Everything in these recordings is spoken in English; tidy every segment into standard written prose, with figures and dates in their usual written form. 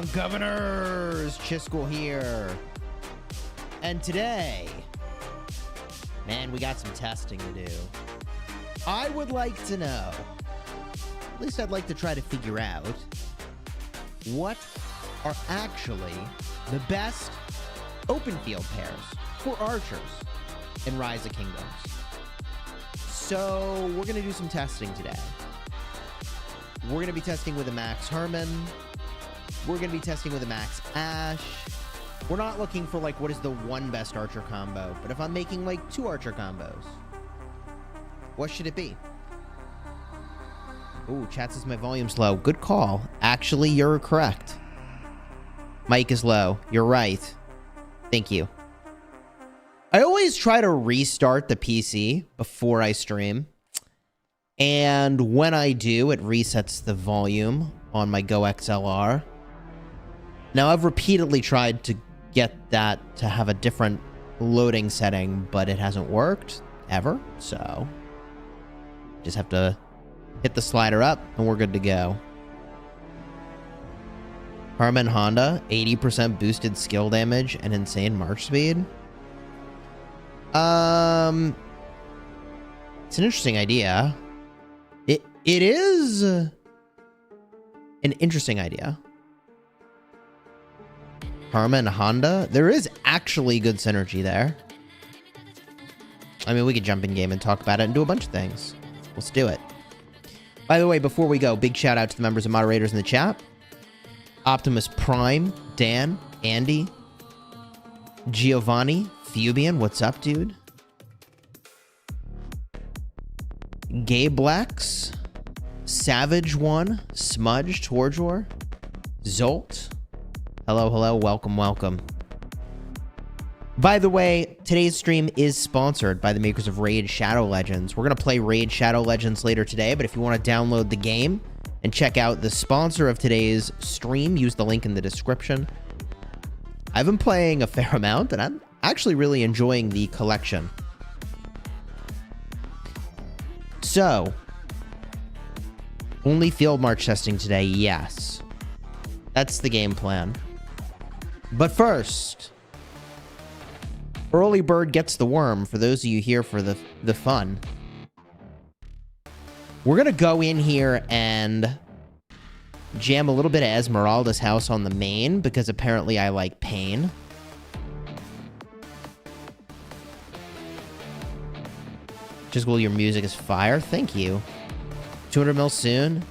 on, governors? Chiskel here. And today, man, we got some testing to do. I would like to know, at least I'd like to try to figure out, what are actually the best open field pairs for archers in Rise of Kingdoms. So we're going to do some testing today. We're going to be testing with a max Hermann. We're going to be testing with a max Ash. We're not looking for, like, what is the one best archer combo, but if I'm making, like, 2 archer combos, what should it be? Ooh, chat says my volume's low. Good call. Actually, you're correct. Mic is low. You're right. Thank you. I always try to restart the PC before I stream. And when I do, it resets the volume on my Go XLR. Now, I've repeatedly tried to get that to have a different loading setting, but it hasn't worked ever. So, just have to hit the slider up and we're good to go. Hermann Honda, 80% boosted skill damage and insane march speed. It's an interesting idea. It is an interesting idea. Hermann Honda, there is actually good synergy there. I mean, we could jump in game and talk about it and do a bunch of things. Let's do it. By the way, before we go, big shout out to the members and moderators in the chat. Optimus Prime, Dan, Andy, Giovanni, Fubian, what's up, dude? Gablex, Savage One, Smudge, Torjor, Zolt. Hello, hello, welcome, welcome. By the way, today's stream is sponsored by the makers of Raid Shadow Legends. We're going to play Raid Shadow Legends later today, but if you want to download the game and check out the sponsor of today's stream, use the link in the description. I've been playing a fair amount, and I'm actually really enjoying the collection. So, only field march testing today, yes. That's the game plan. But first, early bird gets the worm, for those of you here for the fun. We're going to go in here and jam a little bit of Esmeralda's house on the main, because apparently I like pain. Chisel, your music is fire. Thank you. 200 mil soon?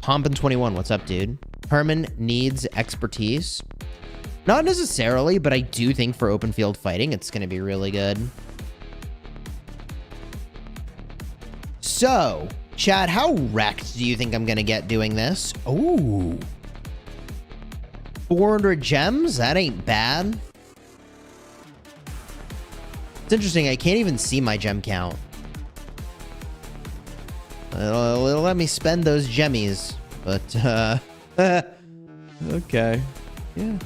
Pompin21, what's up, dude? Hermann needs expertise. Not necessarily, but I do think for open field fighting, it's going to be really good. So, Chad, how wrecked do you think I'm going to get doing this? Ooh. 400 gems? That ain't bad. It's interesting. I can't even see my gem count. It'll let me spend those gemmies. But, okay. Yeah.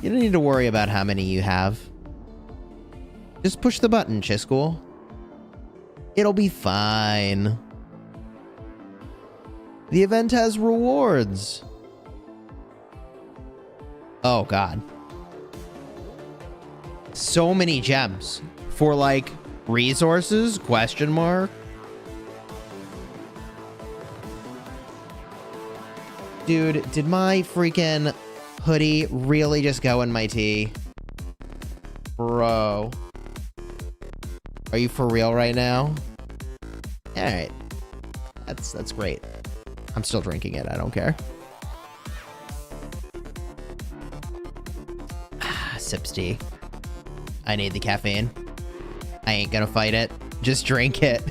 You don't need to worry about how many you have. Just push the button, Chisel. It'll be fine. The event has rewards. Oh, God. So many gems. For, like, resources? Question mark? Dude, did my freaking hoodie really just go in my tea? Bro. Are you for real right now? Alright. That's great. I'm still drinking it, I don't care. Sips tea. I need the caffeine. I ain't gonna fight it. Just drink it.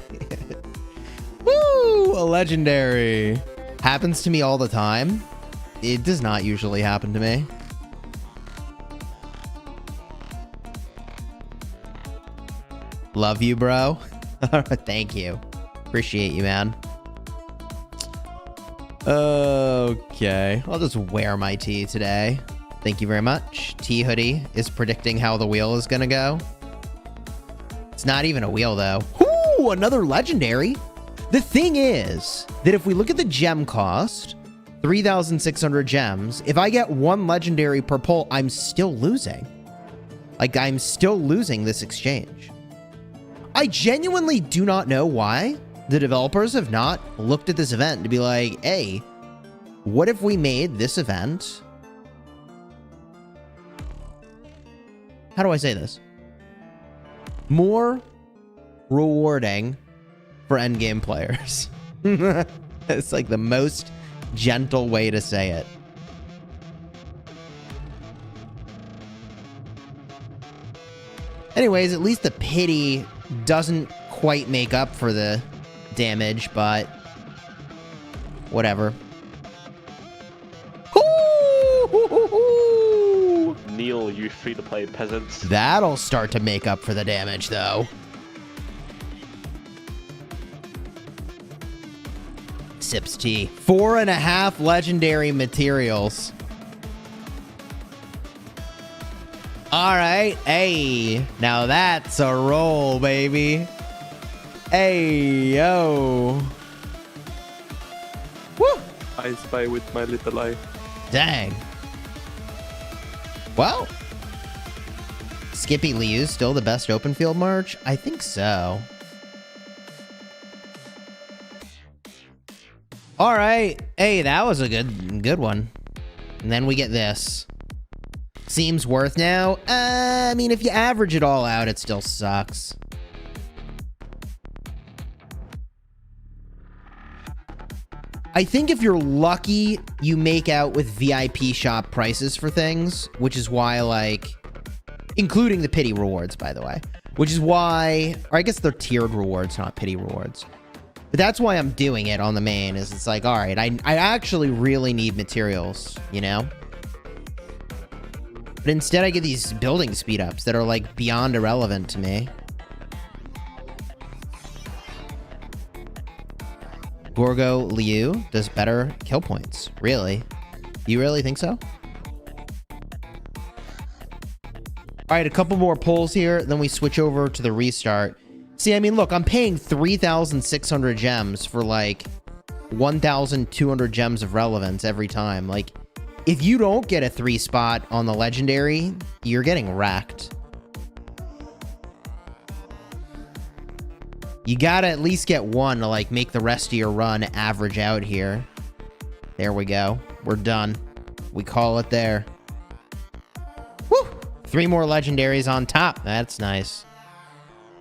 Woo! A legendary. Happens to me all the time. It does not usually happen to me. Love you, bro. Thank you. Appreciate you, man. Okay. I'll just wear my tea today. Thank you very much. T-Hoodie is predicting how the wheel is gonna go. It's not even a wheel, though. Ooh, another legendary. The thing is that if we look at the gem cost, 3,600 gems, if I get one legendary per pull, I'm still losing. Like, I'm still losing this exchange. I genuinely do not know why the developers have not looked at this event to be like, hey, what if we made this event? How do I say this? More rewarding for endgame players. It's like the most gentle way to say it. Anyways, at least the pity doesn't quite make up for the damage, but whatever. Kneel, you free-to-play peasants. That'll start to make up for the damage, though. Sips tea. 4.5 legendary materials. All right. Hey, now that's a roll, baby. Hey, yo. Woo. I spy with my little eye. Dang. Well, Skippy Liu's still the best open field march? I think so. All right. Hey, that was a good one. And then we get this. Seems worth now. I mean, if you average it all out, it still sucks. I think if you're lucky, you make out with VIP shop prices for things, which is why, like, including the pity rewards, by the way, which is why, or I guess they're tiered rewards, not pity rewards. But that's why I'm doing it on the main, is it's like, all right, I actually really need materials, you know? But instead I get these building speed ups that are like beyond irrelevant to me. Gorgo Liu does better kill points. Really? You really think so? All right, a couple more pulls here, then we switch over to the restart. See, I mean, look, I'm paying 3,600 gems for like 1,200 gems of relevance every time. Like, if you don't get a 3 spot on the legendary, you're getting wrecked. You gotta at least get one to like make the rest of your run average out here. There we go. We're done. We call it there. Woo! 3 more legendaries on top. That's nice.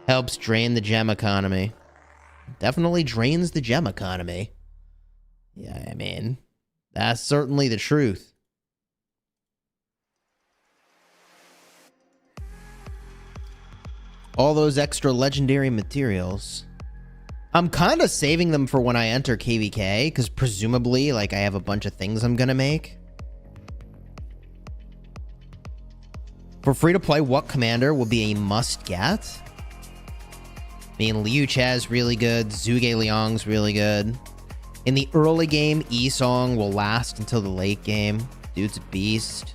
Helps drain the gem economy. Definitely drains the gem economy. Yeah, I mean, that's certainly the truth. All those extra legendary materials. I'm kind of saving them for when I enter KVK, because presumably, like, I have a bunch of things I'm gonna make. For free-to-play, what commander will be a must-get? I mean, Liu Cha's really good. Zhuge Liang's really good. In the early game, Yi-Song will last until the late game. Dude's a beast.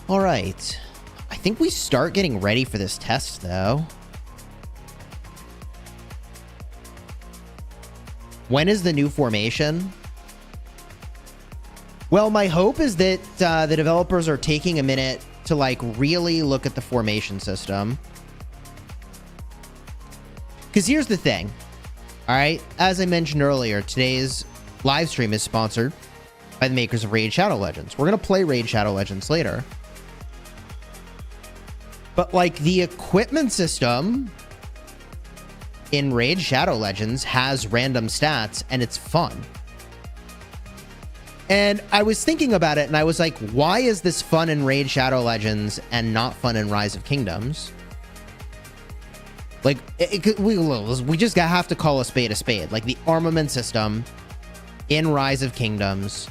All right. I think we start getting ready for this test, though. When is the new formation? Well, my hope is that the developers are taking a minute to, like, really look at the formation system. Because here's the thing. All right? As I mentioned earlier, today's live stream is sponsored by the makers of Raid Shadow Legends. We're going to play Raid Shadow Legends later. But, like, the equipment system in Raid Shadow Legends has random stats, and it's fun. And I was thinking about it, and I was like, why is this fun in Raid Shadow Legends and not fun in Rise of Kingdoms? Like, we just have to call a spade a spade. Like, the armament system in Rise of Kingdoms,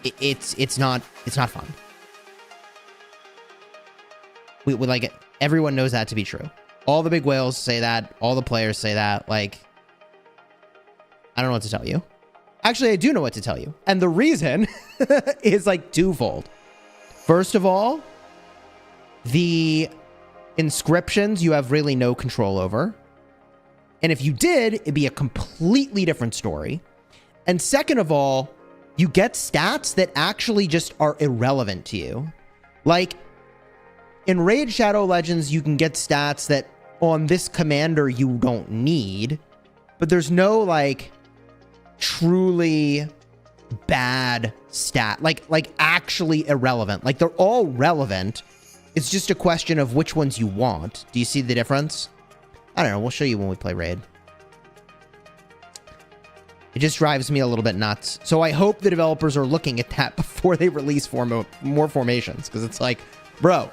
it's not fun. We like it. Everyone knows that to be true. All the big whales say that. All the players say that. Like, I don't know what to tell you. Actually, I do know what to tell you. And the reason is like twofold. First of all, the inscriptions you have really no control over. And if you did, it'd be a completely different story. And second of all, you get stats that actually just are irrelevant to you. Like, in Raid Shadow Legends, you can get stats that on this commander you don't need. But there's no, like, truly bad stat. Like actually irrelevant. Like, they're all relevant. It's just a question of which ones you want. Do you see the difference? I don't know. We'll show you when we play Raid. It just drives me a little bit nuts. So I hope the developers are looking at that before they release more formations. Because it's like, bro,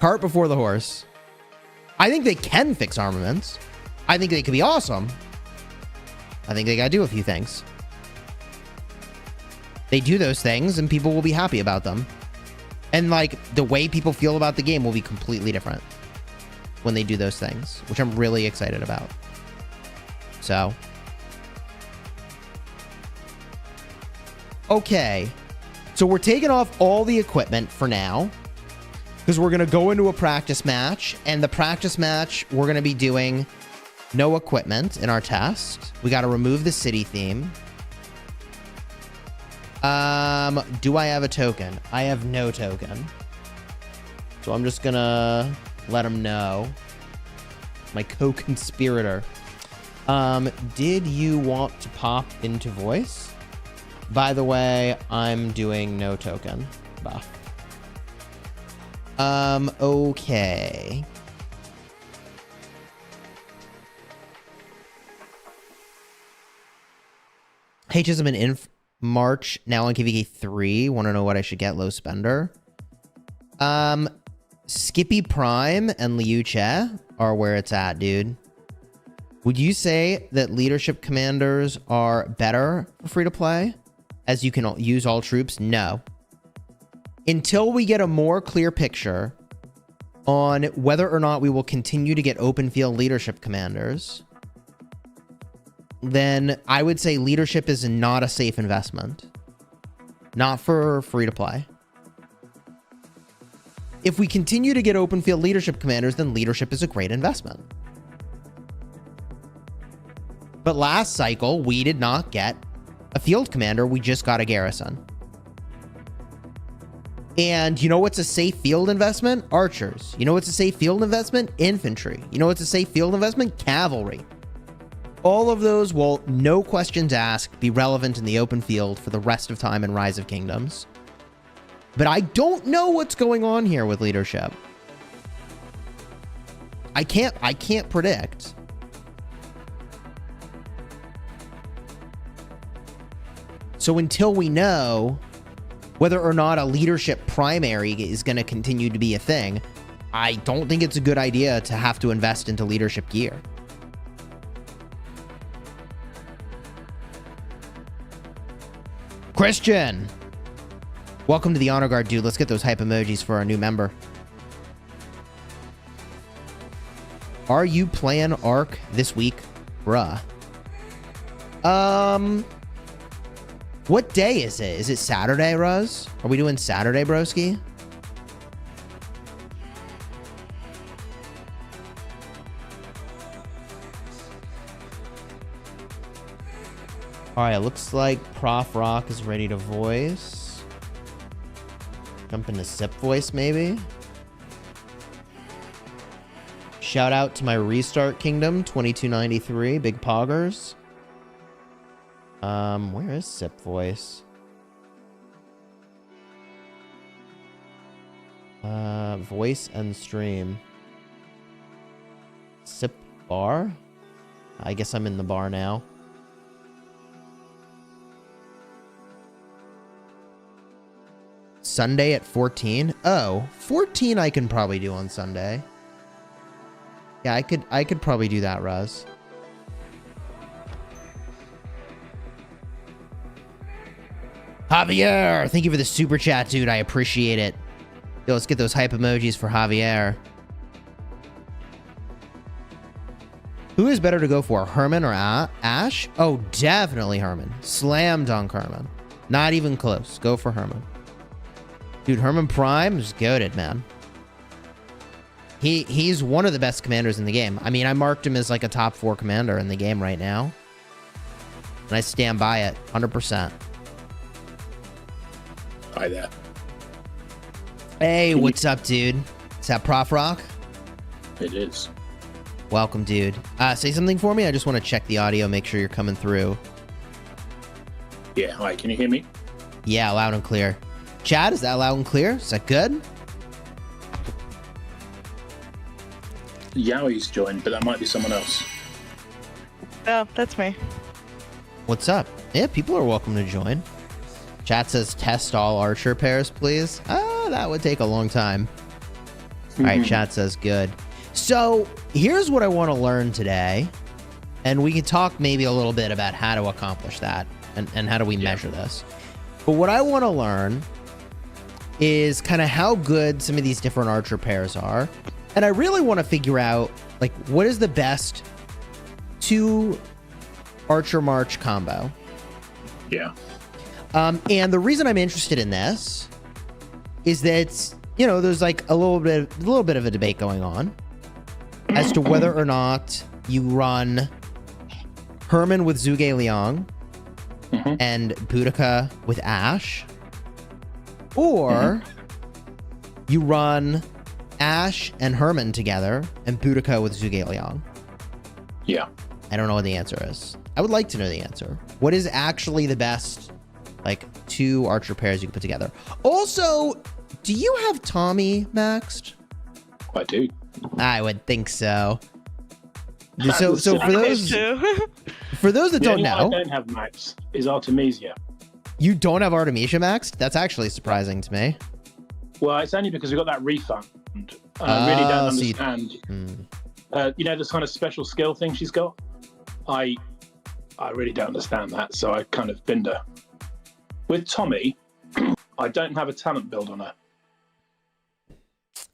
cart before the horse. I think they can fix armaments. I think they could be awesome. I think they gotta do a few things. They do those things and people will be happy about them. And like the way people feel about the game will be completely different when they do those things, which I'm really excited about. So. Okay. So we're taking off all the equipment for now because we're going to go into a practice match, and the practice match we're going to be doing no equipment in our test. We got to remove the city theme. Do I have a token? I have no token. So I'm just gonna let them know. My co-conspirator. Did you want to pop into voice? By the way, I'm doing no token buff. Okay. H'ism and Inf March, now on KVK 3. Want to know what I should get? Low spender. Skippy Prime and Liu Che are where it's at, dude. Would you say that leadership commanders are better for free to play, as you can use all troops? No. Until we get a more clear picture on whether or not we will continue to get open field leadership commanders, then I would say leadership is not a safe investment. Not for free to play. If we continue to get open field leadership commanders, then leadership is a great investment. But last cycle, we did not get a field commander. We just got a garrison. And you know what's a safe field investment? Archers. You know what's a safe field investment? Infantry. You know what's a safe field investment? Cavalry. All of those will, no questions asked, be relevant in the open field for the rest of time in Rise of Kingdoms. But I don't know what's going on here with leadership. I can't predict. So until we know whether or not a leadership primary is going to continue to be a thing, I don't think it's a good idea to have to invest into leadership gear. Christian, welcome to the Honor Guard, dude. Let's get those hype emojis for our new member. Are you playing Arc this week? Bruh. What day is it? Is it Saturday, Ruz? Are we doing Saturday, broski? All right, looks like Prof Rock is ready to voice. Jump into Sip voice, maybe. Shout out to my Restart Kingdom, 2293, Big Poggers. Where is Sip voice? Voice and stream. Sip bar? I guess I'm in the bar now. Sunday at 14? Oh, 14 I can probably do on Sunday. Yeah, I could probably do that, Ruz. Javier, thank you for the super chat, dude. I appreciate it. Yo, let's get those hype emojis for Javier. Who is better to go for, Hermann or Ash? Oh, definitely Hermann. Slam dunk Hermann. Not even close. Go for Hermann. Dude, Hermann Prime is goated, man. He's one of the best commanders in the game. I mean, I marked him as like a top 4 commander in the game right now. And I stand by it 100%. Hi there. Hey, what's up, dude? Is that Prof Rock? It is. Welcome, dude. Say something for me. I just want to check the audio, make sure you're coming through. Yeah, hi, can you hear me? Yeah, loud and clear. Chad, is that loud and clear? Is that good? Yowie's joined, but that might be someone else. Oh, that's me. What's up? Yeah, people are welcome to join. Chat says test all archer pairs, please. That would take a long time. All right, chat says good. So here's what I want to learn today. And we can talk maybe a little bit about how to accomplish that and how do we measure this. But what I want to learn is kind of how good some of these different archer pairs are. And I really want to figure out, like, what is the best 2 archer march combo? Yeah. And the reason I'm interested in this is that, you know, there's like a little bit of a debate going on as to whether or not you run Hermann with Zhuge Liang and Boudica with Ash, or you run Ash and Hermann together and Boudica with Zhuge Liang. Yeah. I don't know what the answer is. I would like to know the answer. What is actually the best, like, 2 archer pairs you can put together? Also, do you have Tommy maxed? I do. I would think so. So for those that don't know, I don't have max is Artemisia. you don't have Artemisia maxed? That's actually surprising to me. Well, it's only because we got that refund. I really don't so you- understand. You know, this kind of special skill thing she's got. I really don't understand that, so I kind of binned her. With Tommy, I don't have a talent build on her.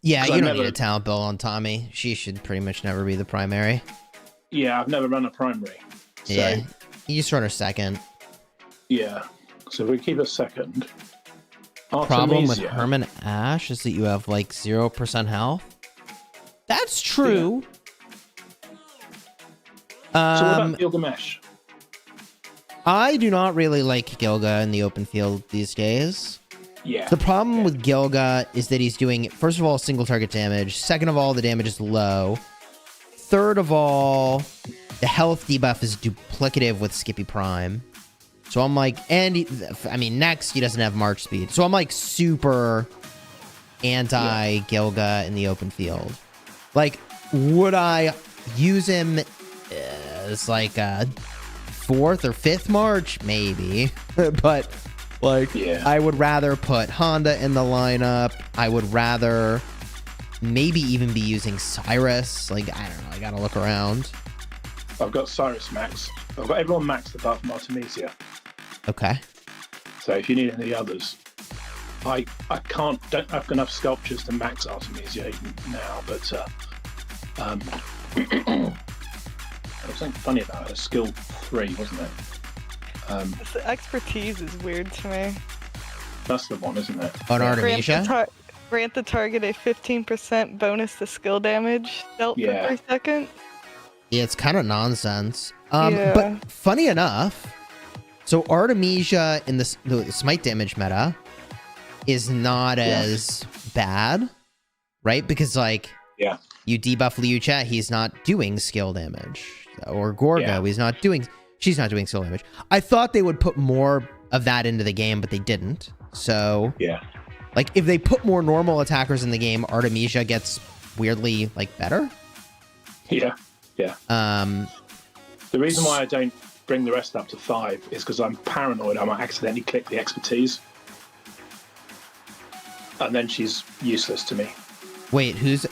Yeah, 'Cause you I don't never- need a talent build on Tommy. She should pretty much never be the primary. Yeah, I've never run a primary. So, Yeah, you just run her second. yeah. So if we keep a second. Problem with Artemisia. Hermann Ash is that you have like 0% health. That's true. So what about Gilgamesh? I do not really like Gilga in the open field these days. Yeah. The problem with Gilga is that he's doing, first of all, single target damage. Second of all, the damage is low. Third of all, the health debuff is duplicative with Skippy Prime. So I'm like, next he doesn't have March speed. So I'm like super anti-Gilga in the open field. Like, would I use him as like a 4th or 5th March? Maybe. But like, Yeah. I would rather put Honda in the lineup. I would rather maybe even be using Cyrus. Like, I don't know. I gotta look around. I've got Cyrus max. I've got everyone maxed apart from Artemisia. Okay. So if you need any others, I don't have enough sculptures to max Artemisia even now, but there was something funny about her. Skill 3, wasn't it? The expertise is weird to me. That's the one, isn't it? On Artemisia? Grant the target a 15% bonus to skill damage dealt Yeah. per second. Yeah, it's kind of nonsense. Yeah. But funny enough, so Artemisia in the smite damage meta is not as bad, right? Because like, Yeah. you debuff Liu Chat, he's not doing skill damage. Or Gorgo, Yeah. she's not doing skill damage. I thought they would put more of that into the game, but they didn't. So Yeah. like, if they put more normal attackers in the game, Artemisia gets weirdly like better. Yeah. Yeah. The reason why I don't bring the rest up to 5 is because I'm paranoid I might accidentally click the expertise. And then she's useless to me. Wait, whose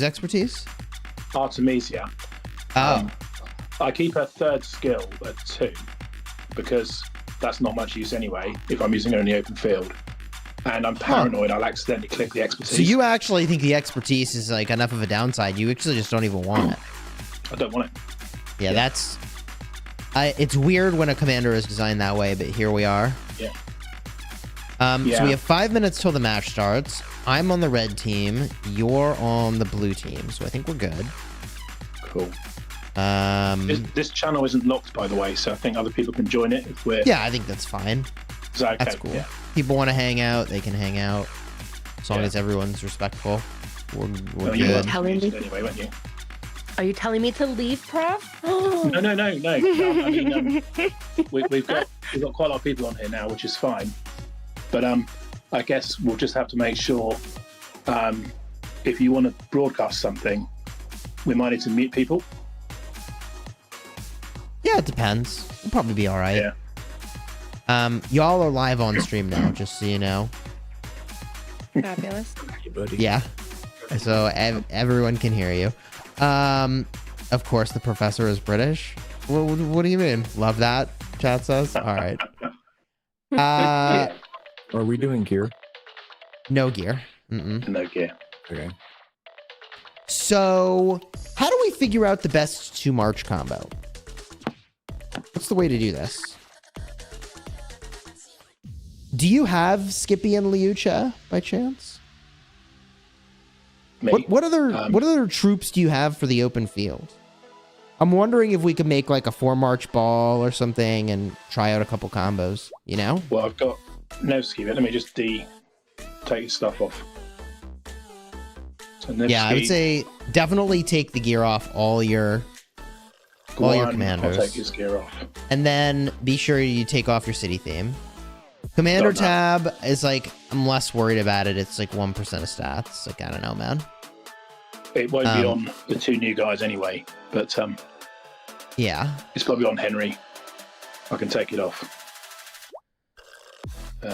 expertise? Artemisia. Oh, I keep her 3rd skill at 2 because that's not much use anyway if I'm using her in the open field. And I'm paranoid I'll accidentally click the expertise. so you actually think the expertise is like enough of a downside? You actually just don't even want it. I don't want it. Yeah, that's... it's weird when a commander is designed that way, but here we are. Yeah. So we have 5 minutes till the match starts. I'm on the red team. You're on the blue team, so I think we're good. Cool. This channel isn't locked, by the way, so I think other people can join it if we're... Yeah, I think that's fine. Is that okay? That's cool. Yeah. People want to hang out, they can hang out. As long as everyone's respectful. We're good. Anyway, weren't you? Are you telling me to leave, Prof? No. I mean, we've got quite a lot of people on here now, which is fine. But I guess we'll just have to make sure if you want to broadcast something, we might need to mute people. Yeah, it depends. We'll probably be all right. Yeah. Y'all are live on stream now, just so you know. Fabulous. Yeah. So everyone can hear you. Of course, the professor is British. What do you mean? Love that, chat says. All right. Are we doing gear? No gear. No gear. Okay. So, how do we figure out the best 2 March combo? What's the way to do this? Do you have Skippy and Liucha by chance? Me. What other troops do you have for the open field? I'm wondering if we could make like a 4 March ball or something and try out a couple combos, you know? Well, I've got Nevsky, but let me just take his stuff off. So Nevsky, Yeah, I would say definitely take the gear off all your commanders. I'll take his gear off. And then be sure you take off your city theme. Commander tab is like, I'm less worried about it. It's like 1% of stats. Like, I don't know, man. It won't be on the 2 new guys anyway, but yeah. It's probably on Henry. I can take it off.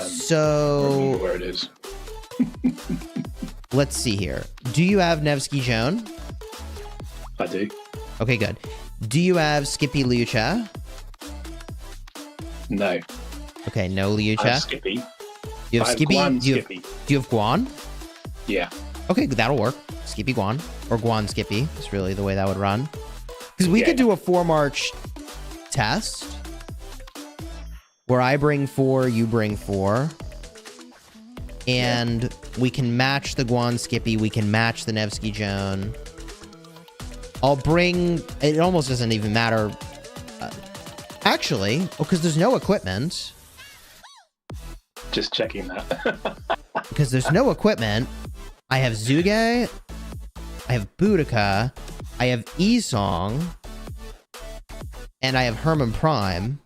So where it is. Let's see here. Do you have Nevsky Joan? I do. Okay, good. Do you have Skippy Liucha? No. Okay, no I Liucha. have Skippy. You have I have Skippy? Guan Do Skippy. you have Guan? Yeah. Okay, that'll work. Skippy Guan. Or Guan Skippy is really the way that would run. Because we could do a 4 March test where I bring 4, you bring 4. And we can match the Guan Skippy. We can match the Nevsky Joan. I'll bring... It almost doesn't even matter. Actually, because there's no equipment. Just checking that. Because there's no equipment. I have Zhuge. I have Boudica. I have Esong. And I have Hermann Prime.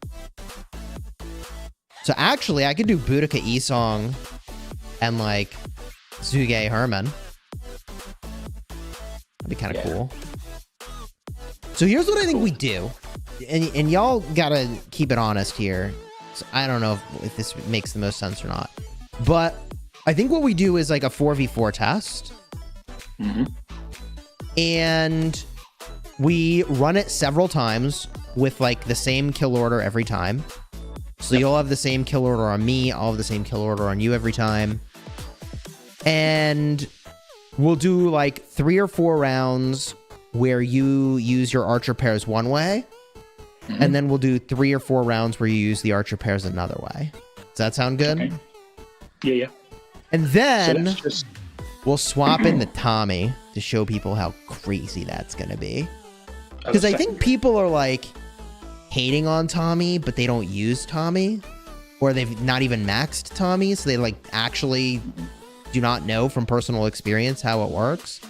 So actually, I could do Boudica, Esong, and like Zhuge Hermann. That'd be kind of cool. So here's what I think we do. And y'all gotta keep it honest here. So I don't know if this makes the most sense or not. But I think what we do is like a 4v4 test. And we run it several times with like the same kill order every time. So you'll have the same kill order on me. I'll have the same kill order on you every time. And we'll do like 3 or 4 rounds where you use your archer pairs one way. And then we'll do 3 or 4 rounds where you use the archer pairs another way. Does that sound good? Okay. Yeah. And then So just... we'll swap in the Tommy to show people how crazy that's going to be. Because I think people are like hating on Tommy, but they don't use Tommy. Or they've not even maxed Tommy, so they like actually do not know from personal experience how it works.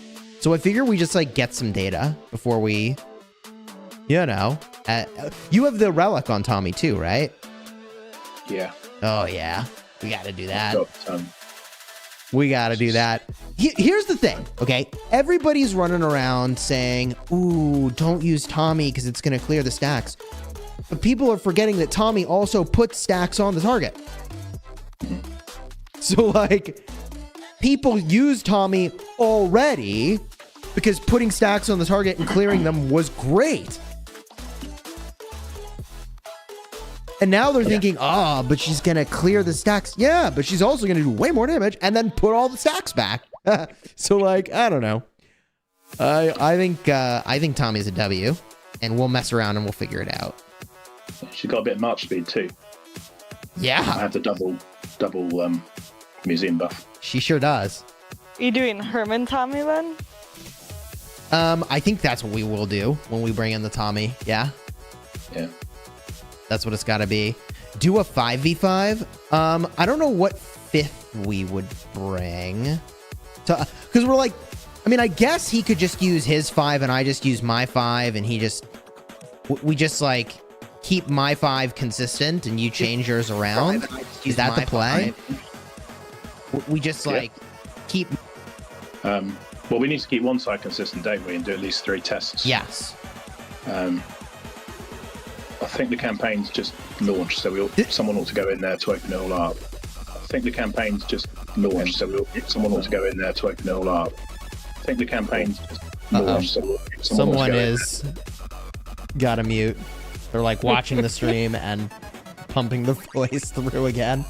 So I figure we just like get some data before we, you know. You have the relic on Tommy too, right? Yeah. Oh yeah, we got to do that. Got, we got to do that. Here's the thing, okay? Everybody's running around saying, ooh, don't use Tommy because it's going to clear the stacks. But people are forgetting that Tommy also puts stacks on the target. So, like, people use Tommy already because putting stacks on the target and clearing them was great. And now they're thinking, but she's going to clear the stacks. Yeah, but she's also going to do way more damage and then put all the stacks back. So, like, I don't know. I think Tommy's a W. and we'll mess around and we'll figure it out. She's got a bit of march speed too. I Yeah, have the double museum buff. she sure does. Are you doing Hermann Tommy then? I think that's what we will do when we bring in the Tommy. Yeah, Yeah. that's what it's got to be. Do a 5v5. I don't know what 5th we would bring. Because we're like, I mean, I guess he could just use his 5 and I just use my 5 and we just like keep my 5 consistent and you change yours around. Is that the play? We just like keep. Well, we need to keep one side consistent, don't we, and do at least 3 tests. Yes. I think the campaign's just launched, so someone ought to go in there to open it all up. I think the campaign's just launched, so someone ought to go in there to open it all up. I think the campaign's just launched, so someone is gotta mute. They're like watching the stream and pumping the voice through again.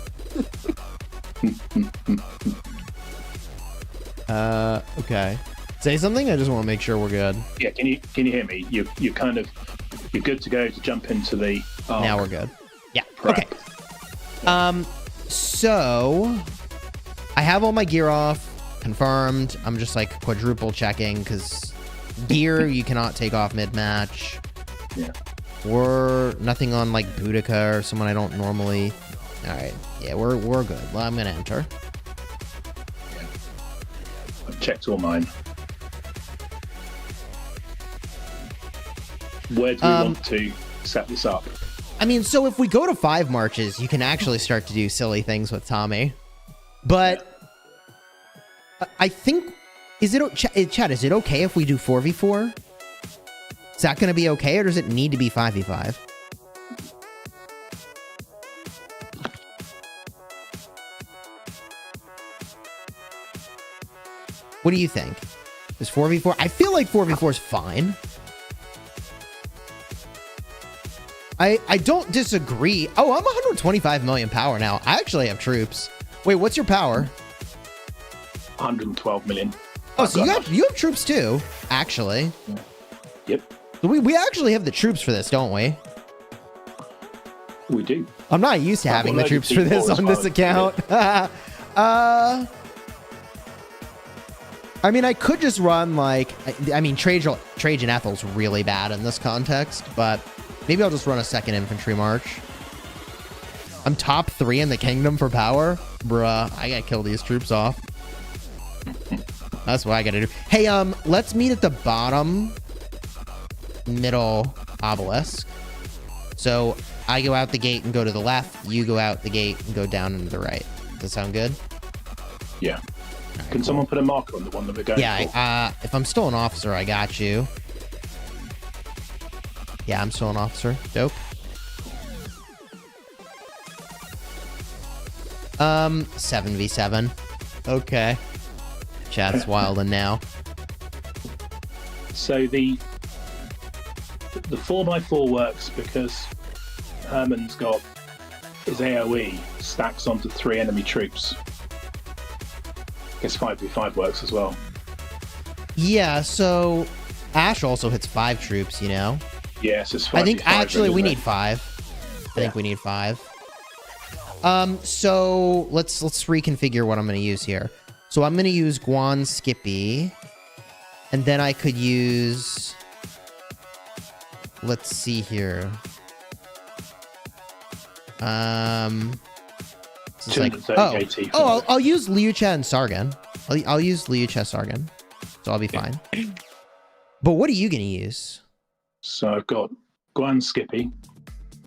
Okay. Say something. I just want to make sure we're good. Yeah, can you hear me? You're good to go to jump into the. Now we're good. Yeah. Prep. Okay. So I have all my gear off. Confirmed. I'm just like quadruple checking because gear you cannot take off mid-match. Yeah. We're nothing on like Boudica or someone I don't normally. All right. Yeah, we're good. Well, I'm gonna enter. Yeah. I've checked all mine. Where do we want to set this up? I mean, so if we go to 5 marches, you can actually start to do silly things with Tommy. But I think, Chad, is it okay if we do 4v4? Is that going to be okay, or does it need to be 5v5? What do you think? Is 4v4? I feel like 4v4 is fine. I don't disagree. Oh, I'm 125 million power now. I actually have troops. Wait, what's your power? 112 million. Oh, so you have troops too, actually. Yep. We actually have the troops for this, don't we? We do. I'm not used to having the troops for this on this account. I mean, I could just run like, I mean, Trajan Ethel's really bad in this context, but maybe I'll just run a 2nd infantry march. I'm top 3 in the kingdom for power. Bruh, I gotta kill these troops off. That's what I gotta do. Hey, let's meet at the bottom middle obelisk. So I go out the gate and go to the left. You go out the gate and go down and to the right. Does that sound good? Yeah. Right, Can someone put a marker on the one that we're going for? Yeah, if I'm still an officer, I got you. Yeah, I'm still an officer. Dope. 7v7. Okay. Chat's wildin' now. So the 4x4 works because Hermann's got his AoE stacks onto 3 enemy troops. I guess 5v5 works as well. Yeah, so Ash also hits 5 troops, you know? Yes, it's 5v5. I think actually we isn't need it? 5. I think we need 5. So let's reconfigure what I'm going to use here. So I'm going to use Guan Skippy, and then I could use. Let's see here. It's like, 230 KT. I'll use Liucha and Sargon. I'll use Liucha Sargon, so I'll be fine. But what are you going to use? So I've got Guan Skippy.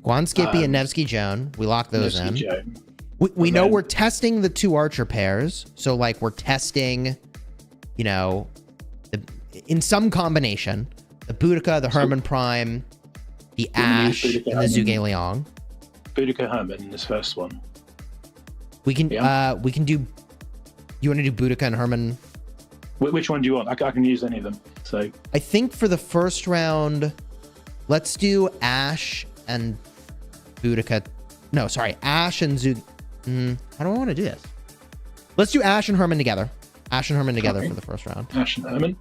Guan Skippy and Nevsky Joan. We lock those Nevsky in. Joan. We know we're testing the 2 archer pairs. So, like, we're testing, you know, in some combination, the Boudica, the Hermann Prime, the Ash, and the Zhuge Liang. Boudica Hermann in this first one. We can do. You want to do Boudica and Hermann? Which one do you want? I can use any of them. So I think for the first round, let's do Ash and Boudica. No, sorry, Ash and Zhuge. I don't want to do this. Let's do Ash and Hermann together. Ash and Hermann together for the first round. Ash and Hermann.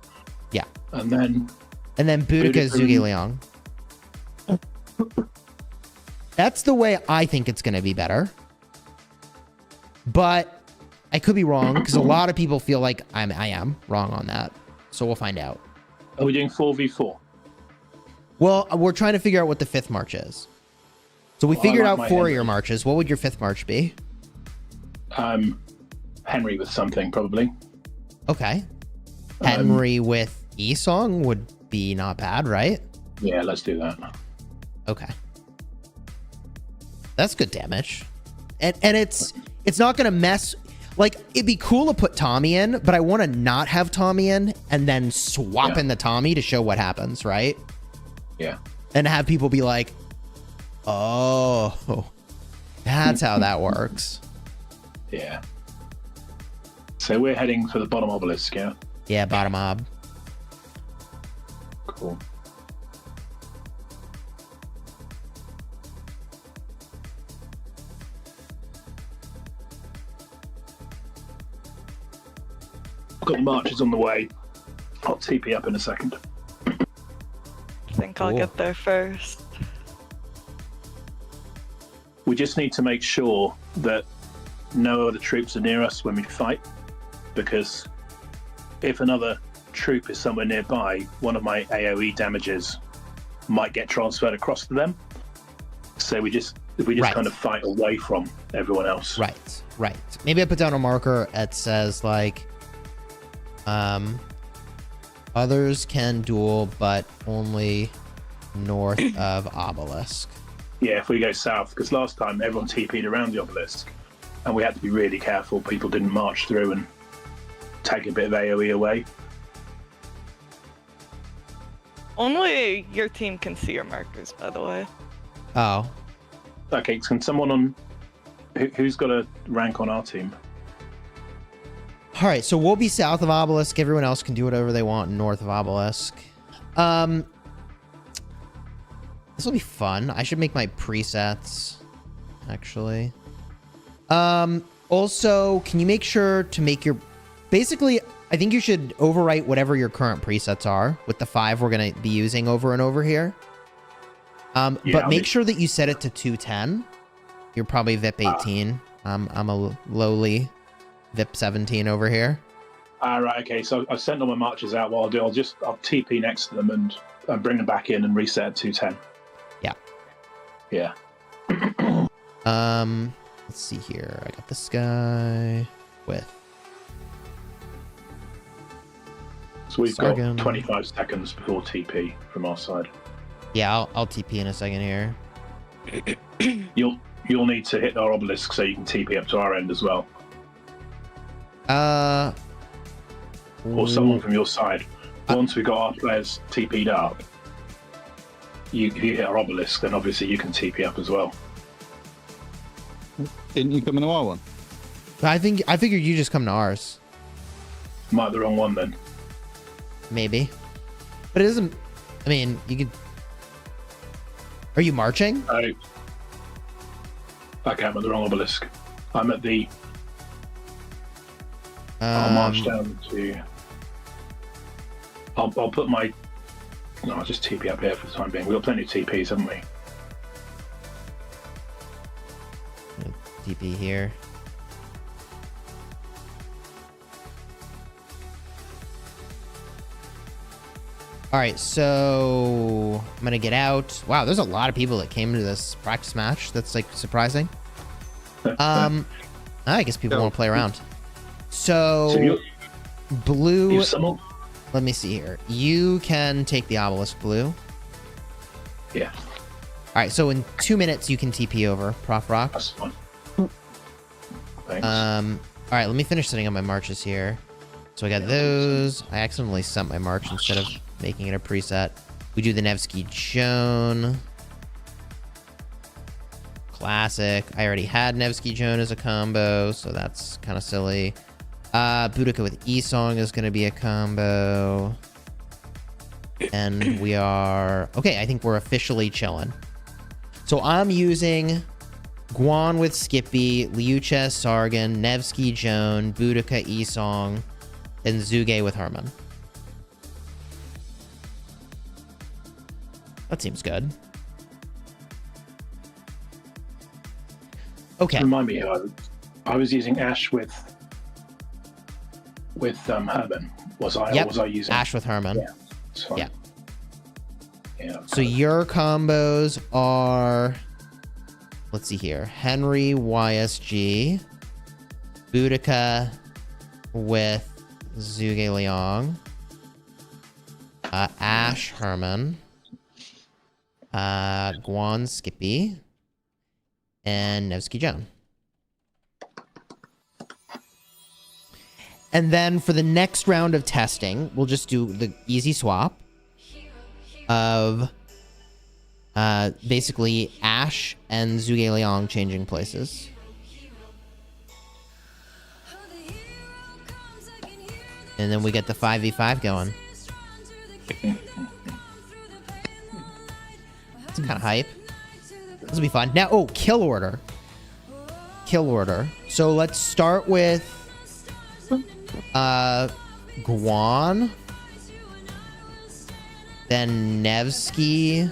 Yeah. And then Boudica, Zhuge Liang. That's the way I think it's going to be better. But I could be wrong because a lot of people feel like I am wrong on that. So we'll find out. Are we doing 4v4? Well, we're trying to figure out what the 5th march is. So we Well, I figured like out my 4 of Henry. your marches. What would your 5th march be? Henry with something, probably. Okay. Henry with E-Song would be not bad, right? Yeah, let's do that. Okay. That's good damage. And it's not going to mess... Like, it'd be cool to put Tommy in, but I want to not have Tommy in and then swap in the Tommy to show what happens, right? Yeah. And have people be like, oh, that's how that works. Yeah. So we're heading for the bottom obelisk, yeah? Yeah, bottom mob. Cool. I've got marches on the way. I'll TP up in a second. I think I'll Cool. get there first. We just need to make sure that no other troops are near us when we fight, because if another troop is somewhere nearby, one of my AoE damages might get transferred across to them. So we just Right. kind of fight away from everyone else. Right, right. Maybe I put down a marker that says, like, others can duel, but only north of obelisk. Yeah, if we go south, because last time everyone TP'd around the obelisk, and we had to be really careful people didn't march through and take a bit of AoE away. Only your team can see your markers, by the way. Oh, Okay, can someone on... Who's got a rank on our team? all right. So we'll be south of obelisk. Everyone else can do whatever they want north of obelisk. This will be fun. I should make my presets, actually. Also, can you make sure to make your... Basically, I think you should overwrite whatever your current presets are with the 5 we're going to be using over and over here. But I'll make make- sure that you set it to 210. You're probably VIP 18. I'm a lowly VIP 17 over here. Right, okay, so I've sent all my marches out. What I'll do, I'll TP next to them and bring them back in and reset at 210. Yeah. Yeah. Let's see here. I got this guy with... So we've Sargon. got 25 seconds before TP from our side. Yeah, I'll TP in a second here. You'll need to hit our obelisk so you can TP up to our end as well. Or someone from your side. Once we've got our players TP'd up, if you hit our obelisk, then obviously you can TP up as well. Didn't you come into our one? I figured you just come to ours. Might have the wrong one then. Maybe. But it doesn't... I mean, you could... Are you marching? Okay, I'm at the wrong obelisk. I'm at the... I'll march down to... I'll put my... No, I'll just TP up here for the time being. We've got plenty of TPs, haven't we? TP here. All right, so I'm going to get out. Wow, there's a lot of people that came to this practice match. That's, like, surprising. I guess people want to play around. So So, you blue... someone... Let me see here. You can take the obelisk blue. Yeah, All right, so in 2 minutes, you can TP over, Prof Rock. that's fine. Thanks. All right, let me finish setting up my marches here. So I got those. I accidentally sent my march instead of making it a preset. We do the Nevsky Joan. Classic. I already had Nevsky Joan as a combo, so that's kind of silly. Boudica with E-Song is going to be a combo. And we are... Okay, I think we're officially chilling. So I'm using Guan with Skippy, Liucha, Sargon, Nevsky Joan, Boudica, E-Song, and Zhuge with Hermann. That seems good. Okay. Remind me, I was using Ash with Herman. Was I? Yep. Or was I using Ash with Herman. Yeah. It's fine. Yeah. Yeah. So your combos are, let's see here, Henry YSG, Boudica with Zhuge Liang, Ash Herman, Guan Skippy, and Nevsky Joan. And then for the next round of testing, we'll just do the easy swap of basically Ash and Zhuge Liang changing places. And then we get the 5v5 going. It's kind of hype. This will be fun. Now, oh, kill order. Kill order. So let's start with Guan. Then Nevsky.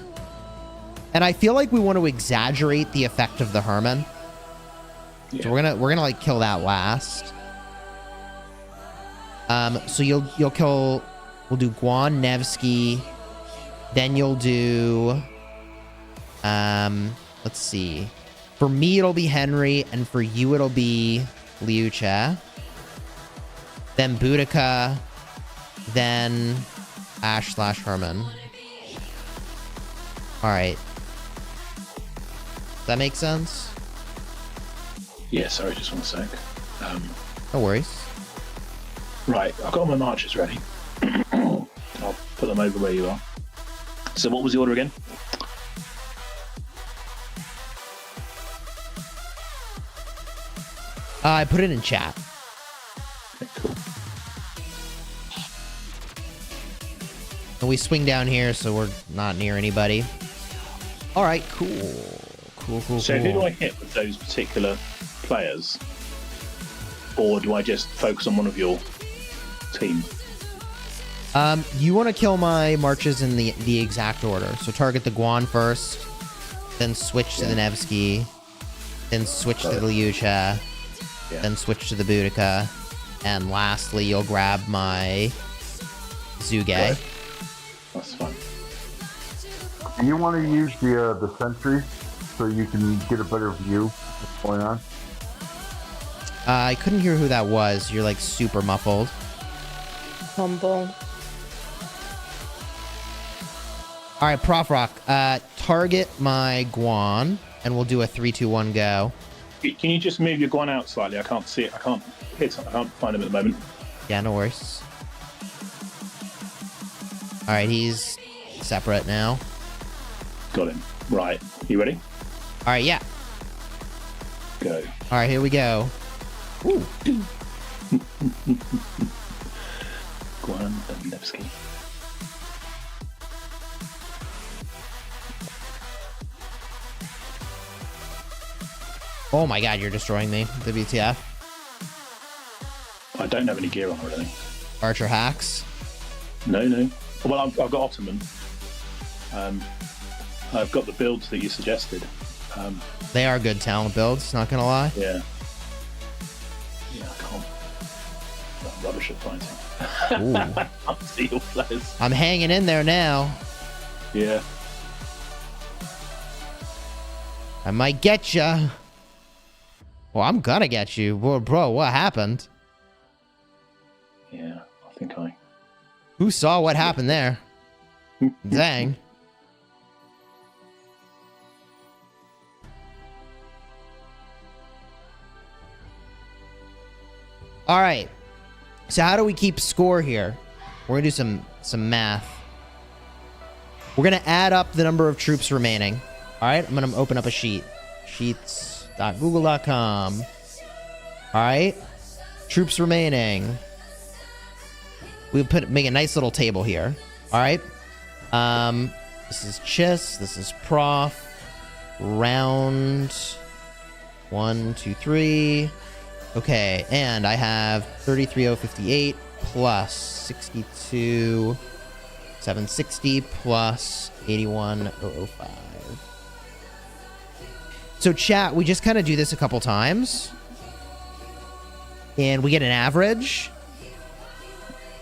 And I feel like we want to exaggerate the effect of the Herman. Yeah. So we're gonna like kill that last. So you'll kill, we'll do Guan, Nevsky, then you'll do let's see. For me it'll be Henry, and for you it'll be Liu Che. Then Boudica, then Ash / Herman. Alright. Does that make sense? Yeah. Sorry, just one sec. No worries. Right, I've got my marches ready. I'll put them over where you are. So what was the order again? I put it in chat. Okay, cool. And we swing down here so we're not near anybody. Alright, cool. Cool. So who do I hit with those particular players? Or do I just focus on one of your team? You want to kill my marches in the exact order. So target the Guan first, then switch to the Nevsky, then switch to the Liu Che, then switch to the Boudica, and lastly you'll grab my Zhuge. That's fine. Do you want to use the sentry so you can get a better view of what's going on? I couldn't hear who that was. You're like super muffled. Humble. All right, Prof Rock, target my Guan, and we'll do a 3, 2, 1 go. Can you just move your Guan out slightly? I can't see it. I can't find him at the moment. Yeah, no worries. All right, he's separate now. Got him. Right. You ready? All right, yeah. Go. All right, here we go. Ooh. Guan and Nevsky. Oh my god, you're destroying me. WTF. I don't have any gear on or anything. Archer hacks. No. Well, I've got Ottoman. I've got the builds that you suggested. They are good talent builds, not gonna lie. Yeah, I can't. I'm rubbish at fighting. Ooh. I'll see your players. I'm hanging in there now. Yeah. I might get ya. Well, I'm gonna get you. Well, bro, what happened? Yeah, I think I... Who saw what happened there? Dang. All right. So how do we keep score here? We're gonna do some math. We're gonna add up the number of troops remaining. All right, I'm gonna open up a sheet. Sheets.google.com. All right. Troops remaining. We'll make a nice little table here. All right. This is Chiss. This is Prof. Round 1, 2, 3. Okay, and I have 33,058 plus 62,760 plus 81,005. So chat, we just kind of do this a couple times. And we get an average.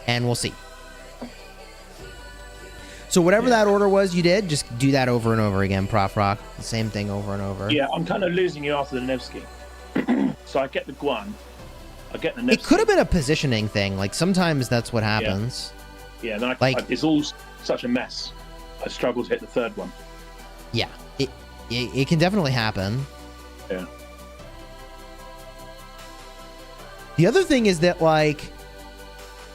And we'll see. So whatever that order was you did, just do that over and over again, Prof Rock. The same thing over and over. Yeah, I'm kind of losing you after the Nevsky. So I get the Guan. I get the Nevsky. It could have been a positioning thing. Like, sometimes that's what happens. Yeah, then it's all such a mess. I struggle to hit the third one. Yeah, it can definitely happen. Yeah. The other thing is that, like,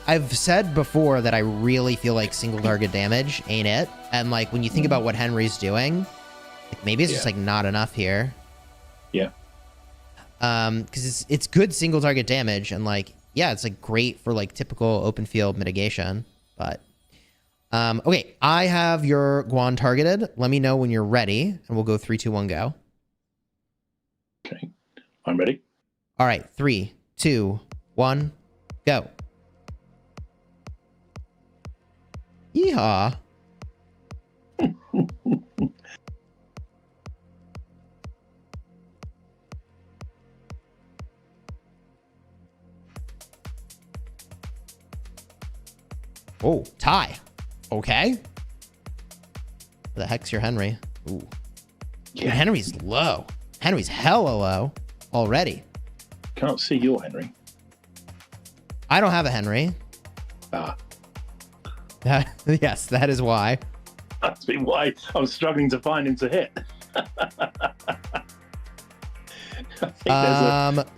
I've said before that I really feel like single target damage ain't it. And, like, when you think about what Henry's doing, like, maybe it's just, like, not enough here. Yeah. Because it's good single target damage. And, like, yeah, it's, like, great for, like, typical open field mitigation. But, okay, I have your Guan targeted. Let me know when you're ready, and we'll go 3, 2, 1, go. Okay, I'm ready. All right, 3, 2, 1, go. Yeehaw. Oh, tie. Okay. Where the heck's your Henry? Ooh. Dude, Henry's low. Henry's hella low already. Can't see your Henry. I don't have a Henry. Ah. Yes, that is why. That's been why I was struggling to find him to hit.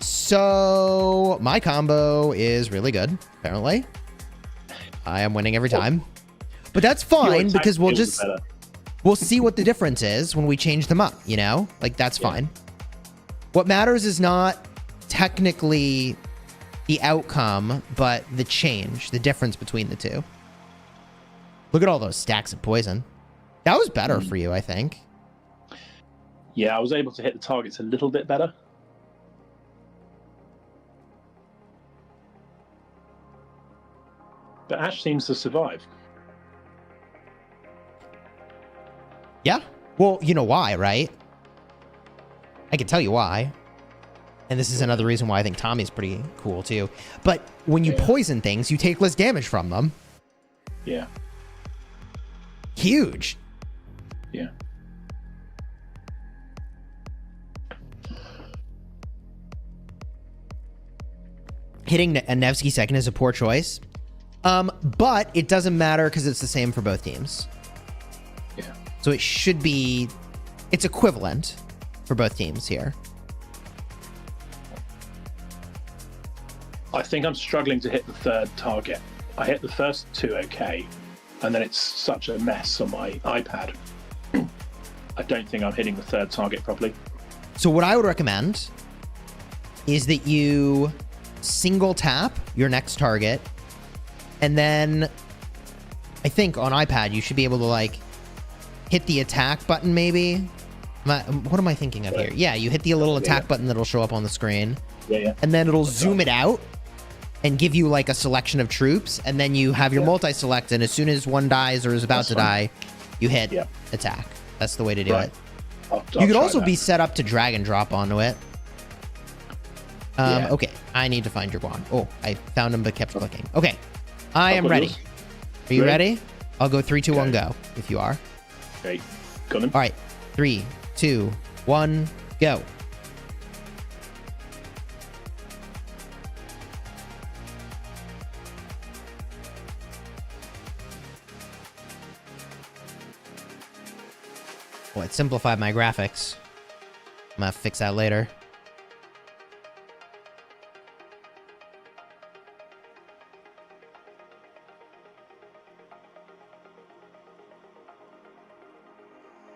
So my combo is really good, apparently. I am winning every time. But that's fine because we'll see what the difference is when we change them up, you know? Like, that's fine. What matters is not technically the outcome, but the change, the difference between the two. Look at all those stacks of poison. That was better for you, I think. Yeah, I was able to hit the targets a little bit better. But Ash seems to survive. Yeah. Well, you know why, right? I can tell you why. And this is another reason why I think Tommy's pretty cool, too. But when you poison things, you take less damage from them. Yeah. Huge. Yeah. Hitting a Nevsky second is a poor choice. But it doesn't matter because it's the same for both teams. Yeah. So it should be... It's equivalent for both teams here. I think I'm struggling to hit the third target. I hit the first two okay, and then it's such a mess on my iPad. I don't think I'm hitting the third target properly. So what I would recommend is that you single tap your next target, and then I think on iPad you should be able to, like, hit the attack button maybe. What am I thinking of here? Yeah, you hit the little attack button that'll show up on the screen. Yeah. And then it'll zoom it out and give you, like, a selection of troops, and then you have your multi-select, and as soon as one dies or is about to die, you hit attack. That's the way to do it. I'll you could also that. be set up to drag and drop onto it. Okay, I need to find your Guan. Oh, I found him but kept clicking. Okay, I am ready. Are you ready? I'll go 3, 2, 1, go, if you are. Okay, got him. All right, 3, 2, 1, go. Well, it simplified my graphics. I'm gonna fix that later.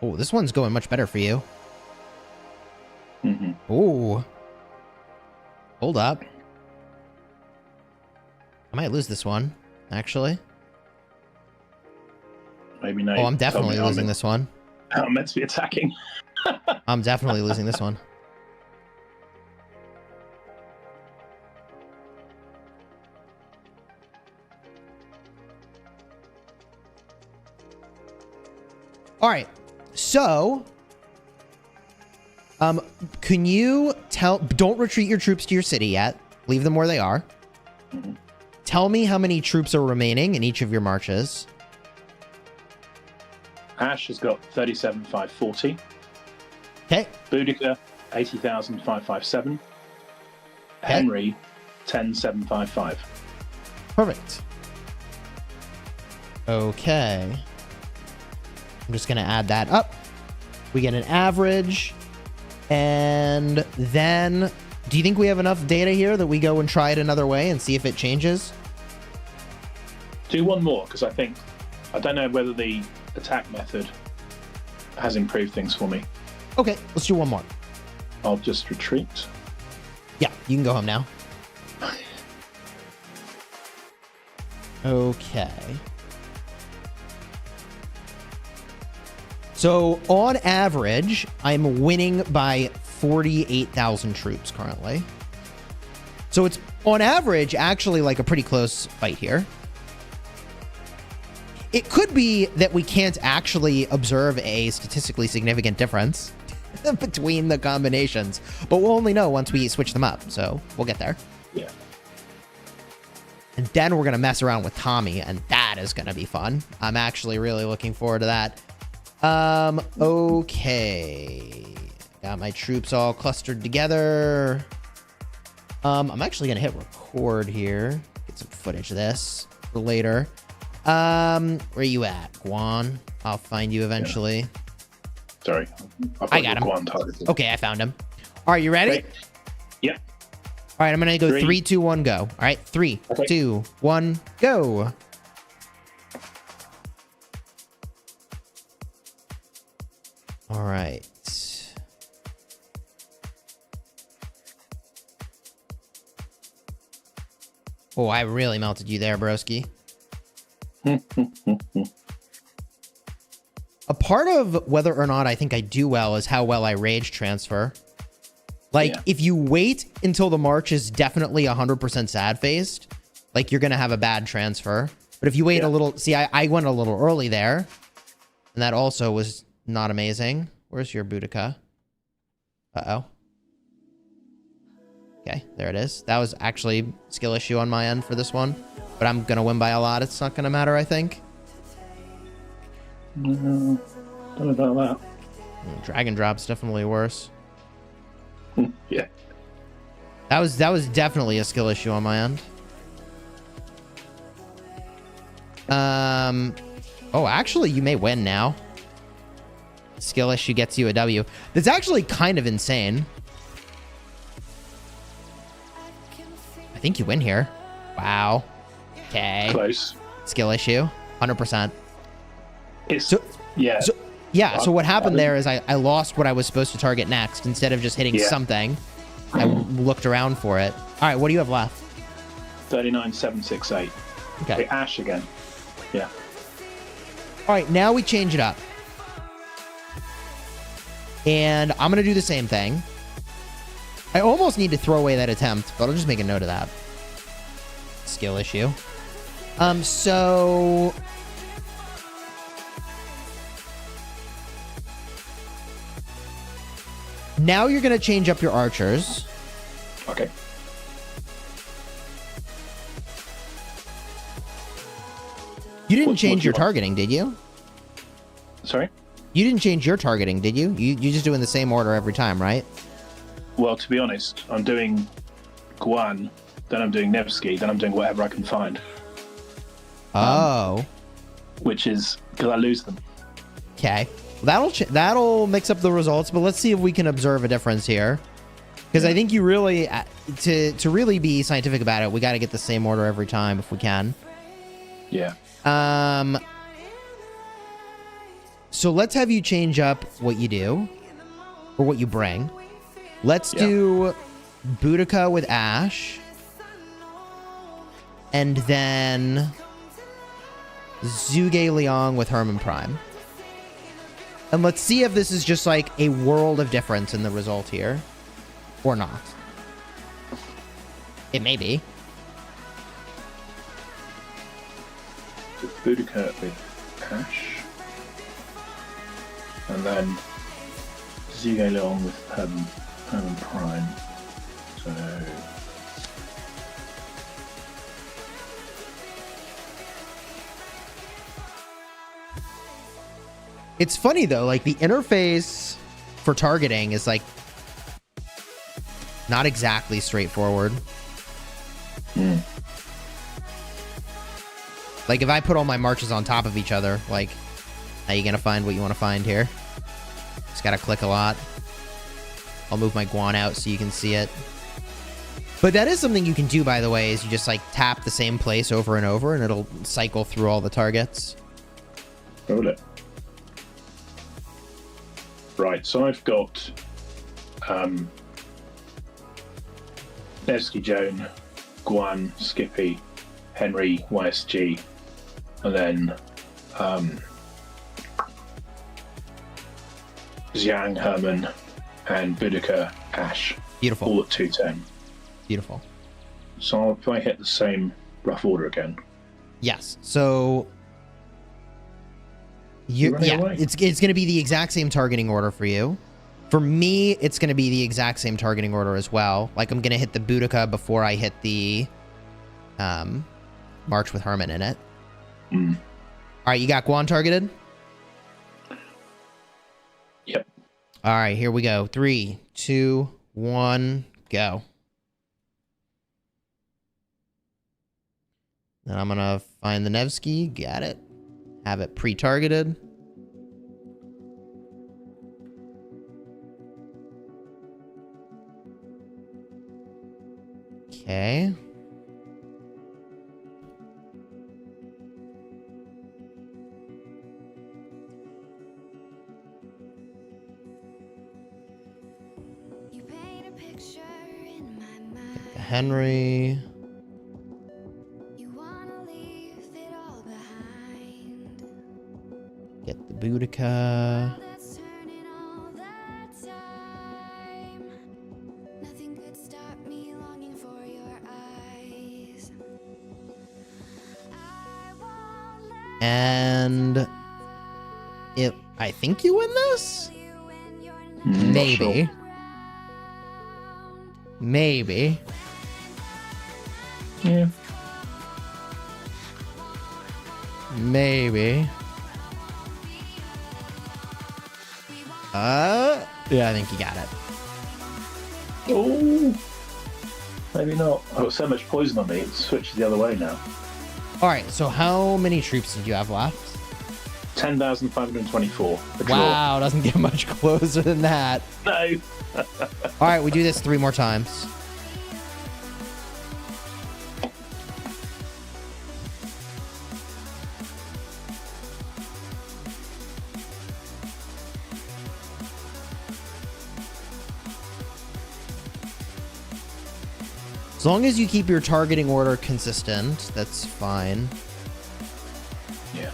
Oh, this one's going much better for you. Oh. Hold up. I might lose this one, actually. Maybe no. Oh, I'm definitely losing this one. I'm meant to be attacking. I'm definitely losing this one. All right. So, Can you don't retreat your troops to your city yet. Leave them where they are. Mhm. Tell me how many troops are remaining in each of your marches. Ash has got 37,540. Okay. Boudica, 80,557. Okay. Henry, 10,755. Perfect. Okay. I'm just going to add that up. We get an average. And then, do you think we have enough data here that we go and try it another way and see if it changes? Do one more, because I don't know whether the attack method has improved things for me. Okay, let's do one more. I'll just retreat. Yeah, you can go home now. Okay. So, on average, I'm winning by 48,000 troops currently. So it's, on average, actually like a pretty close fight here. It could be that we can't actually observe a statistically significant difference between the combinations, but we'll only know once we switch them up, so we'll get there. Yeah. And then we're going to mess around with Tommy, and that is going to be fun. I'm actually really looking forward to that. Okay. Got my troops all clustered together. I'm actually going to hit record here. Get some footage of this for later. Where you at, Guan? I'll find you eventually. Yeah. Sorry. I got him. Okay, I found him. All right, you ready? Great. Yeah. All right, I'm going to go 3, 2, 1, go. All right, 3, 2, 1, go. All right. Oh, I really melted you there, broski. A part of whether or not I think I do well is how well I rage transfer. Like, if you wait until the march is definitely 100% sad-faced, like, you're going to have a bad transfer. But if you wait a little... See, I went a little early there. And that also was not amazing. Where's your Boudica? Uh-oh. Okay, there it is. That was actually a skill issue on my end for this one. But I'm going to win by a lot. It's not going to matter, I think. Don't know about Dragon Drop's definitely worse. that. Yeah. That was definitely a skill issue on my end. Oh, actually, you may win now. Skill issue gets you a W. That's actually kind of insane. I think you win here. Wow. Okay. Close. Skill issue. 100%. It's, So yeah. So what happened there is I lost what I was supposed to target next. Instead of just hitting something, I looked around for it. All right, what do you have left? 39,768. Okay. Ash again. Yeah. All right, now we change it up. And I'm going to do the same thing. I almost need to throw away that attempt, but I'll just make a note of that. Skill issue. So... Now you're going to change up your archers. Okay. You didn't change your targeting, did you? Sorry? You didn't change your targeting, did you? You're just doing the same order every time, right? Well, to be honest, I'm doing Guan, then I'm doing Nevsky, then I'm doing whatever I can find. Oh. Which is because I lose them. Okay. That'll mix up the results, but let's see if we can observe a difference here. Because I think you really, to really be scientific about it, we got to get the same order every time if we can. Yeah. So let's have you change up what you do, or what you bring. Let's do Boudica with Ash, and then Zhuge Liang with Hermann Prime. And let's see if this is just like a world of difference in the result here, or not. It may be. Boudica with Ash. And then Zhuge Liang with Hermann Prime. So It's funny though, like the interface for targeting is like not exactly straightforward. Like if I put all my marches on top of each other, like how you gonna find what you want to find here? Just gotta click a lot. I'll move my Guan out so you can see it. But that is something you can do, by the way, is you just like tap the same place over and over and it'll cycle through all the targets. hold it. Right, so I've got Nevsky Joan, Guan, Skippy, Henry, YSG, and then Xiang, Herman, and Boudica, Ash. Beautiful. All at 210. Beautiful. So if I hit the same rough order again. Yes. So You're running yeah, away. it's going to be the exact same targeting order for you. For me, it's going to be the exact same targeting order as well. Like I'm going to hit the Boudica before I hit the March with Herman in it. All right, you got Guan targeted? Yep. All right, here we go. 3, 2, 1, go. Then I'm going to find the Nevsky. Got it. Have it pre-targeted. Okay. Henry. Get the Boudica. And I think you win this? Maybe. Maybe. Yeah. Maybe. Yeah, I think you got it. Oh, maybe not. I've got so much poison on me, it switches the other way now. All right, so how many troops did you have left? 10,524. Wow, doesn't get much closer than that. No. All right, we do this 3 more times. As long as you keep your targeting order consistent, that's fine. Yeah.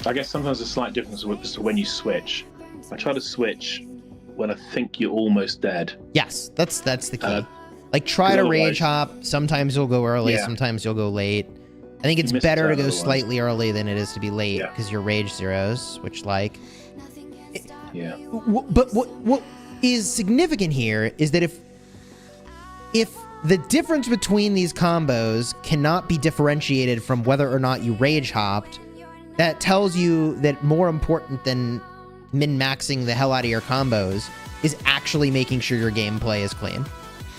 I guess sometimes there's a slight difference as to when you switch. I try to switch when I think you're almost dead. Yes, that's the key. Like try to rage hop. Sometimes you'll go early, Yeah. sometimes you'll go late. I think it's You miss better to out go otherwise. slightly early than it is to be late Yeah. because your rage zeros, which like. Yeah. But what is significant here is that if the difference between these combos cannot be differentiated from whether or not you rage hopped, that tells you that more important than min-maxing the hell out of your combos is actually making sure your gameplay is clean.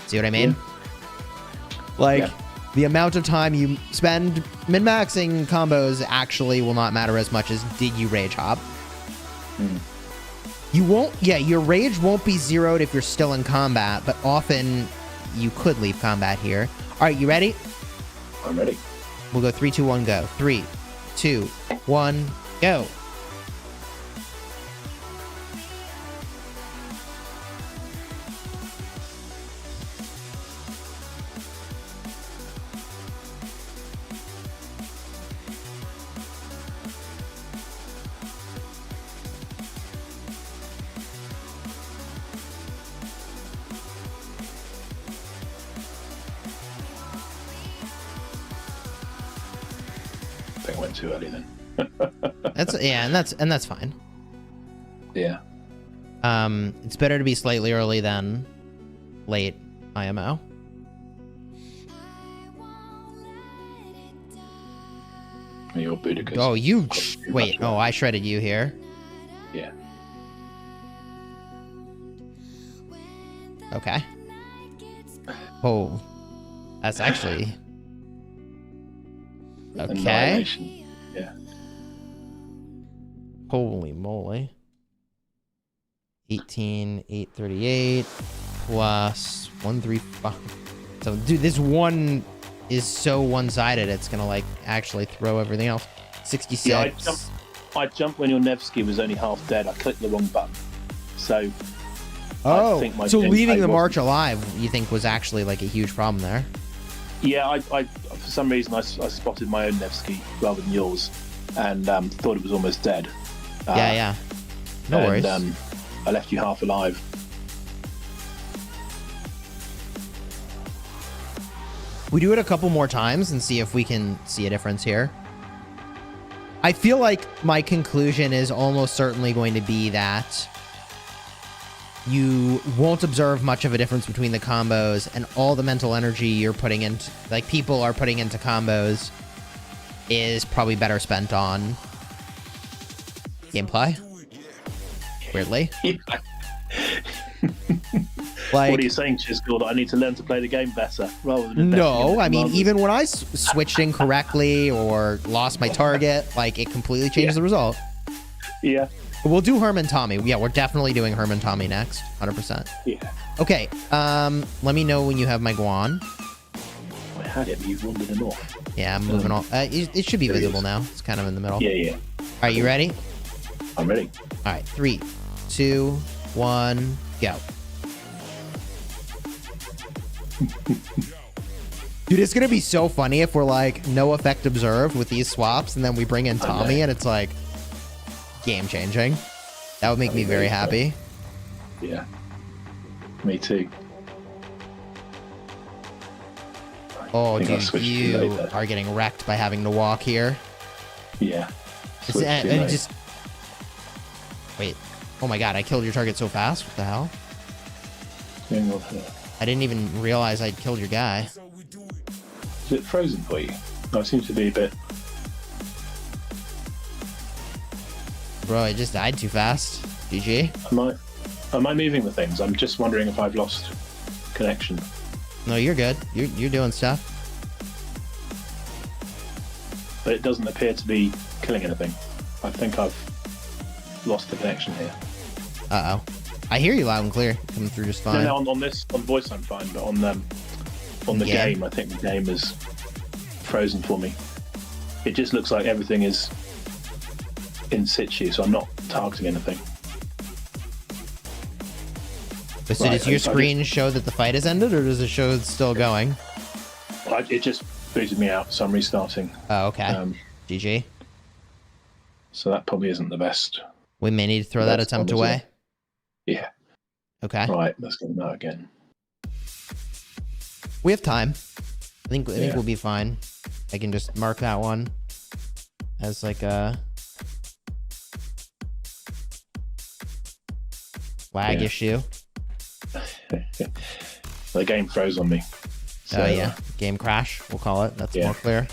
See what I mean? Like, the amount of time you spend min-maxing combos actually will not matter as much as did you rage hop. You won't, yeah, your rage won't be zeroed if you're still in combat, but often you could leave combat here. All right, you ready? I'm ready. We'll go 3, 2, 1, go. 3, 2, 1, go. I think I went too early then. That's yeah, and that's fine. Yeah. It's better to be slightly early than late, IMO. Your Boudica's. Oh, wait. Oh, I shredded you here. Yeah. Okay. Oh, that's actually okay. Annihilation. Yeah. Holy moly. 18, 838 plus 135. So, dude, this one is so one-sided. It's gonna like actually throw everything else. 66. Yeah, I jumped when your Nevsky was only half dead. I clicked the wrong button. So. I think my so leaving gameplay the march wasn't- alive, you think was actually like a huge problem there? Yeah, I for some reason I spotted my own Nevsky rather than yours, and thought it was almost dead. Yeah. No worries. I left you half alive. We do it a couple more times and see if we can see a difference here. I feel like my conclusion is almost certainly going to be that you won't observe much of a difference between the combos, and all the mental energy you're putting into, like people are putting into combos, is probably better spent on gameplay. Weirdly. Like, What are you saying, Chisco? That I need to learn to play the game better rather than investing in no, the I mean, commanders? even when I switched incorrectly or lost my target, like, it completely changes the result. Yeah. We'll do Hermann Tommy. Yeah, we're definitely doing Hermann Tommy next. 100%. Yeah. Okay, let me know when you have my Guan. I had it, but you've wandered him off. Yeah, I'm moving on. It should be There he visible is. now. It's kind of in the middle. Yeah. All right, you ready? I'm ready. All right, 3, 2, 1, go. Dude, it's gonna be so funny if we're like no effect observed with these swaps, and then we bring in Tommy, and it's like game changing. That would make me very happy. Yeah. Me too. Oh, I think I dude, switched too you late there. are getting wrecked by having to walk here. Yeah. It's, Switched too late. just wait. Oh my god, I killed your target so fast. What the hell? Going off here. I didn't even realize I'd killed your guy. Is it frozen for you? No, it seems to be a bit. Bro, I just died too fast. GG. Am I moving the things? I'm just wondering if I've lost connection. No, you're good. You're doing stuff. But it doesn't appear to be killing anything. I think I've lost the connection here. Uh-oh. I hear you loud and clear. Coming through just fine. No, on voice I'm fine, but on the Yeah. game, I think the game is frozen for me. It just looks like everything is in situ, so I'm not targeting anything. But so Right, does your I screen show that the fight has ended, or does it show it's still going? It just booted me out, so I'm restarting. Oh, okay. GG. So that probably isn't the best. We may need to throw that That's attempt fine, away. isn't Yeah. Okay. Right, let's go now again. We have time. I think Yeah. we'll be fine. I can just mark that one as like a lag Yeah. issue. The game froze on me. So, Oh yeah, game crash. We'll call it. That's Yeah. more clear.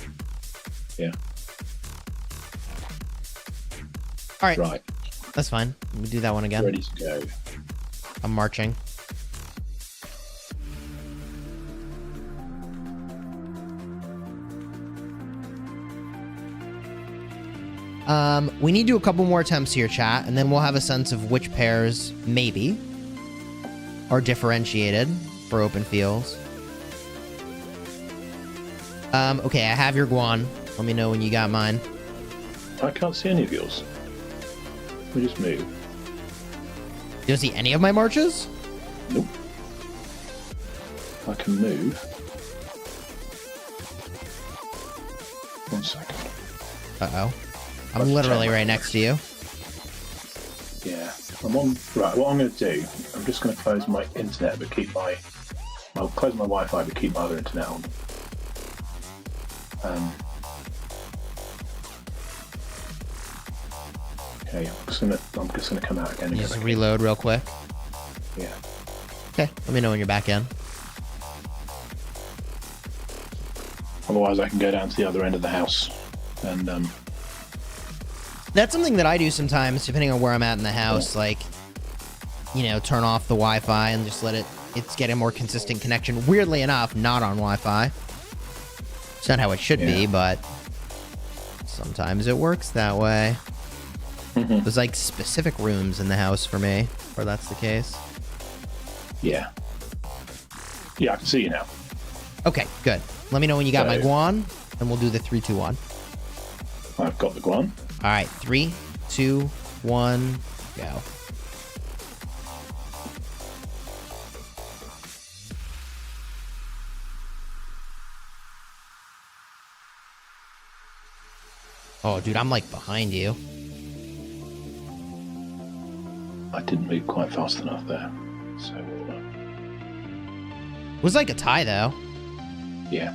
Yeah. All right, Right. that's fine. We do that one again. Ready to go. I'm marching. We need to do a couple more attempts here, chat, and then we'll have a sense of which pairs, maybe, are differentiated for open fields. Okay, I have your Guan. Let me know when you got mine. I can't see any of yours. We just move. You don't see any of my marches? Nope. I can move. 1 second. Uh-oh. I'm Let's literally check. right next to you. Yeah. I'm on. Right. What I'm going to do, I'm just going to close my internet, but keep my. I'll close my Wi-Fi, but keep my other internet on. Okay. Okay, I'm just gonna come out again. You just reload real quick. Yeah. Okay, let me know when you're back in. Otherwise, I can go down to the other end of the house, and That's something that I do sometimes, depending on where I'm at in the house. Like, you know, turn off the Wi-Fi and just let it's get a more consistent connection. Weirdly enough, not on Wi-Fi. It's not how it should be, but sometimes it works that way. There's like specific rooms in the house for me where that's the case. Yeah, I can see you now. Okay, good. Let me know when you got my guan, and we'll do the 3, 2, 1. I've got the guan. All right, 3, 2, 1, go. Oh, dude, I'm like behind you. I didn't move quite fast enough there, so It was like a tie, though. yeah.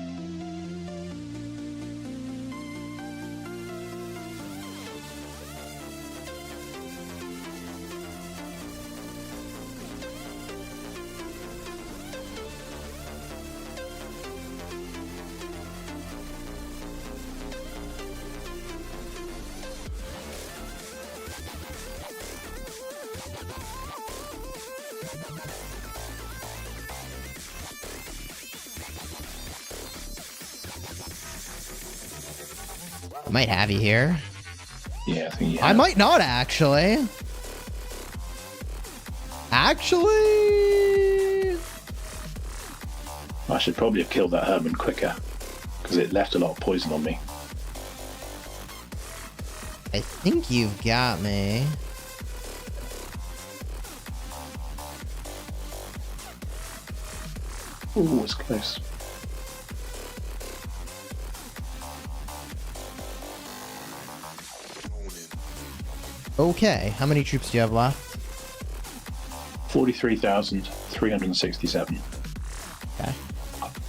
Might have you here. Yeah, I think you I have. might not, actually. I should probably have killed that Hermann quicker, because it left a lot of poison on me. I think you've got me. Ooh, it's close. Okay, how many troops do you have left? 43,367. Okay.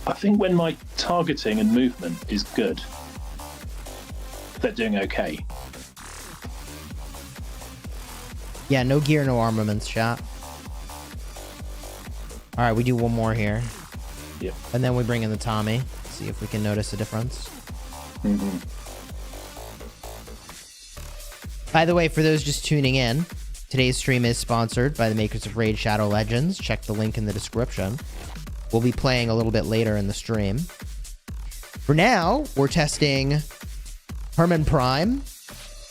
I think when my targeting and movement is good, they're doing okay. Yeah, no gear, no armaments shot. All right, we do one more here. Yep. And then we bring in the Tommy. See if we can notice a difference. Mm-hmm. By the way, for those just tuning in, today's stream is sponsored by the makers of Raid Shadow Legends. Check the link in the description. We'll be playing a little bit later in the stream. For now, we're testing Hermann Prime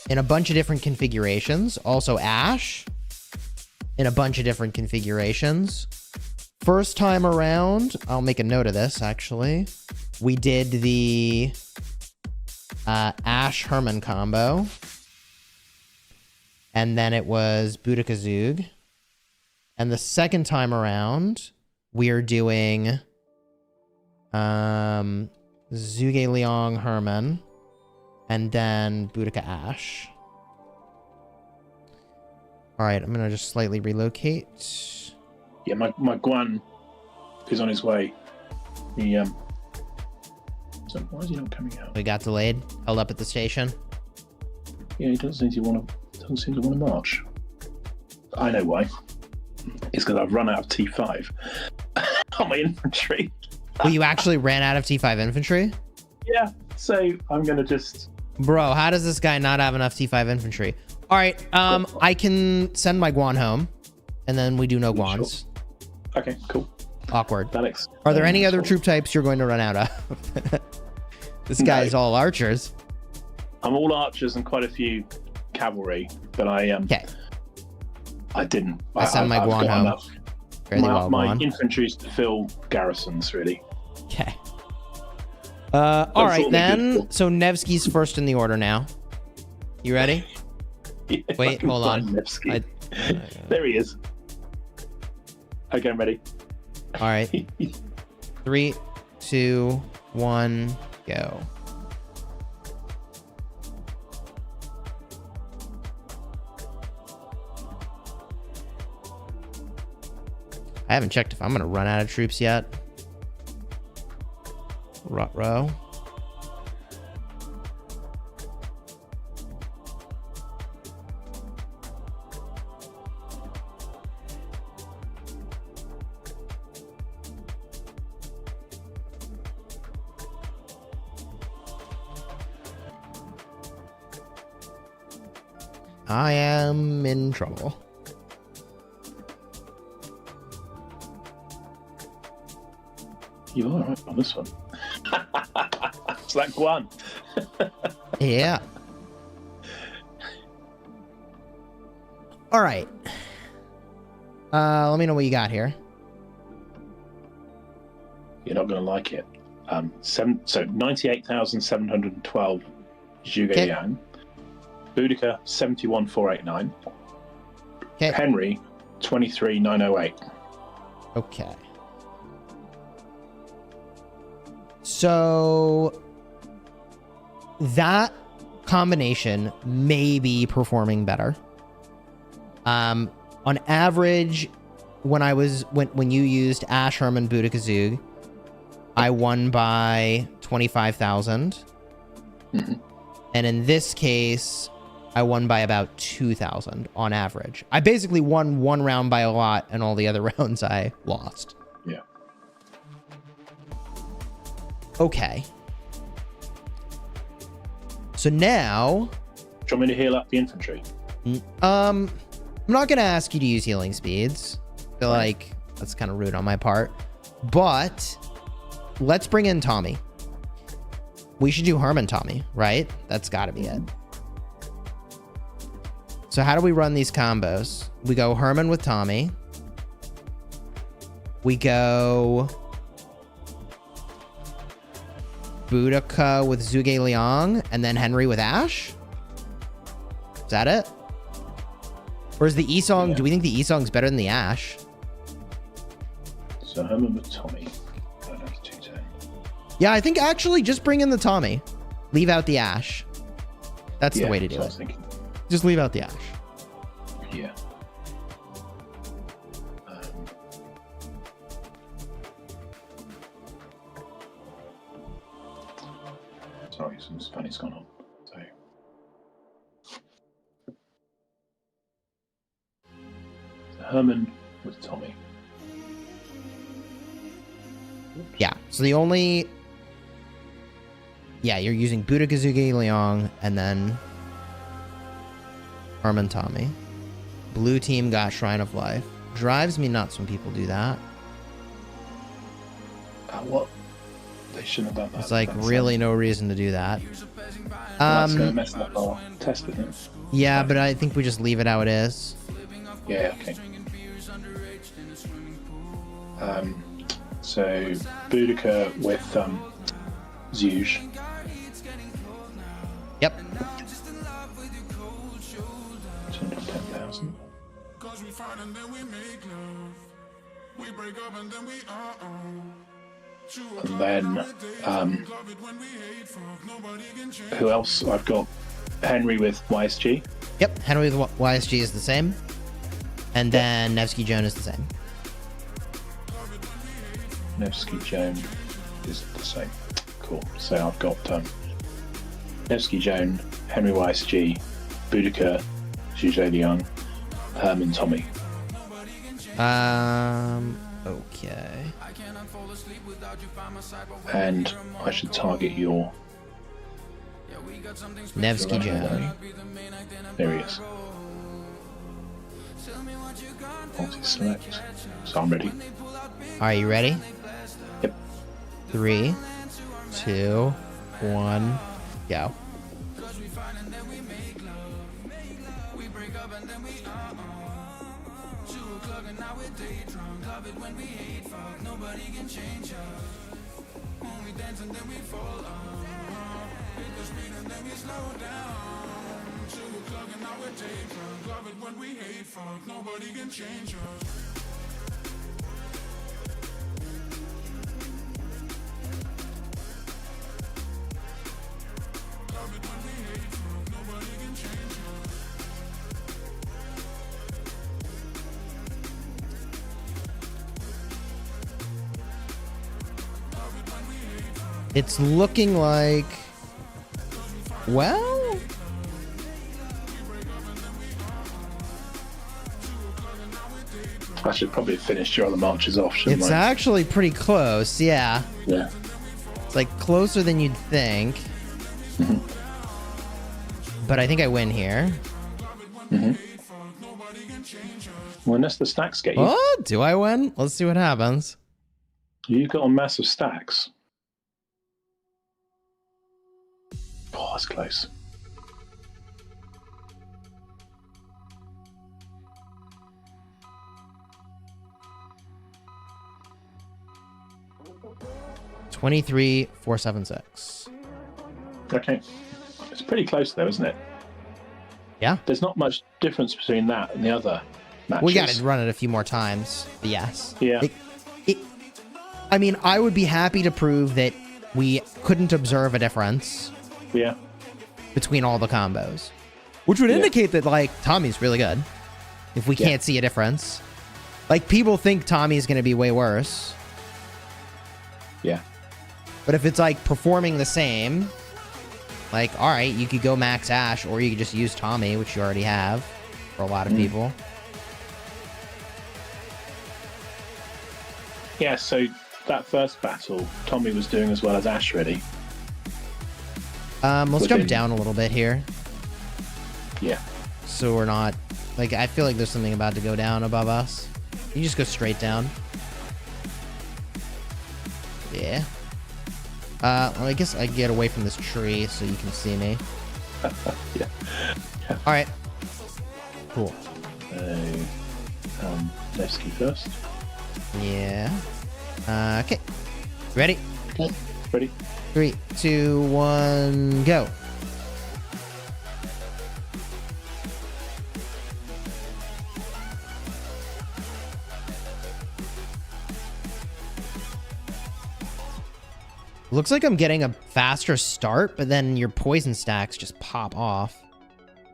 in a bunch of different configurations. Also Ash in a bunch of different configurations. First time around, I'll make a note of this, actually. We did the Ash Hermann combo. And then it was Boudica Zhuge. And the second time around, we are doing Zhuge Liang Hermann. And then Boudica Ash. Alright, I'm going to just slightly relocate. Yeah, my Guan is on his way. He so why is he not coming out? We got delayed. Held up at the station. Yeah, he doesn't seem to want to march. I know why. It's because I've run out of T5 on my infantry. Well, you actually ran out of T5 infantry? Yeah, so I'm gonna just. Bro, how does this guy not have enough T5 infantry? All right, I can send my Guan home, and then we do no Guans. Sure. Okay, cool. Awkward. Alex, Are there any other troop types you're going to run out of? This guy's all archers. I'm all archers and quite a few cavalry, but Okay. I didn't. I send my I've Guan got home. enough. Fairly well, My Guan. infantry's to fill garrisons, really. Okay. All right, all then. good. So Nevsky's first in the order now. You ready? Yeah, Wait, I can hold find on. Nevsky. There he is. Okay, I'm ready. All right. 3, 2, 1, go. I haven't checked if I'm going to run out of troops yet. Ruh-roh. I am in trouble. You are right on this one. It's like one. Yeah. All right. Let me know what you got here. You're not going to like it. 98,712 Zhuge Okay. Liang. Boudica 71,489. Okay. Henry 23,908. Okay. So that combination may be performing better. On average, when you used Ash, Hermann, Boudica, Zhuge, I won by 25,000. Mhm. And in this case, I won by about 2,000 on average. I basically won one round by a lot, and all the other rounds I lost. Yeah. Okay. So now, Do you want me to heal up the infantry? I'm not gonna ask you to use healing speeds. I feel like that's kind of rude on my part. But let's bring in Tommy. We should do Hermann Tommy, right? That's got to be it. So how do we run these combos? We go Hermann with Tommy. We go Boudica with Zhuge Liang, and then Henry with Ash? Is that it? Or is the E-Song, Yeah. do we think the E-Song's better than the Ash? So Hermann with Tommy. Oh, that's 210. Yeah, I think actually just bring in the Tommy. Leave out the Ash. That's the way to do that's what I it. was thinking. Just leave out the Ash. Yeah. Sorry, some Spanish gone on. So Hermann with Tommy. Yeah, so the only... Yeah, you're using Boudica, Zhuge Liang, and then Hermann Tommy. Blue team got Shrine of Life. Drives me nuts when people do that. What? They shouldn't have done that. It's like That's, really no reason to do that. That's going to mess up our test, isn't it? Yeah, but I think we just leave it how it is. Yeah, okay. So Boudica with Zhuge. Yep. 210,000. And then who else? I've got Henry with YSG. Yep, Henry with YSG is the same. And then Nevsky Joan is the same. Nevsky Joan is the same. Cool. So I've got Nevsky Joan, Henry YSG, Boudica, Zhuge Liang, Hermann Tommy. Okay. And I should target your Nevsky Joan. There he is. Multi-select. So I'm ready. Are you ready? Yep. 3, 2, 1, go. It's looking like... Well... I should probably have finished your other marches off, shouldn't It's I? actually pretty close, yeah. Yeah. It's like closer than you'd think. But I think I win here. Well, unless the stacks get you. Oh, do I win? Let's see what happens. You've got on massive stacks. Oh, that's close. $23,476. Okay. It's pretty close though, isn't it? Yeah. There's not much difference between that and the other matches. We got to run it a few more times. But yes. Yeah. I mean, I would be happy to prove that we couldn't observe a difference Yeah. between all the combos, which would indicate that, like, Tommy's really good if we can't see a difference. Like, people think Tommy's going to be way worse. Yeah. But if it's, like, performing the same, like, all right, you could go max Ash, or you could just use Tommy, which you already have for a lot of people. Yeah, so that first battle, Tommy was doing as well as Ash, really. Let's jump down a little bit here. Yeah. So we're not... Like, I feel like there's something about to go down above us. You just go straight down. Yeah. Well, I guess I get away from this tree so you can see me. Yeah. All right. Cool. Nevsky first. Yeah. Okay. Ready? Okay. Ready? 3, 2, 1, go. Looks like I'm getting a faster start, but then your poison stacks just pop off.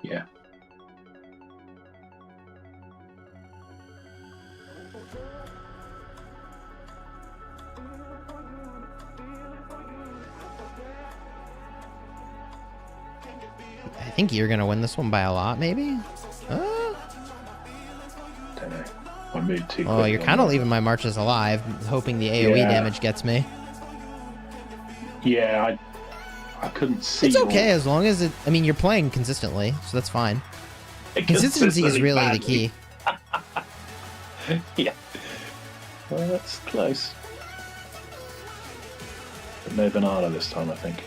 Yeah. I think you're gonna win this one by a lot, maybe? Don't know. I moved too Oh, quick you're on kind of that. leaving my marches alive, hoping the AoE Yeah. damage gets me. Yeah, I couldn't see. It's okay all- as long as it... I mean, you're playing consistently, so that's fine. Consistency is really the key. Yeah. Well, that's close. But no banana this time, I think.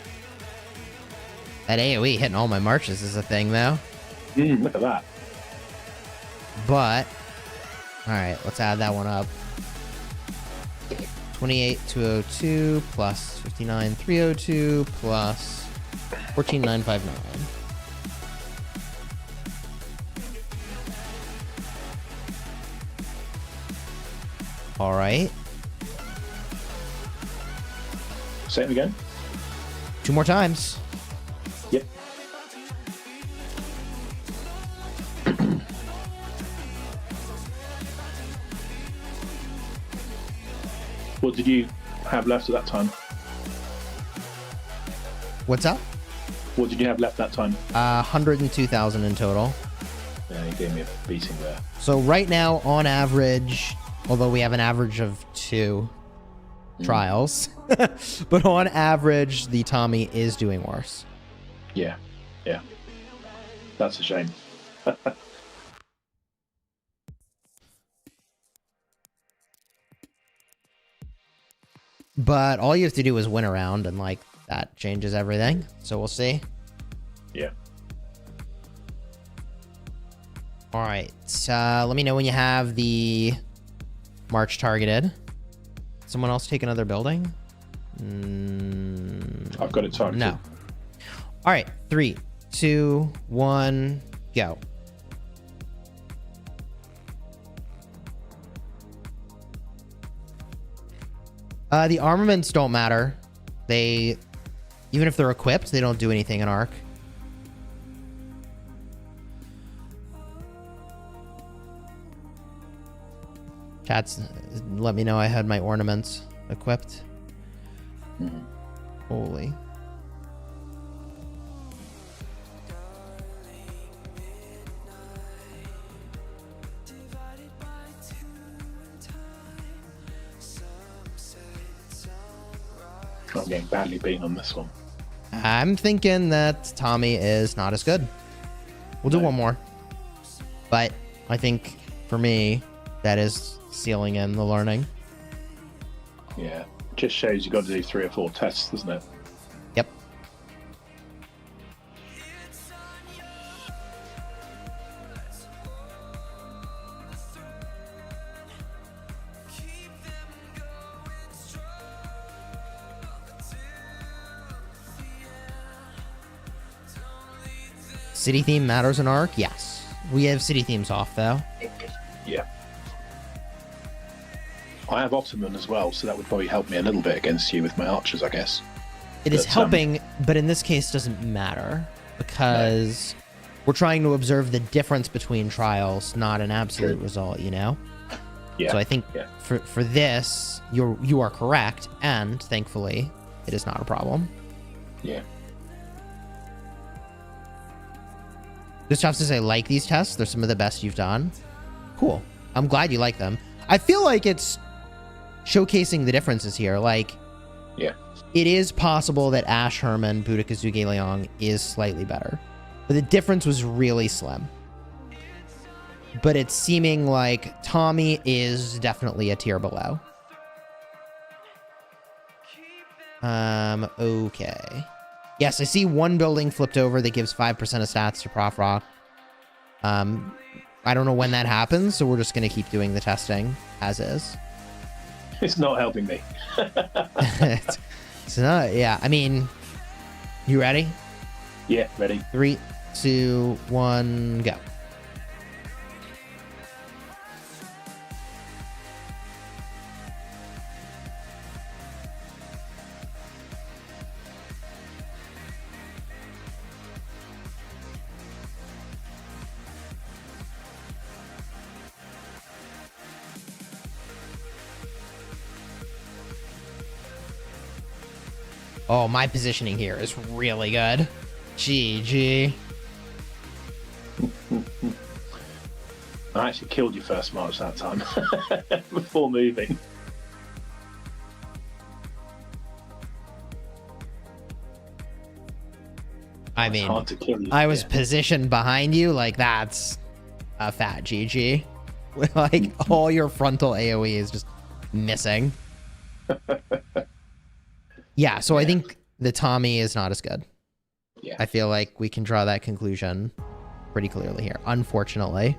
That AoE hitting all my marches is a thing, though. Look at that. But... Alright, let's add that one up. 28,202 plus 59,302 plus 14,959. Alright. Say it again. 2 more times. Yep. What did you have left at that time? What's up? What did you have left that time? 102,000 in total. Yeah, you gave me a beating there. So right now, on average, although we have an average of 2 trials, but on average, the Tommy is doing worse. Yeah, yeah. That's a shame. But all you have to do is win a round, and like that changes everything. So we'll see. Yeah. All right. Let me know when you have the march targeted. Someone else take another building? I've got it targeted. No. All right. 3, 2, 1, go. The armaments don't matter. They, even if they're equipped, they don't do anything in Arc. Chats, let me know I had my ornaments equipped. Holy. I'm getting badly beaten on this one. I'm thinking that Tommy is not as good. We'll do one more. But I think for me, that is sealing in the learning. Yeah, just shows you've got to do 3 or 4 tests, doesn't it? Yep. City theme matters in Arc? Yes. We have city themes off, though. Yeah. I have Ottoman as well, so that would probably help me a little bit against you with my archers, I guess. It is But, helping, but in this case doesn't matter because we're trying to observe the difference between trials, not an absolute result, you know? Yeah. So I think for this, you are correct, and thankfully, it is not a problem. Yeah. Just have to say, like these tests, they're some of the best you've done. Cool. I'm glad you like them. I feel like it's showcasing the differences here. Like, Yeah. it is possible that Ash, Hermann, Boudica, Zhuge Liang is slightly better, but the difference was really slim. But it's seeming like Tommy is definitely a tier below. Okay. Yes, I see one building flipped over that gives 5% of stats to Prof Rock. I don't know when that happens, so we're just going to keep doing the testing as is. It's not helping me. It's not, yeah, I mean, you ready? Yeah, ready. 3, 2, 1, go. Oh, my positioning here is really good. GG. I actually killed your first march that time before moving. I It's mean, hard to kill you. I was positioned behind you. Like, that's a fat GG. Like, all your frontal AoE is just missing. Yeah, so I think the Tommy is not as good. Yeah. I feel like we can draw that conclusion pretty clearly here. Unfortunately,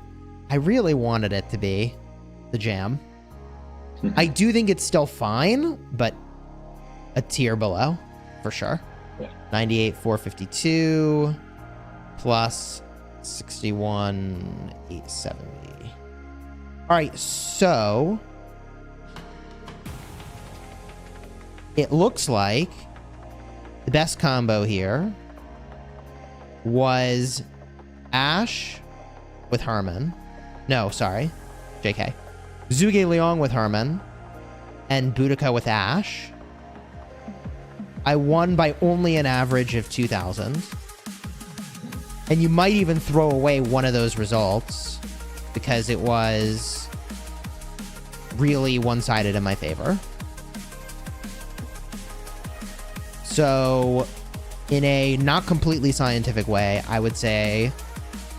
I really wanted it to be the Jam. I do think it's still fine, but a tier below for sure. Yeah. 98, 452 plus 61, 870. All right, so it looks like the best combo here was Ash with Hermann. No, sorry. JK. Zhuge Liang with Hermann and Boudica with Ash. I won by only an average of 2,000. And you might even throw away one of those results because it was really one-sided in my favor. So, in a not completely scientific way, I would say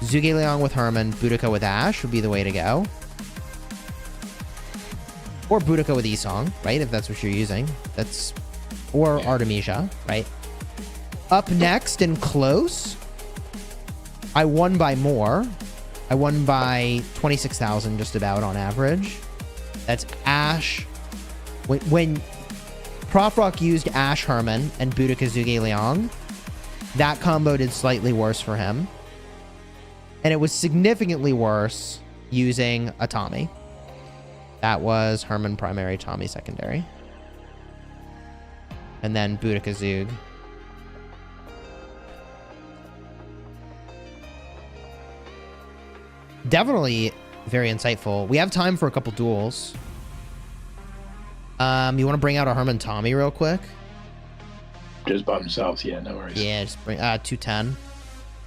Zhuge Liang with Hermann, Boudica with Ash would be the way to go. Or Boudica with Isong, right? If that's what you're using. That's... Or Artemisia, right? Up next and close, I won by more. I won by 26,000 just about on average. That's Ash. When Prof Rock used Ash Hermann and Boudica Zhuge Liang, that combo did slightly worse for him. And it was significantly worse using a Tommy. That was Hermann primary, Tommy secondary. And then Boudica Zug. Definitely very insightful. We have time for a couple duels. You want to bring out a Hermann Tommy real quick? Just by themselves, yeah, no worries. Yeah, just bring 210.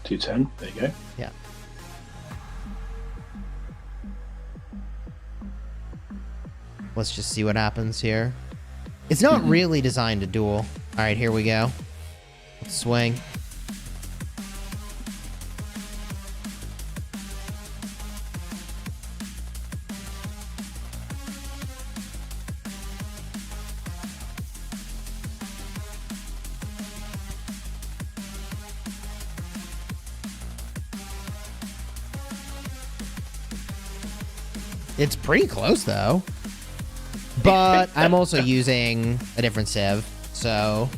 210, there you go. Yeah. Let's just see what happens here. It's not really designed to duel. All right, here we go. Let's swing. It's pretty close, though. But I'm also using a different civ. So,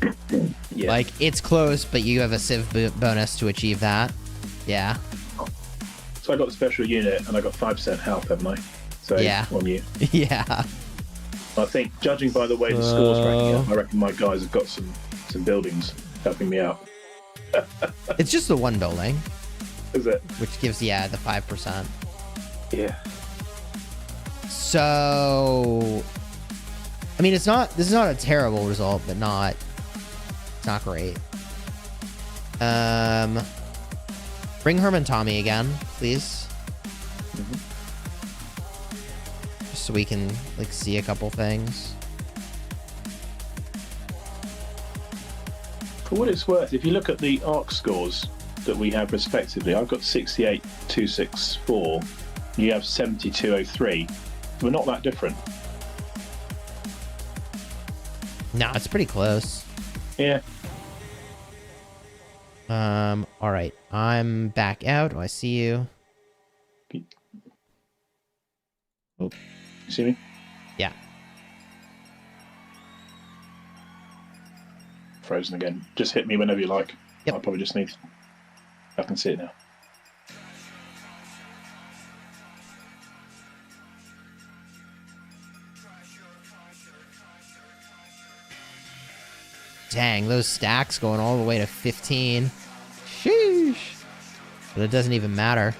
Yeah. like, it's close, but you have a civ bonus to achieve that. Yeah. So I got the special unit, and I got 5% health, haven't I? So Yeah. on you. Yeah. I think, judging by the way the scores ranking up, I reckon my guys have got some buildings helping me out. It's just the one building, Is it? which gives, the 5%. Yeah. So, I mean, this is not a terrible result, but it's not great. Bring Herman Tommy again, please. Just so we can, like, see a couple things. For what it's worth, if you look at the ARC scores that we have respectively, I've got 68,264, you have 7203. We're not that different. No, it's pretty close. Yeah. All right. I'm back out. Oh, I see you. Oh, you see me? Yeah. Frozen again. Just hit me whenever you like. Yep. I'll probably just need... I can see it now. Dang, those stacks going all the way to 15. Sheesh. But it doesn't even matter.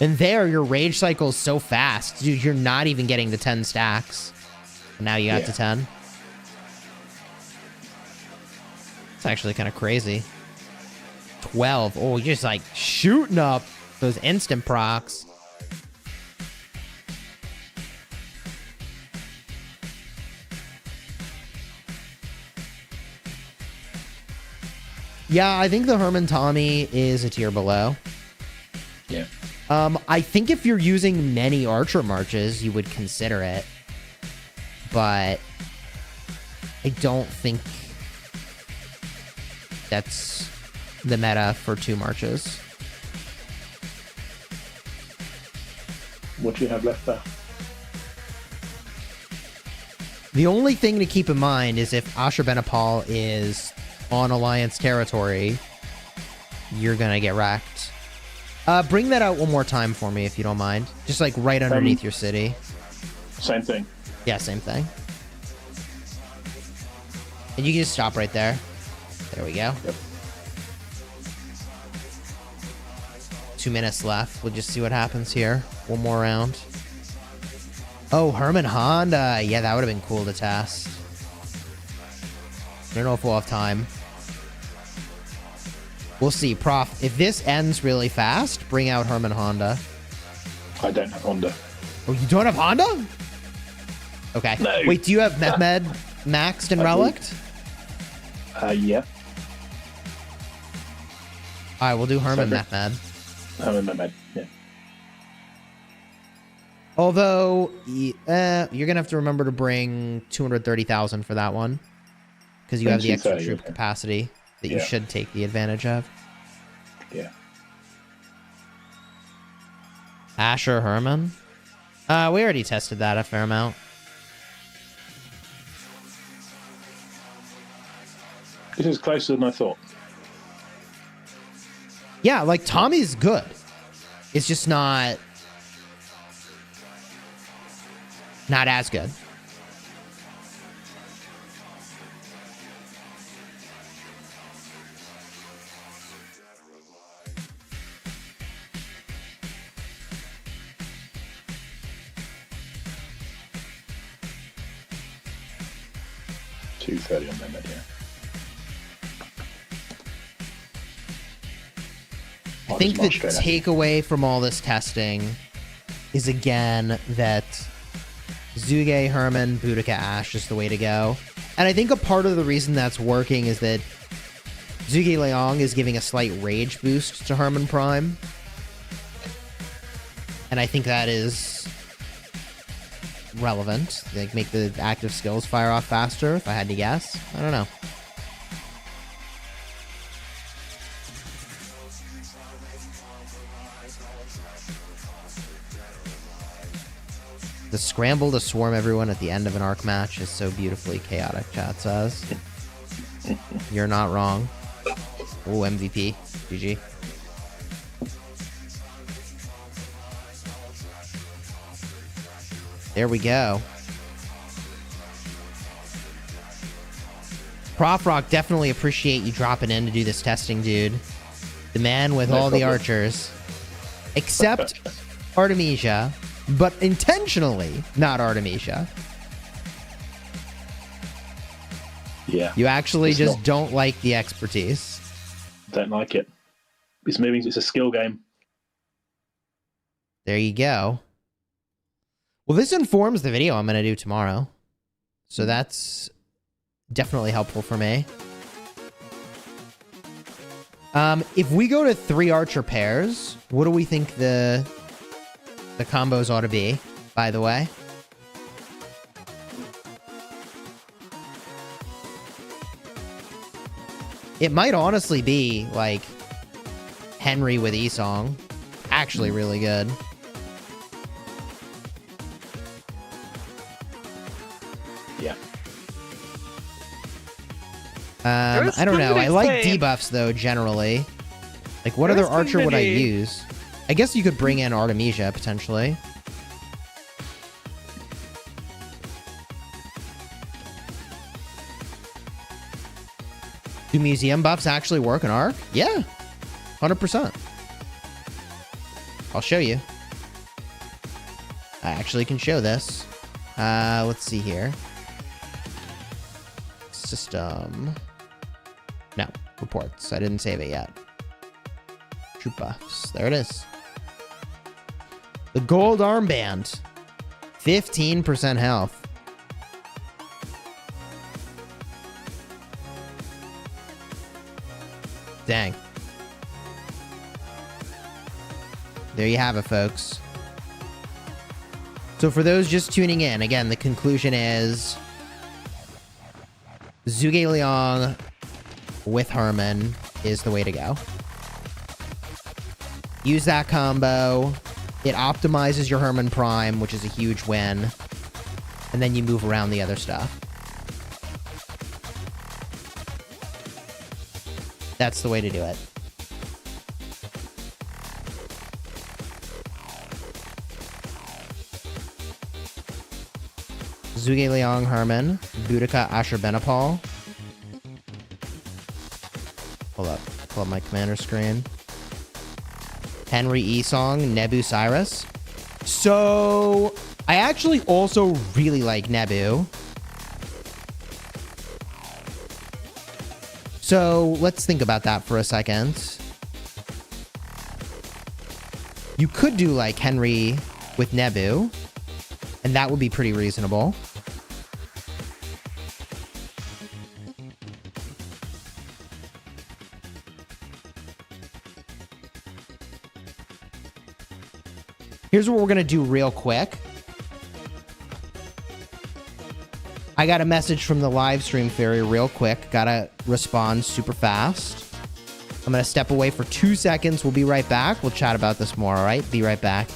And there, your rage cycle is so fast. Dude, you're not even getting to 10 stacks. And now you got to 10. It's actually kind of crazy. 12. Oh, you're just like shooting up those instant procs. Yeah, I think the Hermann Tommy is a tier below. Yeah. I think if you're using many archer marches, you would consider it. But I don't think that's the meta for 2 marches. What do you have left there? The only thing to keep in mind is if Ashurbanipal is on Alliance territory, you're gonna get wrecked. Bring that out one more time for me if you don't mind. Just like right underneath your city. Same thing. Yeah, same thing. And you can just stop right there. There we go. Yep. 2 minutes left. We'll just see what happens here. One more round. Oh, Hermann Honda. Yeah, that would have been cool to test. I don't know if we'll have time. We'll see. Prof, if this ends really fast, bring out Hermann Honda. I don't have Honda. Oh, you don't have Honda? Okay. No. Wait, do you have Mehmed maxed and relicked? Yeah. All right, we'll do Hermann Sorry. Mehmed. I'm in my med. Yeah. Although, you're going to have to remember to bring 230,000 for that one. Because you have the extra 230, troop okay. capacity that you should take the advantage of. Yeah. Asher Hermann? We already tested that a fair amount. This is closer than I thought. Yeah, like, Tommy's good. It's just not as good. $230 on my med, yeah. I think the takeaway from all this testing is, again, that Zhuge, Hermann, Boudica, Ash is the way to go. And I think a part of the reason that's working is that Zhuge Liang is giving a slight rage boost to Hermann Prime. And I think that is relevant. Like, make the active skills fire off faster, if I had to guess. I don't know. The scramble to swarm everyone at the end of an arc match is so beautifully chaotic, chat says. You're not wrong. Oh, MVP. GG. There we go. Prof Rock, definitely appreciate you dropping in to do this testing, dude. The man with all the archers. Except Artemisia, but intentionally not Artemisia. Yeah. You actually It's just not. don't like the expertise. Don't like it. It's moving. It's a skill game. There you go. Well, this informs the video I'm going to do tomorrow. So that's definitely helpful for me. If we go to 3 archer pairs, what do we think the combos ought to be, by the way? It might honestly be, like, Henry with Esong. Actually really good. Yeah. was I don't know. I like somebody saying- debuffs, though, generally. Like, what There other was archer would I somebody- use? I guess you could bring in Artemisia, potentially. Do museum buffs actually work in Arc? Yeah. 100%. I'll show you. I actually can show this. Let's see here. System. No, reports. I didn't save it yet. Troop buffs. There it is. The gold armband. 15% health. Dang. There you have it, folks. So for those just tuning in, again, the conclusion is Zhuge Liang with Hermann is the way to go. Use that combo. It optimizes your Hermann Prime, which is a huge win. And then you move around the other stuff. That's the way to do it. Zhuge Liang Hermann, Boudica Ashurbanipal. Hold up. Pull up my commander screen. Henry Esong, Nebu Cyrus. So, I actually also really like Nebu. So, let's think about that for a second. You could do like Henry with Nebu, and that would be pretty reasonable. Here's what we're going to do real quick. I got a message from the live stream fairy real quick. Gotta respond super fast. I'm going to step away for 2 seconds. We'll be right back. We'll chat about this more, all right? Be right back.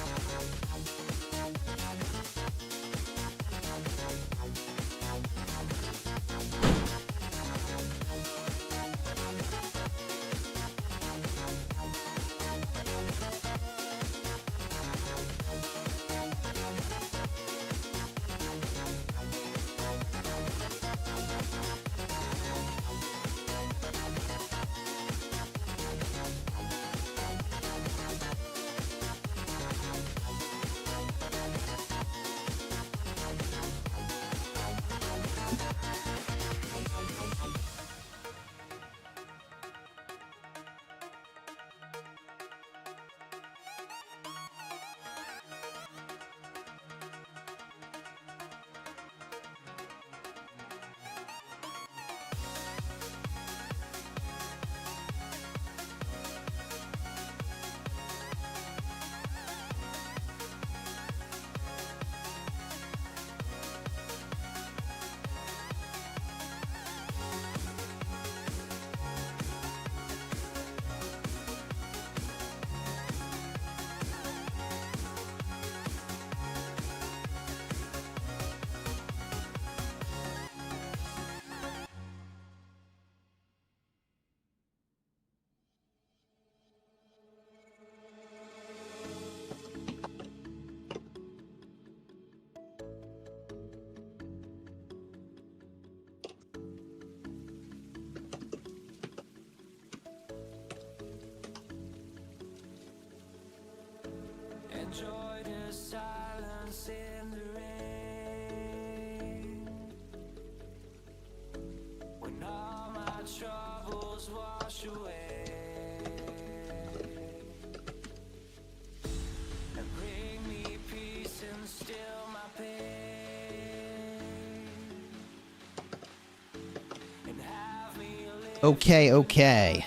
Okay, okay.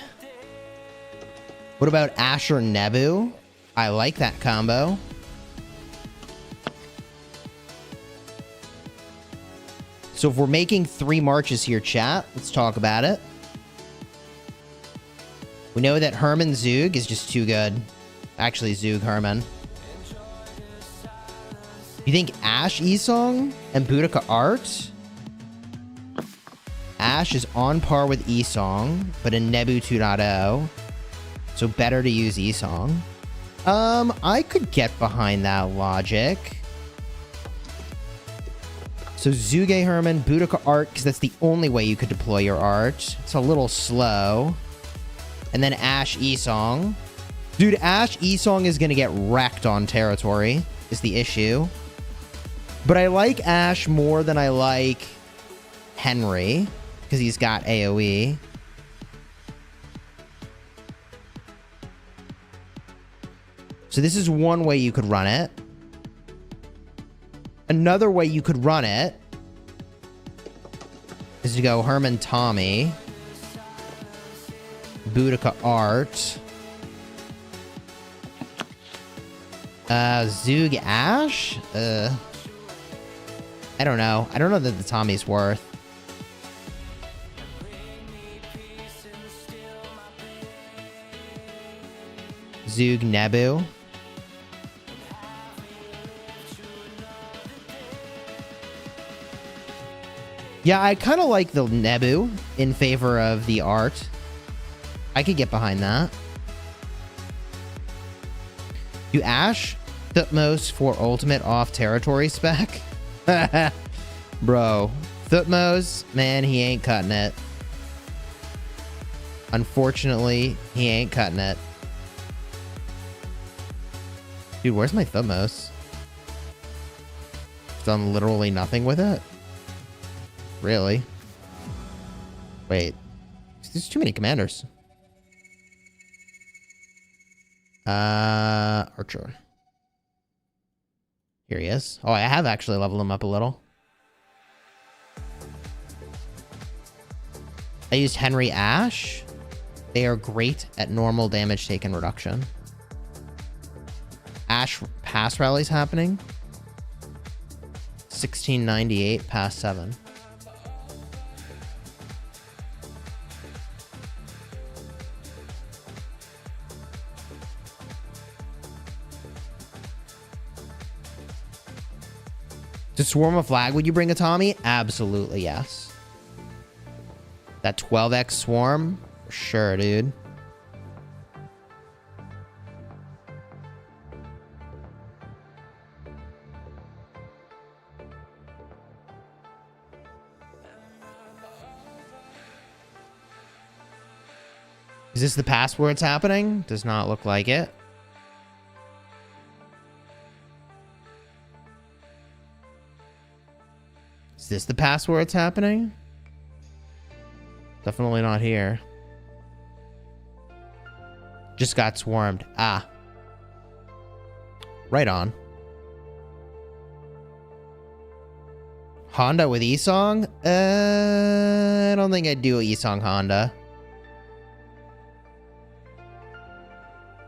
What about Asher Nebu? I like that combo. So if we're making 3 marches here, chat, let's talk about it. We know that Hermann Zhuge is just too good. Actually, Zhuge Hermann. You think Ash Esong and Boudica Art? Ash is on par with Esong, but in Nebu 2.0. So better to use Esong. I could get behind that logic. So Zhuge Hermann, Boudica Art, because that's the only way you could deploy your art. It's a little slow. And then Ash Esong. Dude, Ash Esong is going to get wrecked on territory, is the issue. But I like Ash more than I like Henry, because he's got AoE. So this is one way you could run it. Another way you could run it is to go Hermann Tommy, Boudica Art, Zhuge Ash? I don't know. I don't know that the Tommy's worth. Zhuge Nebu. Yeah, I kind of like the Nebu in favor of the art. I could get behind that. Do Ash Thutmose for ultimate off territory spec? Bro, Thutmose, man, he ain't cutting it. Unfortunately, he ain't cutting it. Dude, where's my Thutmose? I've done literally nothing with it? Really? Wait. There's too many commanders. Archer. Here he is. Oh, I have actually leveled him up a little. I used Henry Ash. They are great at normal damage taken reduction. Ash pass rallies happening. 1698 pass 7. To swarm a flag, would you bring a Tommy? Absolutely, yes. That 12x swarm? Sure, dude. Is this the pass where it's happening? Does not look like it. Is this the pass where it's happening? Definitely not here. Just got swarmed. Ah. Right on. Honda with Esong? I don't think I'd do Esong Honda.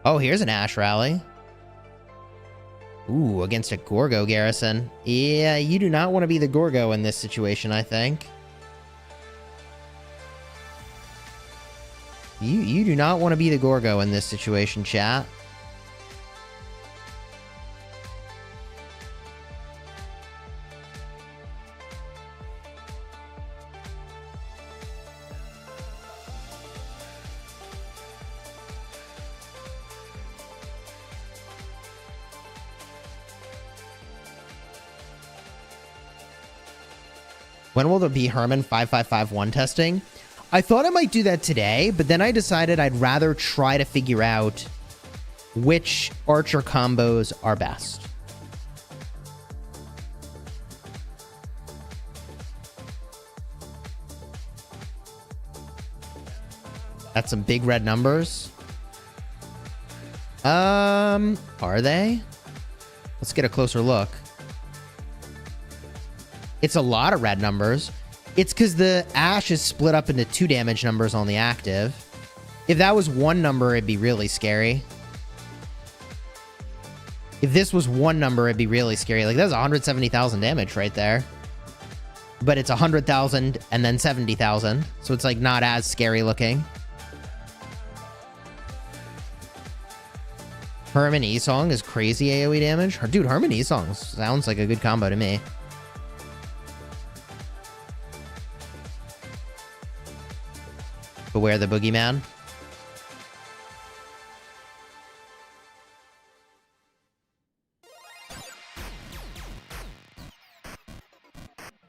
Oh, here's an Ash rally. Ooh, against a Gorgo garrison. Yeah, you do not want to be the Gorgo in this situation, I think. You do not want to be the Gorgo in this situation, chat. When will there be Hermann 5551 testing? I thought I might do that today, but then I decided I'd rather try to figure out which archer combos are best. That's some big red numbers. Are they? Let's get a closer look. It's a lot of red numbers. It's because the Ash is split up into 2 damage numbers on the active. If that was 1 number, it'd be really scary. If this was 1 number, it'd be really scary. Like, that's 170,000 damage right there. But it's 100,000 and then 70,000. So it's, like, not as scary looking. Hermann E-Song is crazy AoE damage. Dude, Hermann E-Song sounds like a good combo to me. Beware the Boogeyman.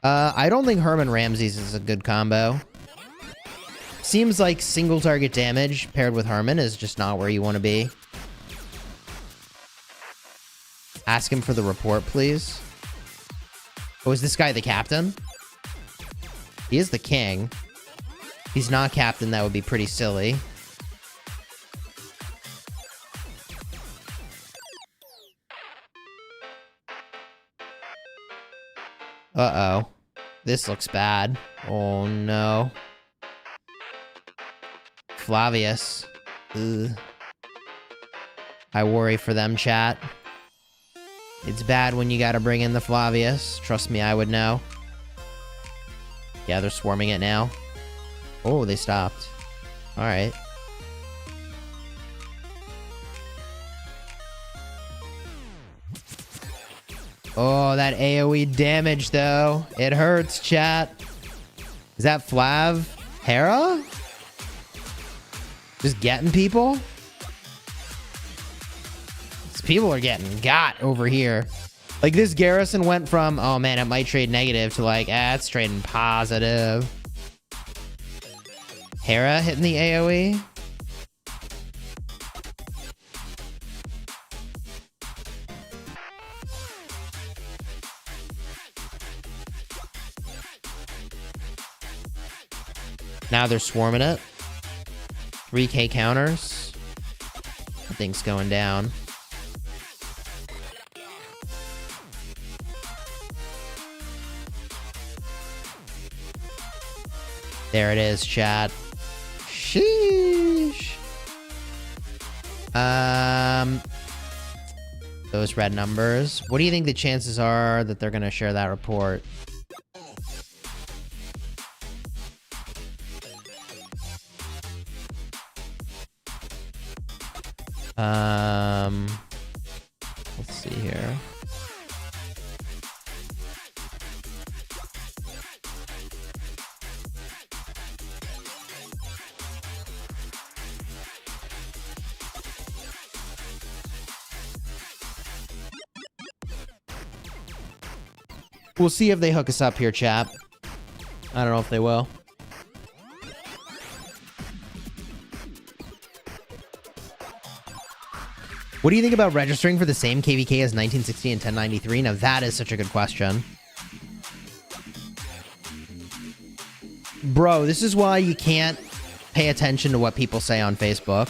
I don't think Hermann Ramses is a good combo. Seems like single target damage paired with Hermann is just not where you want to be. Ask him for the report, please. Oh, is this guy the captain? He is the king. If he's not captain, that would be pretty silly. Uh-oh. This looks bad. Oh, no. Flavius. Ugh. I worry for them, chat. It's bad when you gotta bring in the Flavius. Trust me, I would know. Yeah, they're swarming it now. Oh, they stopped. Alright. Oh, that AoE damage, though. It hurts, chat. Is that Flav? Hera? Just getting people? These people are getting got over here. Like, this garrison went from, oh man, it might trade negative, to like, it's trading positive. Hera hitting the AoE? Now they're swarming it. 3k counters. That thing's going down. There it is, chat. Sheesh. Those red numbers. What do you think the chances are that they're gonna share that report? Let's see here. We'll see if they hook us up here, chap. I don't know if they will. What do you think about registering for the same KVK as 1960 and 1093? Now that is such a good question. Bro, this is why you can't pay attention to what people say on Facebook.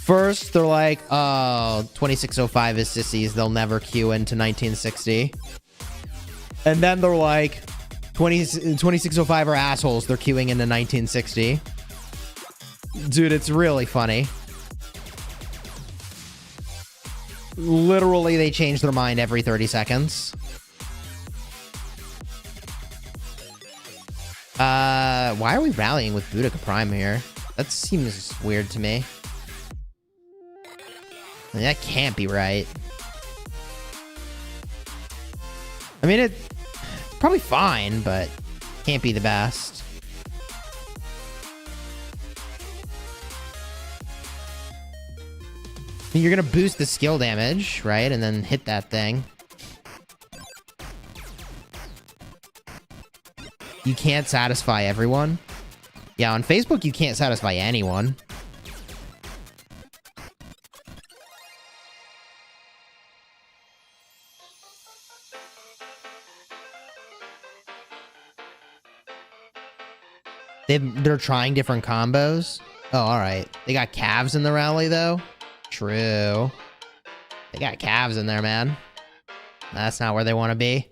First, they're like, oh, 2605 is sissies. They'll never queue into 1960. And then they're like, 2605 are assholes. They're queuing into 1960. Dude, it's really funny. Literally, they change their mind every 30 seconds. Why are we rallying with Boudica Prime here? That seems weird to me. That can't be right. I mean, it's probably fine, but can't be the best. You're gonna boost the skill damage, right? And then hit that thing. You can't satisfy everyone. Yeah, on Facebook, you can't satisfy anyone. They're trying different combos. Oh, all right. They got calves in the rally, though. True. They got calves in there, man. That's not where they want to be.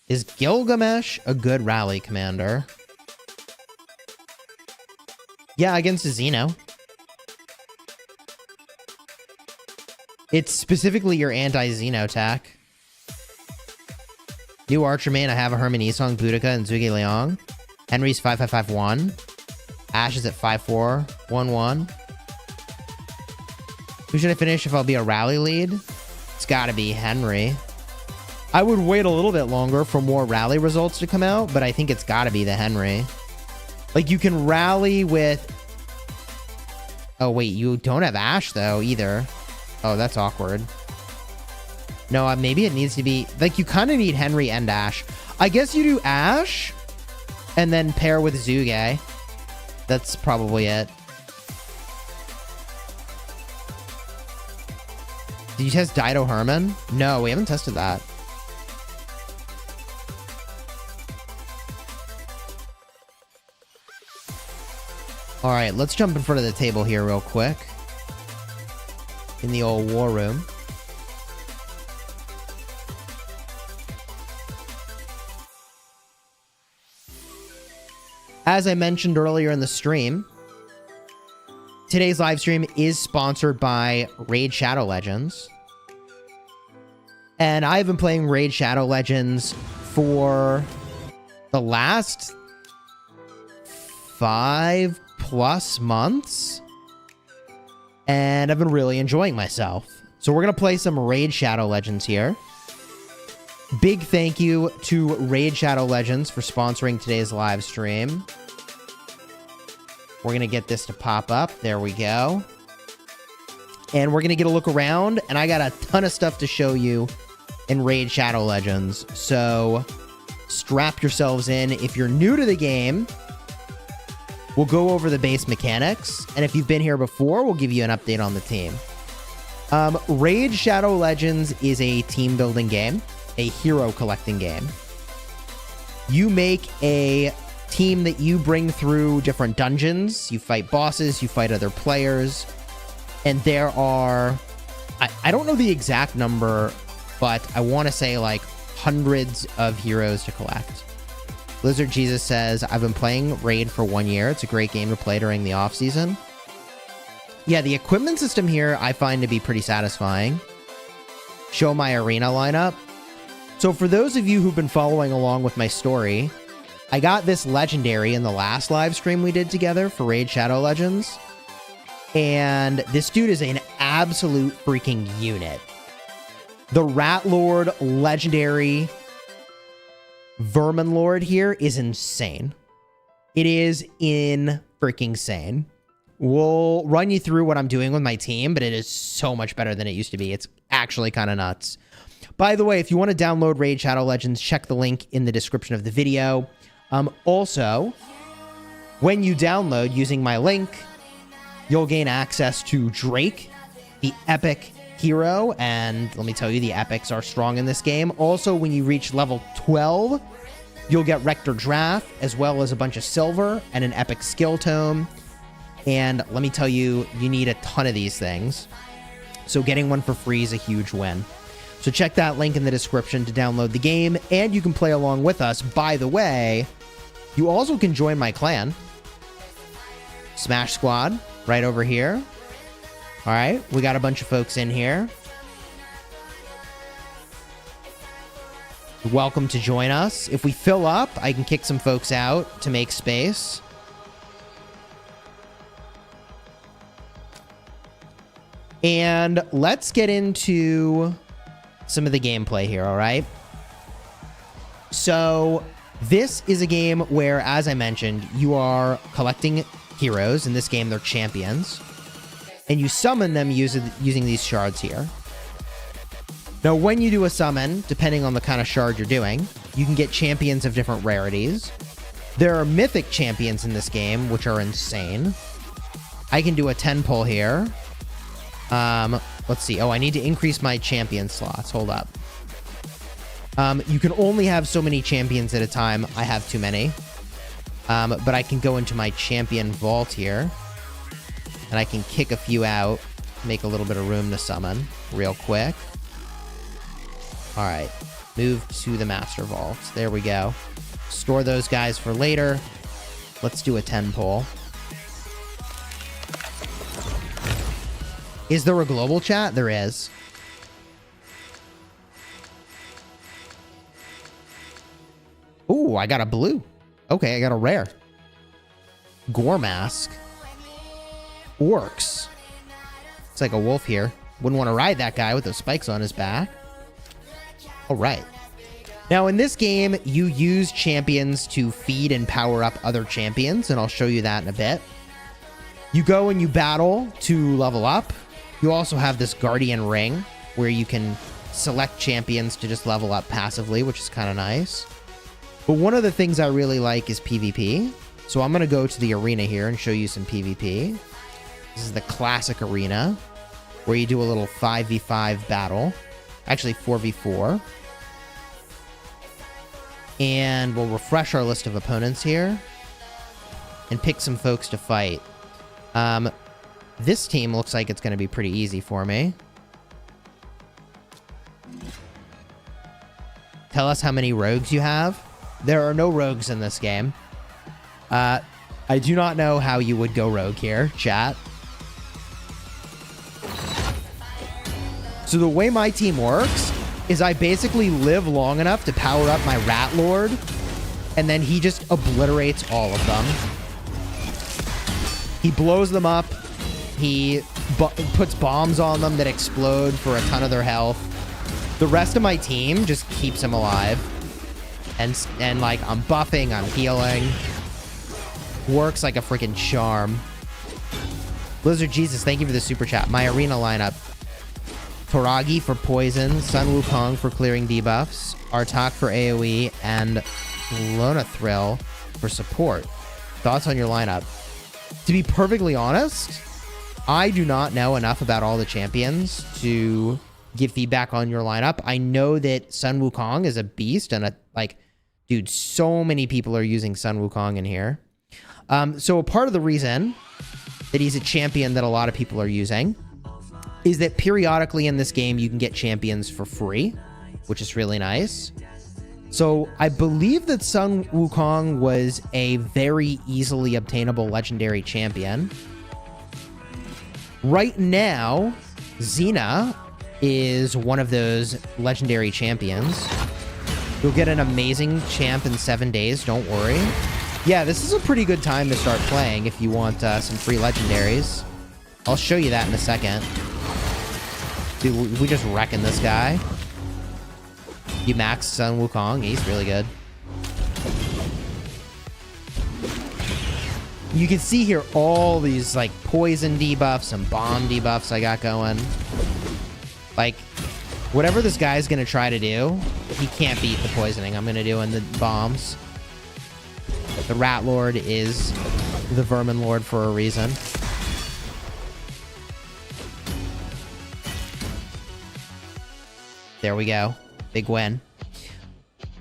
Is Gilgamesh a good rally commander? Yeah, against a Xeno. It's specifically your anti-Xeno attack. New Archer main, I have a Hermann, Isong, Boudica, and Zhuge Liang. Henry's 5551. Ash is at 5411. Who should I finish if I'll be a rally lead? It's gotta be Henry. I would wait a little bit longer for more rally results to come out, but I think it's gotta be the Henry. Like, you can rally with... Oh, wait, you don't have Ash, though, either. Oh, that's awkward. No, maybe it needs to be... Like, you kind of need Henry and Ash. I guess you do Ash, and then pair with Zhuge. That's probably it. Did you test Dido Hermann? No, we haven't tested that. All right, let's jump in front of the table here real quick. In the old war room. As I mentioned earlier in the stream, today's live stream is sponsored by Raid Shadow Legends. And I've been playing Raid Shadow Legends for the last 5+ months. And I've been really enjoying myself. So we're going to play some Raid Shadow Legends here. Big thank you to Raid Shadow Legends for sponsoring today's live stream. We're going to get this to pop up. There we go. And we're going to get a look around. And I got a ton of stuff to show you in Raid Shadow Legends. So strap yourselves in. If you're new to the game, we'll go over the base mechanics. And if you've been here before, we'll give you an update on the team. Raid Shadow Legends is a team building game, a hero collecting game. You make a team that you bring through different dungeons. You fight bosses, you fight other players. And there are, I don't know the exact number, but I want to say like hundreds of heroes to collect. Lizard Jesus says, I've been playing Raid for 1 year. It's a great game to play during the off season. Yeah, the equipment system here I find to be pretty satisfying. Show my arena lineup. So for those of you who've been following along with my story, I got this legendary in the last live stream we did together for Raid Shadow Legends. And this dude is an absolute freaking unit. The Rat Lord legendary Vermin Lord here is insane. It is freaking sane. We'll run you through what I'm doing with my team, but it is so much better than it used to be. It's actually kind of nuts. By the way, if you want to download Raid Shadow Legends, check the link in the description of the video. Also, when you download using my link, you'll gain access to Drake, the epic hero, and let me tell you, the epics are strong in this game. Also, when you reach level 12, you'll get Rector Draft, as well as a bunch of silver and an epic skill tome. And let me tell you, you need a ton of these things. So getting one for free is a huge win. So check that link in the description to download the game, and you can play along with us. By the way, you also can join my clan. Smash Squad, right over here. All right, we got a bunch of folks in here. You're welcome to join us. If we fill up, I can kick some folks out to make space. And let's get into some of the gameplay here, all right? So this is a game where, as I mentioned, you are collecting heroes. In this game, they're champions. And you summon them using these shards here. Now, when you do a summon, depending on the kind of shard you're doing, you can get champions of different rarities. There are mythic champions in this game, which are insane. I can do a 10 pull here. Let's see. Oh, I need to increase my champion slots. Hold up. You can only have so many champions at a time. I have too many. But I can go into my champion vault here. And I can kick a few out. Make a little bit of room to summon real quick. Alright. Move to the master vault. There we go. Store those guys for later. Let's do a 10 pull. Is there a global chat? There is. Ooh, I got a blue. Okay, I got a rare. Gore Mask. Orcs. It's like a wolf here. Wouldn't want to ride that guy with those spikes on his back. All right. Now, in this game, you use champions to feed and power up other champions, and I'll show you that in a bit. You go and you battle to level up. You also have this Guardian Ring, where you can select champions to just level up passively, which is kind of nice. But one of the things I really like is PvP. So I'm going to go to the arena here and show you some PvP. This is the classic arena, where you do a little 5v5 battle. Actually, 4v4. And we'll refresh our list of opponents here. And pick some folks to fight. This team looks like it's going to be pretty easy for me. Tell us how many rogues you have. There are no rogues in this game. I do not know how you would go rogue here, chat. So the way my team works is I basically live long enough to power up my Rat Lord, and then he just obliterates all of them. He blows them up. He puts bombs on them that explode for a ton of their health. The rest of my team just keeps him alive. And like, I'm buffing, I'm healing. Works like a freaking charm. Blizzard Jesus, thank you for the super chat. My arena lineup. Toragi for poison, Sun Wukong for clearing debuffs, Artak for AoE, and Lonathrill for support. Thoughts on your lineup? To be perfectly honest, I do not know enough about all the champions to give feedback on your lineup. I know that Sun Wukong is a beast, and dude, so many people are using Sun Wukong in here. So a part of the reason that he's a champion that a lot of people are using is that periodically in this game, you can get champions for free, which is really nice. So I believe that Sun Wukong was a very easily obtainable legendary champion. Right now, Xena is one of those legendary champions. You'll get an amazing champ in 7 days, don't worry. Yeah, this is a pretty good time to start playing if you want some free legendaries. I'll show you that in a second. Dude, we just wrecking this guy. You max Sun Wukong, he's really good. You can see here all these like poison debuffs and bomb debuffs I got going. Like, whatever this guy's gonna try to do, he can't beat the poisoning I'm gonna do in the bombs. The Rat Lord is the Vermin Lord for a reason. There we go. Big win.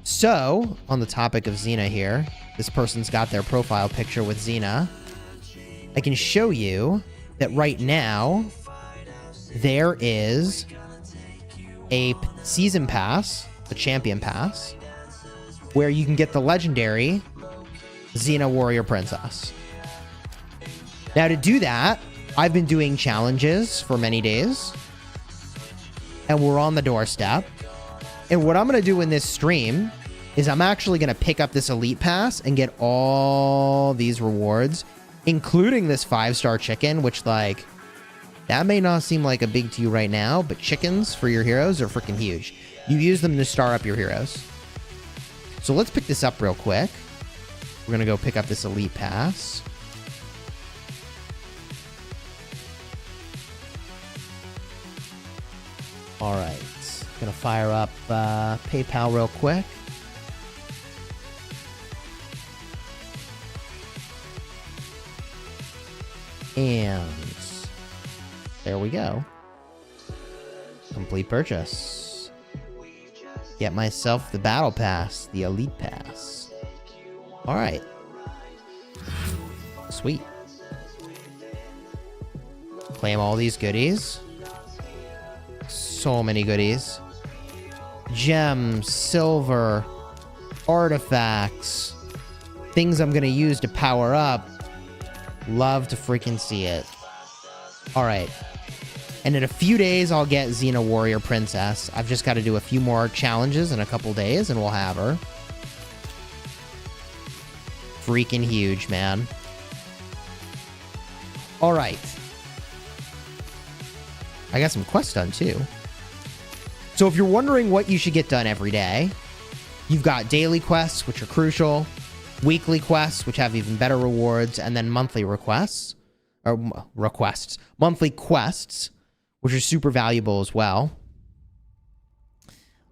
So, on the topic of Xena here, this person's got their profile picture with Xena. I can show you that right now, there is a season pass, the champion pass, where you can get the legendary Xena Warrior Princess. Now, to do that, I've been doing challenges for many days, and we're on the doorstep. And what I'm going to do in this stream is I'm actually going to pick up this elite pass and get all these rewards, including this 5-star chicken, which, like, that may not seem like a big to you right now, but chickens for your heroes are freaking huge. You use them to star up your heroes. So let's pick this up real quick. We're going to go pick up this elite pass. All right. Gonna fire up PayPal real quick. And there we go. Complete purchase. Get myself the battle pass, the elite pass. All right. Sweet. Claim all these goodies. So many goodies. Gems, silver, artifacts, things I'm gonna use to power up. Love to freaking see it. All right. And in a few days, I'll get Xena Warrior Princess. I've just got to do a few more challenges in a couple days, and we'll have her. Freaking huge, man. All right. I got some quests done, too. So if you're wondering what you should get done every day, you've got daily quests, which are crucial, weekly quests, which have even better rewards, and then monthly requests. Or requests. Monthly quests, which are super valuable as well.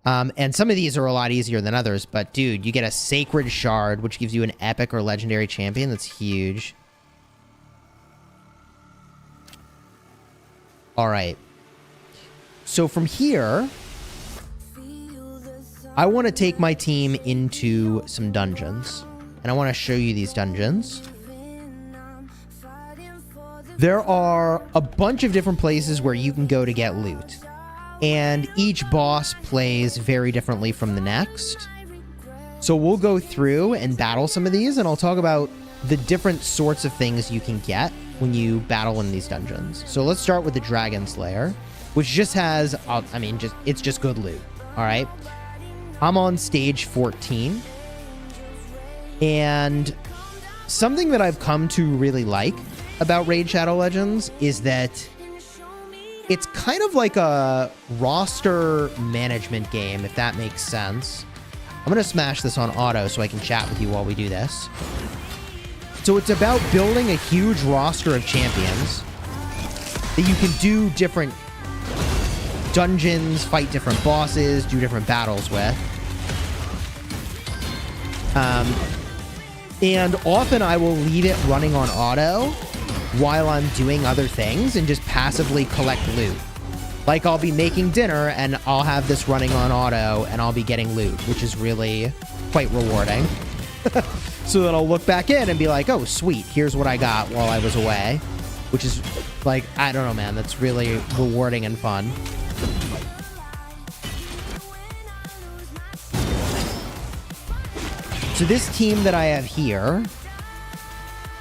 And some of these are a lot easier than others, but dude, you get a Sacred Shard, which gives you an epic or legendary champion. That's huge. All right. So from here, I want to take my team into some dungeons, and I want to show you these dungeons. There are a bunch of different places where you can go to get loot, and each boss plays very differently from the next. So we'll go through and battle some of these, and I'll talk about the different sorts of things you can get when you battle in these dungeons. So let's start with the Dragon Slayer, which just has, it's just good loot. All right. I'm on stage 14, and something that I've come to really like about Raid Shadow Legends is that it's kind of like a roster management game, if that makes sense. I'm going to smash this on auto so I can chat with you while we do this. So it's about building a huge roster of champions that you can do different dungeons, fight different bosses, do different battles with. And often I will leave it running on auto while I'm doing other things and just passively collect loot. Like I'll be making dinner and I'll have this running on auto and I'll be getting loot, which is really quite rewarding. So then I'll look back in and be like, oh, sweet, here's what I got while I was away. Which is like, I don't know, man, that's really rewarding and fun. So this team that I have here,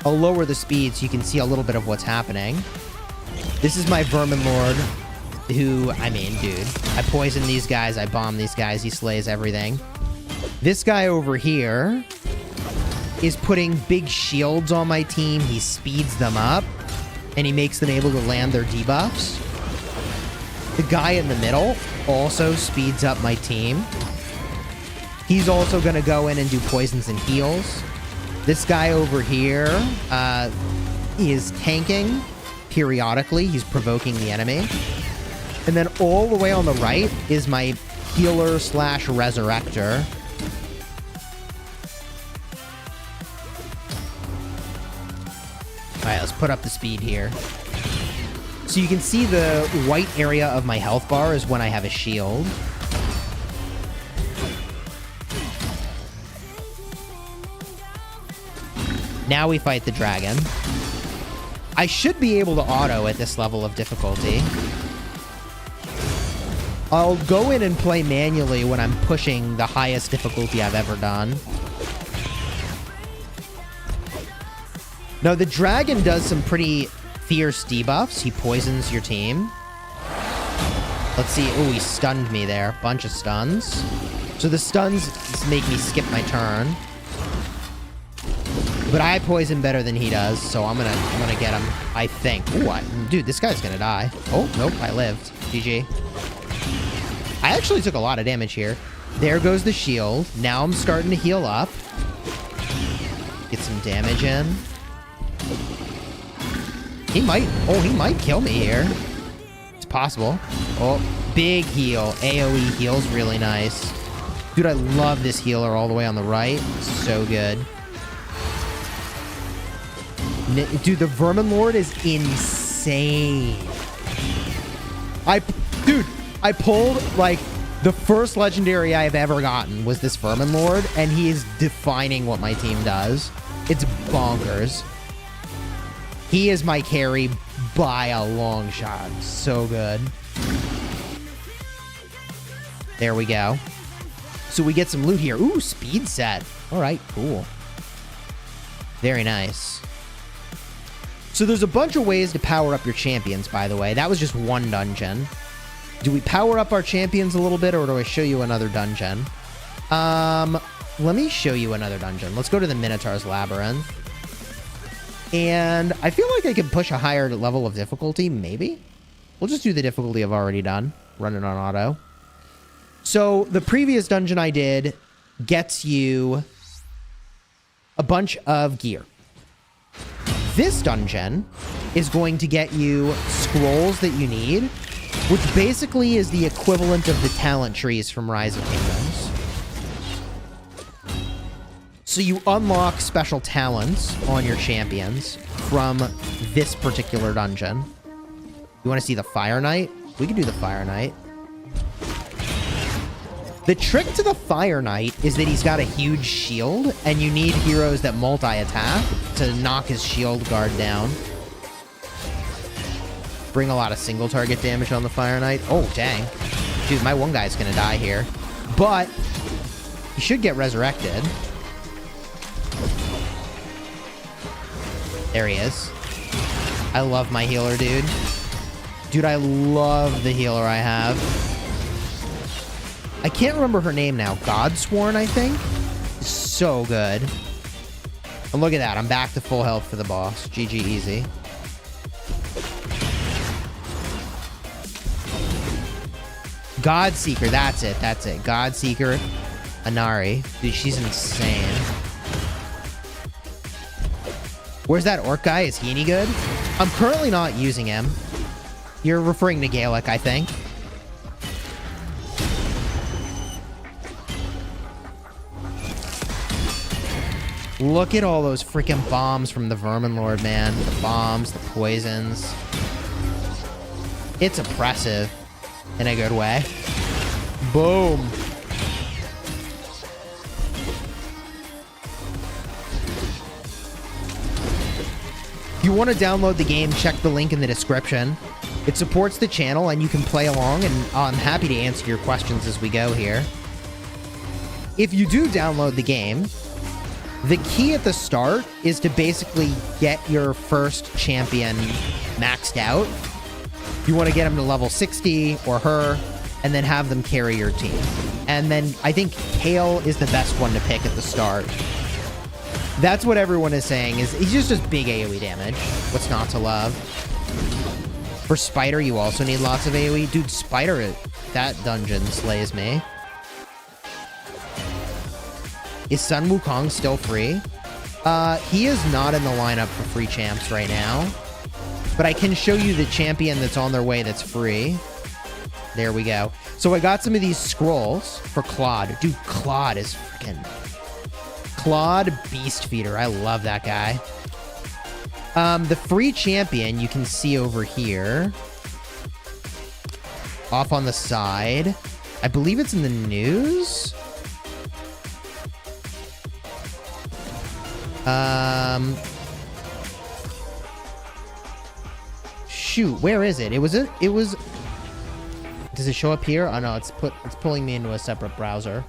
I'll lower the speed so you can see a little bit of what's happening. This is my Vermin Lord, who, dude, I poison these guys, I bomb these guys, he slays everything. This guy over here is putting big shields on my team. He speeds them up, and he makes them able to land their debuffs. The guy in the middle also speeds up my team. He's also going to go in and do poisons and heals. This guy over here is tanking periodically. He's provoking the enemy. And then all the way on the right is my healer slash resurrector. All right, let's put up the speed here. So you can see the white area of my health bar is when I have a shield. Now we fight the dragon. I should be able to auto at this level of difficulty. I'll go in and play manually when I'm pushing the highest difficulty I've ever done. Now, the dragon does some pretty fierce debuffs. He poisons your team. Let's see. Oh, he stunned me there. Bunch of stuns. So the stuns make me skip my turn. But I poison better than he does, so I'm gonna get him, I think. Ooh, dude, this guy's gonna die. Oh, nope, I lived. GG. I actually took a lot of damage here. There goes the shield. Now I'm starting to heal up. Get some damage in. He might kill me here. It's possible. Oh, big heal. AoE heal's really nice. Dude, I love this healer all the way on the right. So good. Dude, the Vermin Lord is insane. I pulled, like, the first legendary I've ever gotten was this Vermin Lord, and he is defining what my team does. It's bonkers. He is my carry by a long shot. So good. There we go. So we get some loot here. Ooh, speed set. All right, cool. Very nice. So there's a bunch of ways to power up your champions, by the way. That was just one dungeon. Do we power up our champions a little bit, or do I show you another dungeon? Let me show you another dungeon. Let's go to the Minotaur's Labyrinth. And I feel like I can push a higher level of difficulty, maybe? We'll just do the difficulty I've already done. Run it on auto. So the previous dungeon I did gets you a bunch of gear. This dungeon is going to get you scrolls that you need, which basically is the equivalent of the talent trees from Rise of Kingdoms. So you unlock special talents on your champions from this particular dungeon. You want to see the Fire Knight? We can do the Fire Knight. The trick to the Fire Knight is that he's got a huge shield, and you need heroes that multi-attack to knock his shield guard down. Bring a lot of single target damage on the Fire Knight. Oh, dang. Dude, my one guy's gonna die here. But he should get resurrected. There he is. I love my healer, dude. Dude, I love the healer I have. I can't remember her name now. Godsworn, I think? So good. And look at that. I'm back to full health for the boss. GG easy. Godseeker. That's it. That's it. Godseeker. Inari. Dude, she's insane. Where's that orc guy? Is he any good? I'm currently not using him. You're referring to Gaelic, I think. Look at all those freaking bombs from the Vermin Lord, man. The bombs, the poisons. It's oppressive in a good way. Boom. If you want to download the game, check the link in the description. It supports the channel and you can play along, and I'm happy to answer your questions as we go here. If you do download the game, the key at the start is to basically get your first champion maxed out. You want to get him to level 60 or her, and then have them carry your team. And then I think Kale is the best one to pick at the start. That's what everyone is saying, is he's just big AoE damage. What's not to love? For Spider, you also need lots of AoE. Dude, Spider, that dungeon slays me. Is Sun Wukong still free? He is not in the lineup for free champs right now. But I can show you the champion that's on their way that's free. There we go. So I got some of these scrolls for Claude. Dude, Claude is freaking... Claude Beast Feeder. I love that guy. The free champion you can see over here. Off on the side. I believe it's in the news. Shoot, where is it? It was. Does it show up here? Oh no, it's pulling me into a separate browser.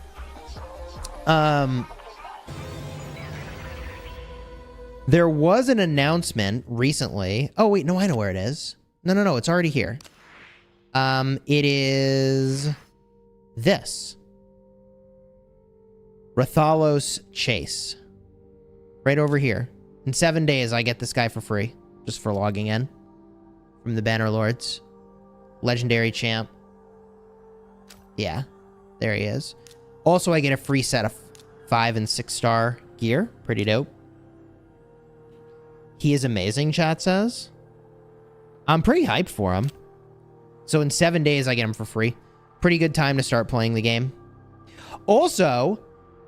There was an announcement recently. Oh wait, no, I know where it is. No, it's already here. It is this. Rathalos Chase. Right over here. In 7 days, I get this guy for free. Just for logging in. From the Banner Lords. Legendary champ. Yeah. There he is. Also, I get a free set of 5 and 6 star gear. Pretty dope. He is amazing, chat says. I'm pretty hyped for him. So in 7 days, I get him for free. Pretty good time to start playing the game. Also,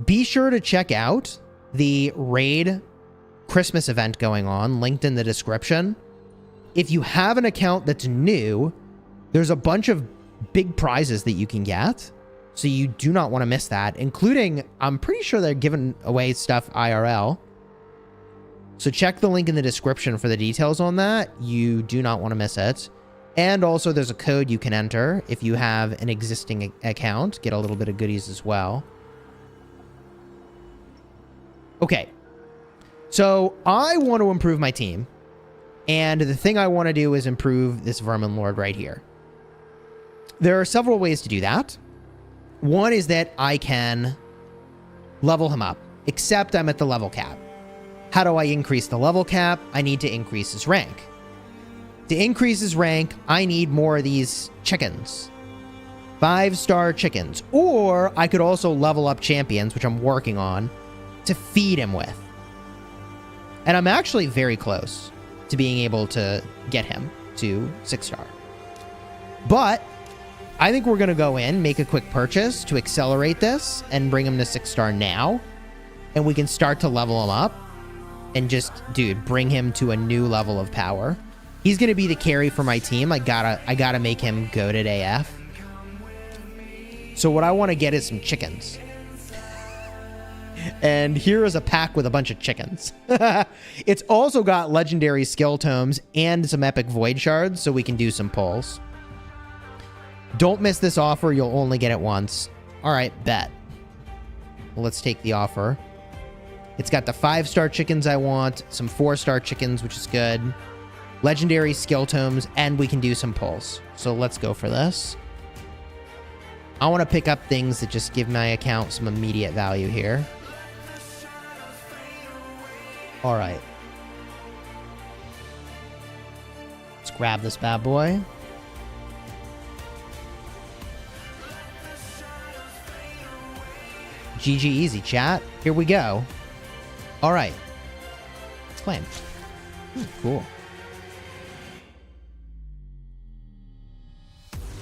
be sure to check out the Raid Christmas event going on, linked in the description. If you have an account that's new, there's a bunch of big prizes that you can get. So you do not want to miss that, including, I'm pretty sure they're giving away stuff IRL. So check the link in the description for the details on that. You do not want to miss it. And also there's a code you can enter if you have an existing account. Get a little bit of goodies as well. Okay. So I want to improve my team. And the thing I want to do is improve this Vermin Lord right here. There are several ways to do that. One is that I can level him up, except I'm at the level cap. How do I increase the level cap? I need to increase his rank. To increase his rank, I need more of these chickens. 5-star chickens. Or I could also level up champions, which I'm working on, to feed him with. And I'm actually very close to being able to get him to 6-star. But I think we're going to go in, make a quick purchase to accelerate this and bring him to 6-star now. And we can start to level him up and just, dude, bring him to a new level of power. He's going to be the carry for my team. I gotta make him goated AF. So what I want to get is some chickens. And here is a pack with a bunch of chickens. It's also got legendary skill tomes and some epic void shards, so we can do some pulls. Don't miss this offer. You'll only get it once. All right, bet. Well, let's take the offer. It's got the 5-star chickens I want, some 4-star chickens, which is good. Legendary skill tomes, and we can do some pulls. So let's go for this. I want to pick up things that just give my account some immediate value here. All right. Let's grab this bad boy. GG easy, chat. Here we go. All right. Let's claim. Cool.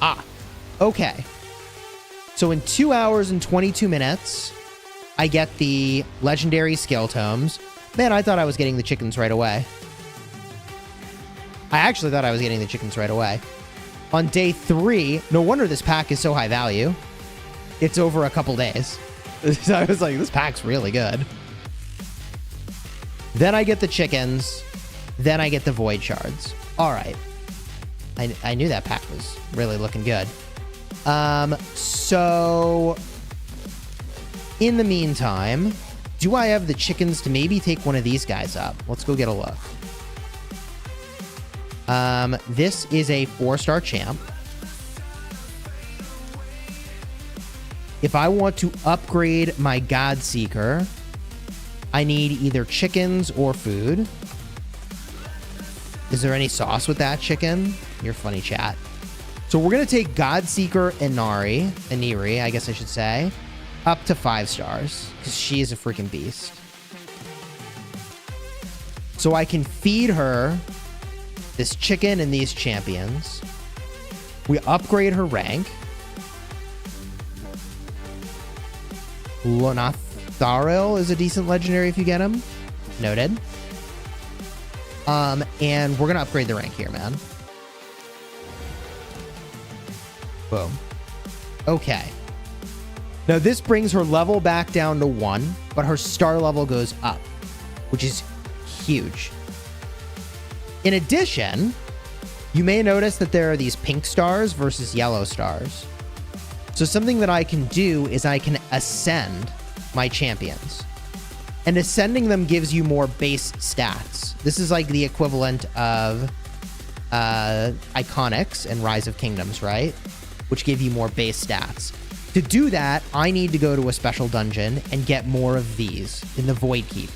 Ah, okay. So in 2 hours and 22 minutes, I get the legendary skill tomes. Man, I thought I was getting the chickens right away. I actually thought I was getting the chickens right away. On day 3, no wonder this pack is so high value. It's over a couple days. So I was like, this pack's really good. Then I get the chickens. Then I get the void shards. All right. I knew that pack was really looking good. So in the meantime, do I have the chickens to maybe take one of these guys up? Let's go get a look. This is a 4-star champ. If I want to upgrade my God Seeker, I need either chickens or food. Is there any sauce with that chicken? You're funny, chat. So we're going to take God Seeker Inari, I guess I should say, up to 5 stars, because she is a freaking beast. So I can feed her this chicken and these champions. We upgrade her rank. Lonatharil is a decent legendary if you get him. Noted. And we're going to upgrade the rank here, man. Boom. Okay. Now this brings her level back down to 1, but her star level goes up, which is huge. In addition, you may notice that there are these pink stars versus yellow stars. So something that I can do is I can ascend my champions. And ascending them gives you more base stats. This is like the equivalent of Iconics and Rise of Kingdoms, right? Which give you more base stats. To do that, I need to go to a special dungeon and get more of these in the Void Keep.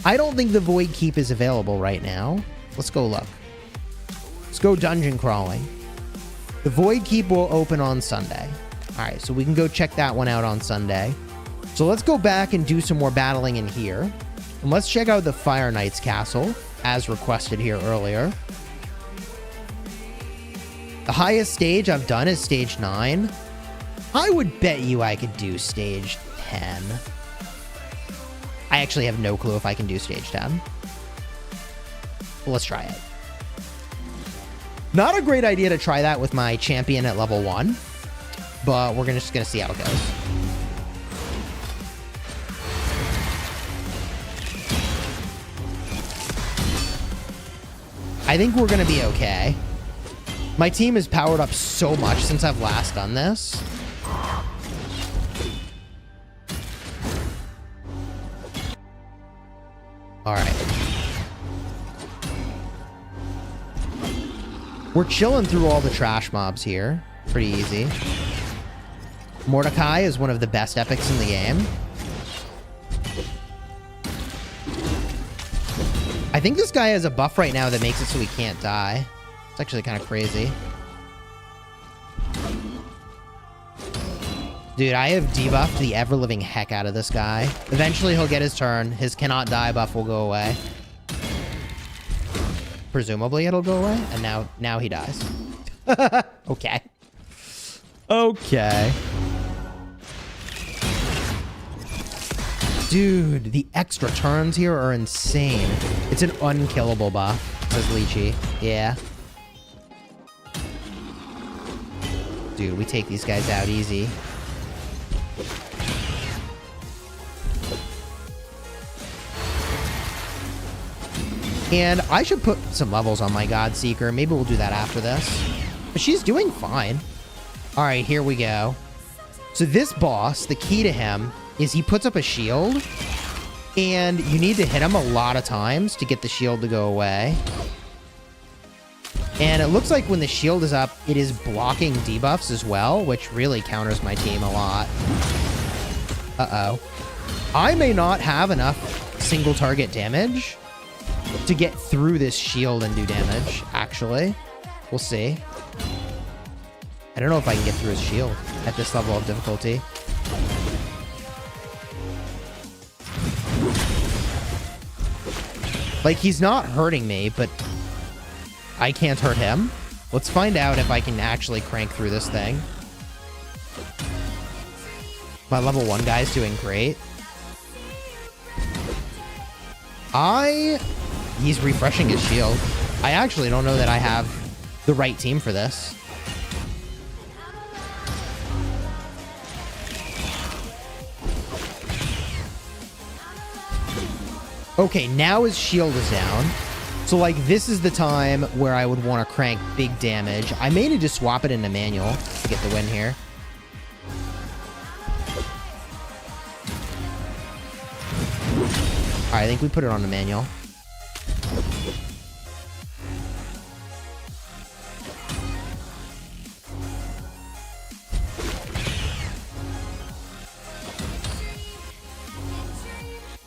I don't think the Void Keep is available right now. Let's go look. Let's go dungeon crawling. The Void Keep will open on Sunday. All right, so we can go check that one out on Sunday. So let's go back and do some more battling in here. And let's check out the Fire Knight's castle, as requested here earlier. The highest stage I've done is stage 9. I would bet you I could do stage 10. I actually have no clue if I can do stage 10. Well, let's try it. Not a great idea to try that with my champion at level 1, but we're just gonna see how it goes. I think we're going to be okay. My team has powered up so much since I've last done this. All right. We're chilling through all the trash mobs here. Pretty easy. Mordecai is one of the best epics in the game. I think this guy has a buff right now that makes it so he can't die. It's actually kind of crazy. Dude, I have debuffed the ever-living heck out of this guy. Eventually he'll get his turn. His cannot die buff will go away. Presumably it'll go away. And now he dies. Okay. Okay. Dude, the extra turns here are insane. It's an unkillable buff, says Lychee. Yeah. Dude, we take these guys out easy. And I should put some levels on my Godseeker. Maybe we'll do that after this. But she's doing fine. All right, here we go. So this boss, the key to him is he puts up a shield, and you need to hit him a lot of times to get the shield to go away. And it looks like when the shield is up, it is blocking debuffs as well, which really counters my team a lot. Uh-oh. I may not have enough single target damage to get through this shield and do damage, actually. We'll see. I don't know if I can get through his shield at this level of difficulty. Like, he's not hurting me, but I can't hurt him. Let's find out if I can actually crank through this thing. My level 1 guy's doing great. He's refreshing his shield. I actually don't know that I have the right team for this. Okay, now his shield is down. So, like, this is the time where I would want to crank big damage. I may need to swap it into manual to get the win here. Alright, I think we put it on the manual.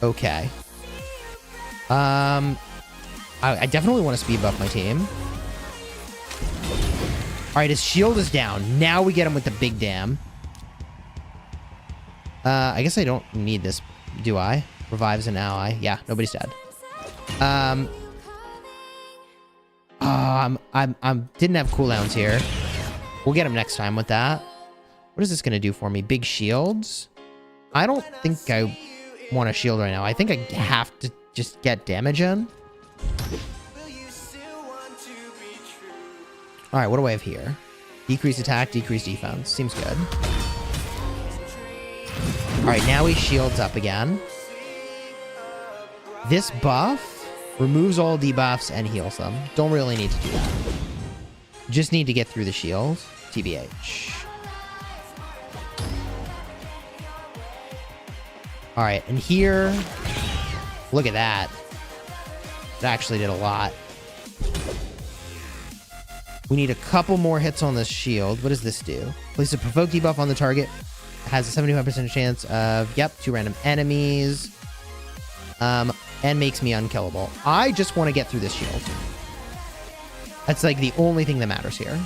Okay. I definitely want to speed buff my team. All right, his shield is down. Now we get him with the big dam. I guess I don't need this, do I? Revives an ally. Yeah, nobody's dead. Didn't have cooldowns here. We'll get him next time with that. What is this gonna do for me? Big shields? I don't think I want a shield right now. I think I have to just get damage in. All right, what do I have here? Decrease attack, decrease defense. Seems good. All right, now he shields up again. This buff removes all debuffs and heals them. Don't really need to do that. Just need to get through the shield. TBH. All right, and here, look at that. It actually did a lot. We need a couple more hits on this shield. What does this do? Place a provoke debuff on the target. Has a 75% chance of, 2 random enemies. And makes me unkillable. I just want to get through this shield. That's like the only thing that matters here.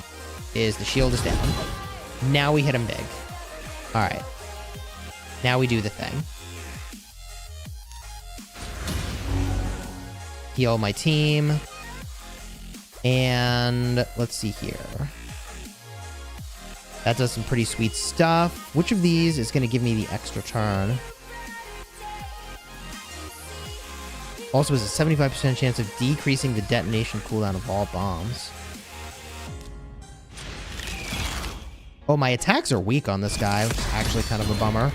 Is the shield is down. Now we hit him big. Alright. Now we do the thing. Heal my team. And let's see here. That does some pretty sweet stuff. Which of these is going to give me the extra turn? Also has a 75% chance of decreasing the detonation cooldown of all bombs. Oh, my attacks are weak on this guy, which is actually kind of a bummer.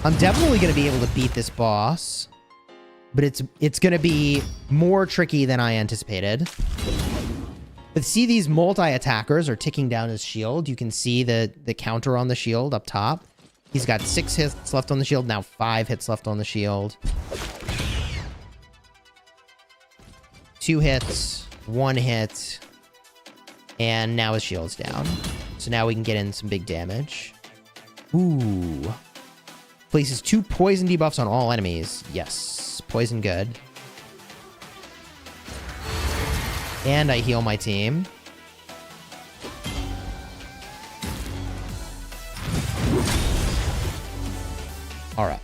I'm definitely going to be able to beat this boss, but it's going to be more tricky than I anticipated. But see, these multi-attackers are ticking down his shield. You can see the counter on the shield up top. He's got 6 hits left on the shield, now 5 hits left on the shield. 2 hits, 1 hit, and now his shield's down. So now we can get in some big damage. Ooh. Places 2 poison debuffs on all enemies. Yes, poison good. And I heal my team. All right.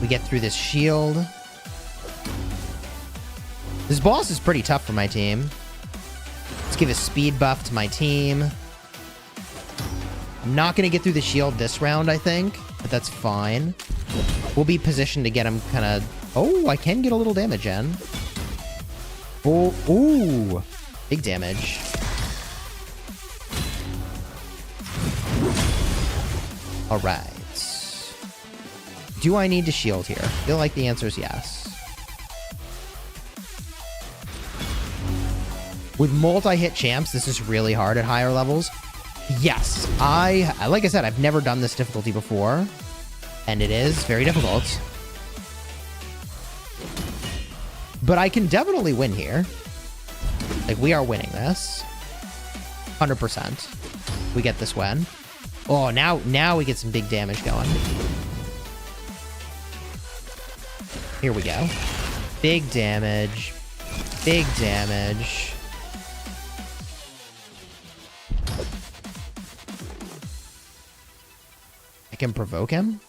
We get through this shield. This boss is pretty tough for my team. Let's give a speed buff to my team. I'm not going to get through the shield this round, I think, but that's fine. We'll be positioned to get him kind of... Oh, I can get a little damage in. Oh, ooh. Big damage. All right. Do I need to shield here? I feel like the answer is yes. With multi-hit champs, this is really hard at higher levels. Yes, like I said, I've never done this difficulty before, and it is very difficult. But I can definitely win here. Like, we are winning this. 100%. We get this win. Oh, now we get some big damage going. Here we go. Big damage. Big damage. I can provoke him?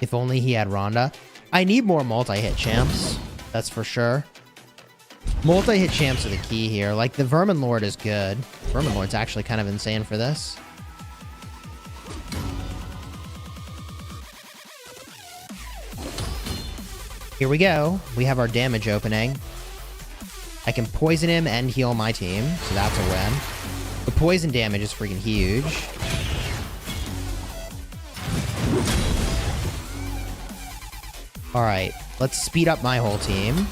If only he had Rhonda. I need more multi-hit champs. That's for sure. Multi-hit champs are the key here. Like, the Vermin Lord is good. Vermin Lord's actually kind of insane for this. Here we go. We have our damage opening. I can poison him and heal my team, so that's a win. The poison damage is freaking huge. Alright, let's speed up my whole team.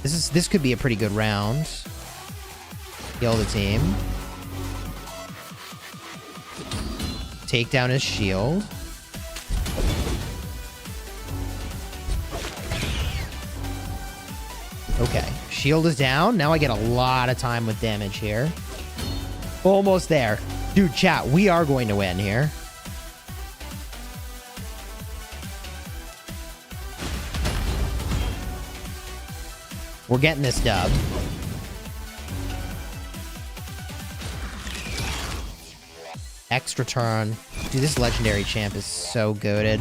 This could be a pretty good round. Heal the team. Take down his shield. Okay, shield is down. Now I get a lot of time with damage here. Almost there. Dude, chat, we are going to win here. We're getting this dub. Extra turn. Dude, this legendary champ is so goated.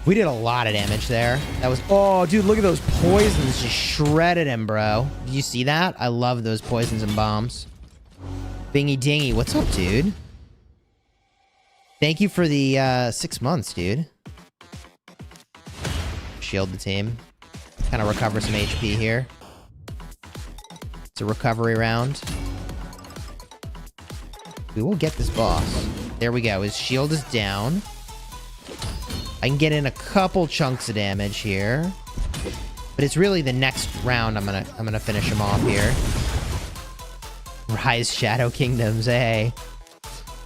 We did a lot of damage there. That was... Oh, dude, look at those poisons. Just shredded him, bro. Did you see that? I love those poisons and bombs. Bingy Dingy, what's up, dude? Thank you for the 6 months, dude. Shield the team. Kind of recover some HP here. It's a recovery round. We will get this boss. There we go. His shield is down. I can get in a couple chunks of damage here. But it's really the next round I'm gonna finish him off here. Rise Shadow Kingdoms, hey.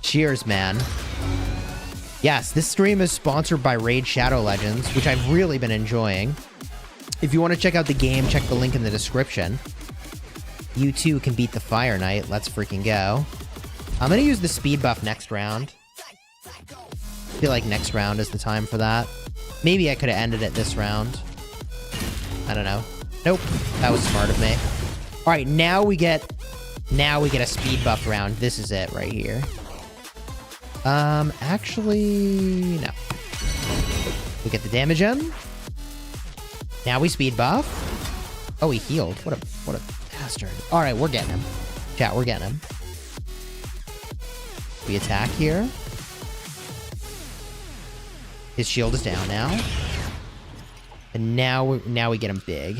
Cheers, man. Yes, this stream is sponsored by Raid Shadow Legends, which I've really been enjoying. If you want to check out the game, check the link in the description. You too can beat the Fire Knight. Let's freaking go. I'm going to use the speed buff next round. I feel like next round is the time for that. Maybe I could have ended it this round. I don't know. Nope. That was smart of me. All right, now we get a speed buff round. This is it right here. Actually, no. We get the damage in. Now we speed buff. Oh, he healed. What a bastard. All right, we're getting him. Chat, we're getting him. We attack here. His shield is down now. And now we get him big.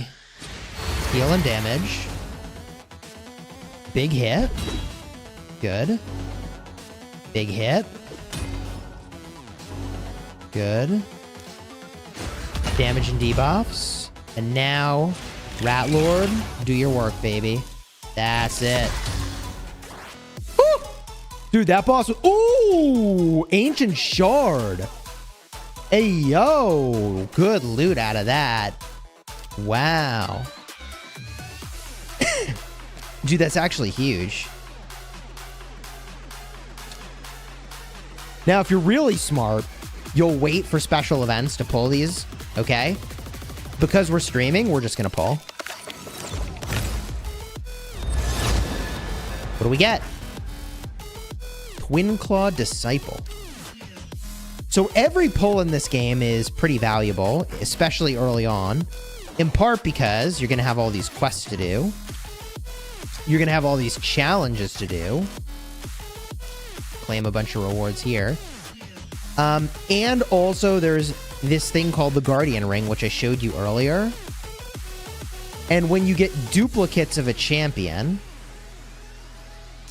Heal and damage. Big hit. Good. Big hit. Good. Damage and debuffs. And now, Rat Lord, do your work, baby. That's it. Woo! Dude, that boss was... Ooh! Ancient Shard. Hey, yo! Good loot out of that. Wow. Dude, that's actually huge. Now, if you're really smart, you'll wait for special events to pull these, okay? Because we're streaming, we're just gonna pull. What do we get? Twin Claw Disciple. So every pull in this game is pretty valuable, especially early on, in part because you're gonna have all these quests to do. You're gonna have all these challenges to do. Claim a bunch of rewards here. And also there's this thing called the Guardian Ring, which I showed you earlier. And when you get duplicates of a champion,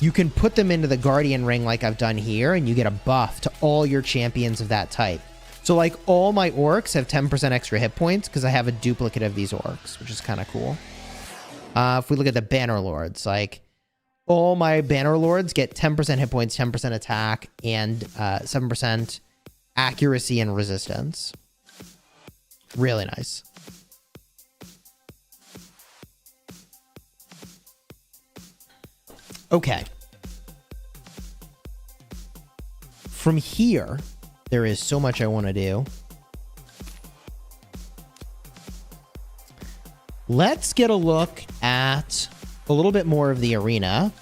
you can put them into the Guardian Ring like I've done here, and you get a buff to all your champions of that type. So like all my orcs have 10% extra hit points because I have a duplicate of these orcs, which is kind of cool. If we look at the Banner Lords, like all my Banner Lords get 10% hit points, 10% attack, and 7% accuracy and resistance. Really nice. Okay. From here, there is so much I want to do. Let's get a look at a little bit more of the arena.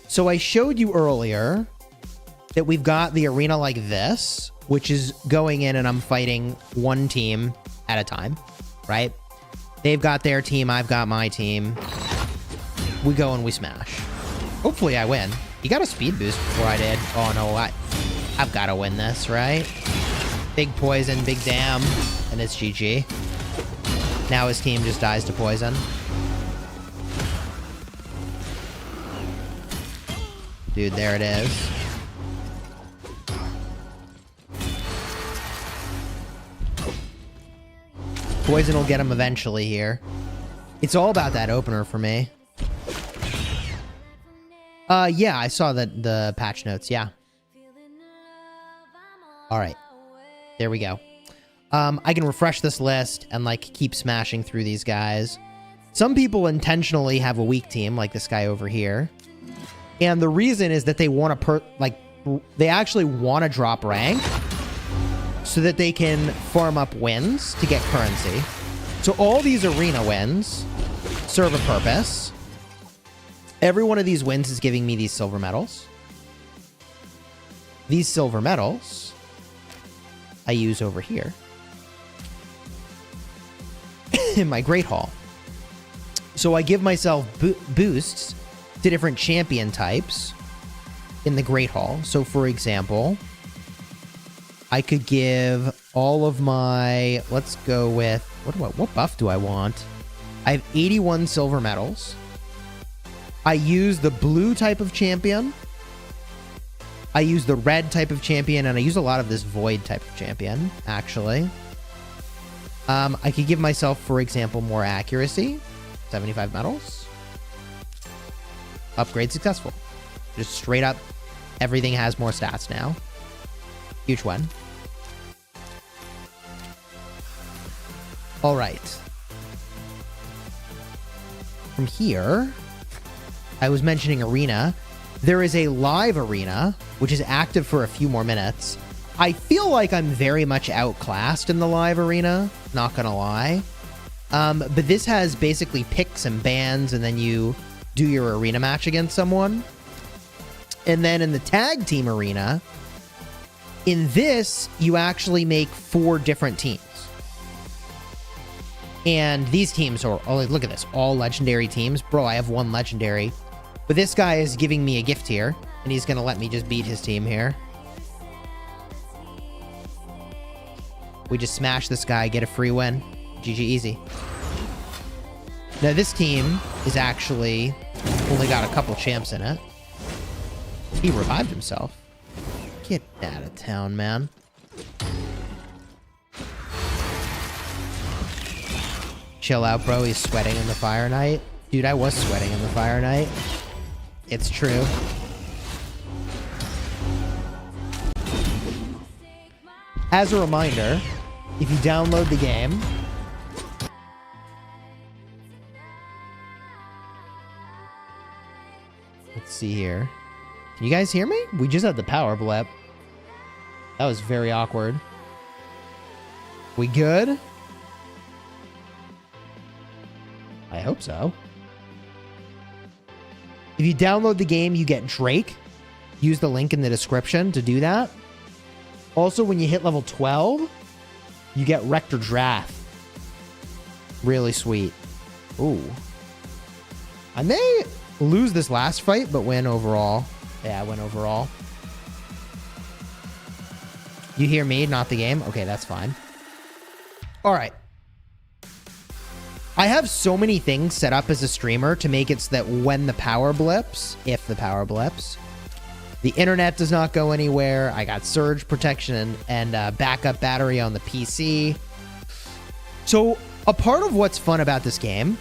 So I showed you earlier that we've got the arena like this, which is going in and I'm fighting one team at a time, right? They've got their team, I've got my team. We go and we smash. Hopefully I win. He got a speed boost before I did. Oh no, I've got to win this, right? Big poison, big damn, and it's GG. Now his team just dies to poison. Dude, there it is. Poison will get him eventually here. It's all about that opener for me. Yeah, I saw the patch notes, yeah. Alright. There we go. I can refresh this list and, like, keep smashing through these guys. Some people intentionally have a weak team, like this guy over here. And the reason is that they want to, they actually want to drop rank so that they can farm up wins to get currency. So all these arena wins serve a purpose. Every one of these wins is giving me these silver medals. These silver medals I use over here in my Great Hall. So I give myself boosts to different champion types in the Great Hall. So for example, I could give all of my, let's go with, what buff do I want? I have 81 silver medals. I use the blue type of champion. I use the red type of champion, and I use a lot of this void type of champion, actually. I could give myself, for example, more accuracy. 75 medals. Upgrade successful. Just straight up, everything has more stats now. Huge win. All right. From here, I was mentioning arena. There is a live arena, which is active for a few more minutes. I feel like I'm very much outclassed in the live arena, not gonna lie. But this has basically picks and bans, and then you do your arena match against someone. And then in the tag team arena, in this, you actually make 4 different teams. And these teams are, oh, look at this, all legendary teams. Bro, I have 1 legendary. But this guy is giving me a gift here. And he's going to let me just beat his team here. We just smash this guy, get a free win. GG easy. Now this team is actually only got a couple champs in it. He revived himself. Get out of town, man. Chill out, bro. He's sweating in the Fire Knight. Dude, I was sweating in the Fire Knight. It's true. As a reminder, if you download the game, let's see here. Can you guys hear me? We just had the power blip. That was very awkward. We good? I hope so. If you download the game, you get Drake. Use the link in the description to do that. Also, when you hit level 12, you get Rector's Wrath. Really sweet. Ooh. I may lose this last fight, but win overall. Yeah, I win overall. You hear me, not the game? Okay, that's fine. All right. I have so many things set up as a streamer to make it so that when the power blips, if the power blips, the internet does not go anywhere. I got surge protection and backup battery on the PC. So a part of what's fun about this game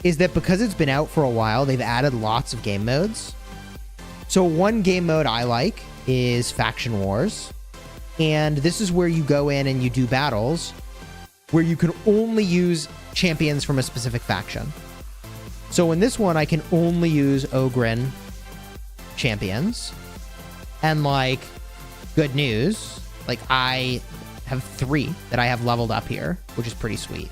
is that because it's been out for a while, they've added lots of game modes. So one game mode I like is Faction Wars. And this is where you go in and you do battles where you can only use champions from a specific faction. So in this one, I can only use Ogren champions. And like, good news, like I have 3 that I have leveled up here, which is pretty sweet.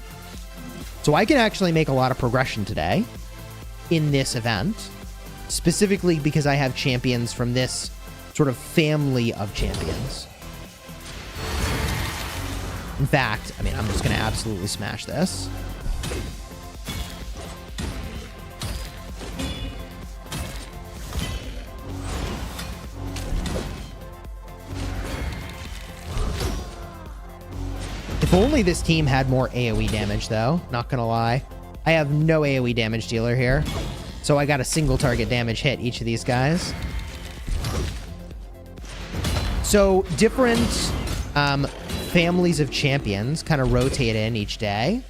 So I can actually make a lot of progression today in this event, specifically because I have champions from this sort of family of champions. In fact, I mean, I'm just going to absolutely smash this. If only this team had more AoE damage, though. Not gonna lie. I have no AoE damage dealer here. So I got a single target damage hit each of these guys. So different families of champions kind of rotate in each day.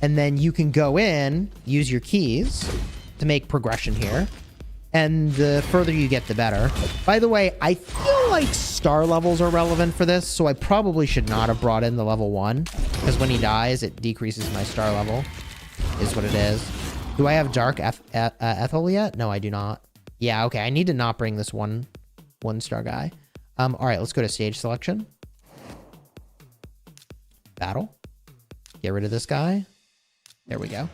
And then you can go in, use your keys to make progression here. And the further you get, the better. By the way, I feel like star levels are relevant for this, so I probably should not have brought in the level 1, because when he dies, it decreases my star level, is what it is. Do I have Dark Ethel yet? No, I do not. Yeah, okay, I need to not bring this one-star guy. All right, let's go to stage selection. Battle. Get rid of this guy. There we go.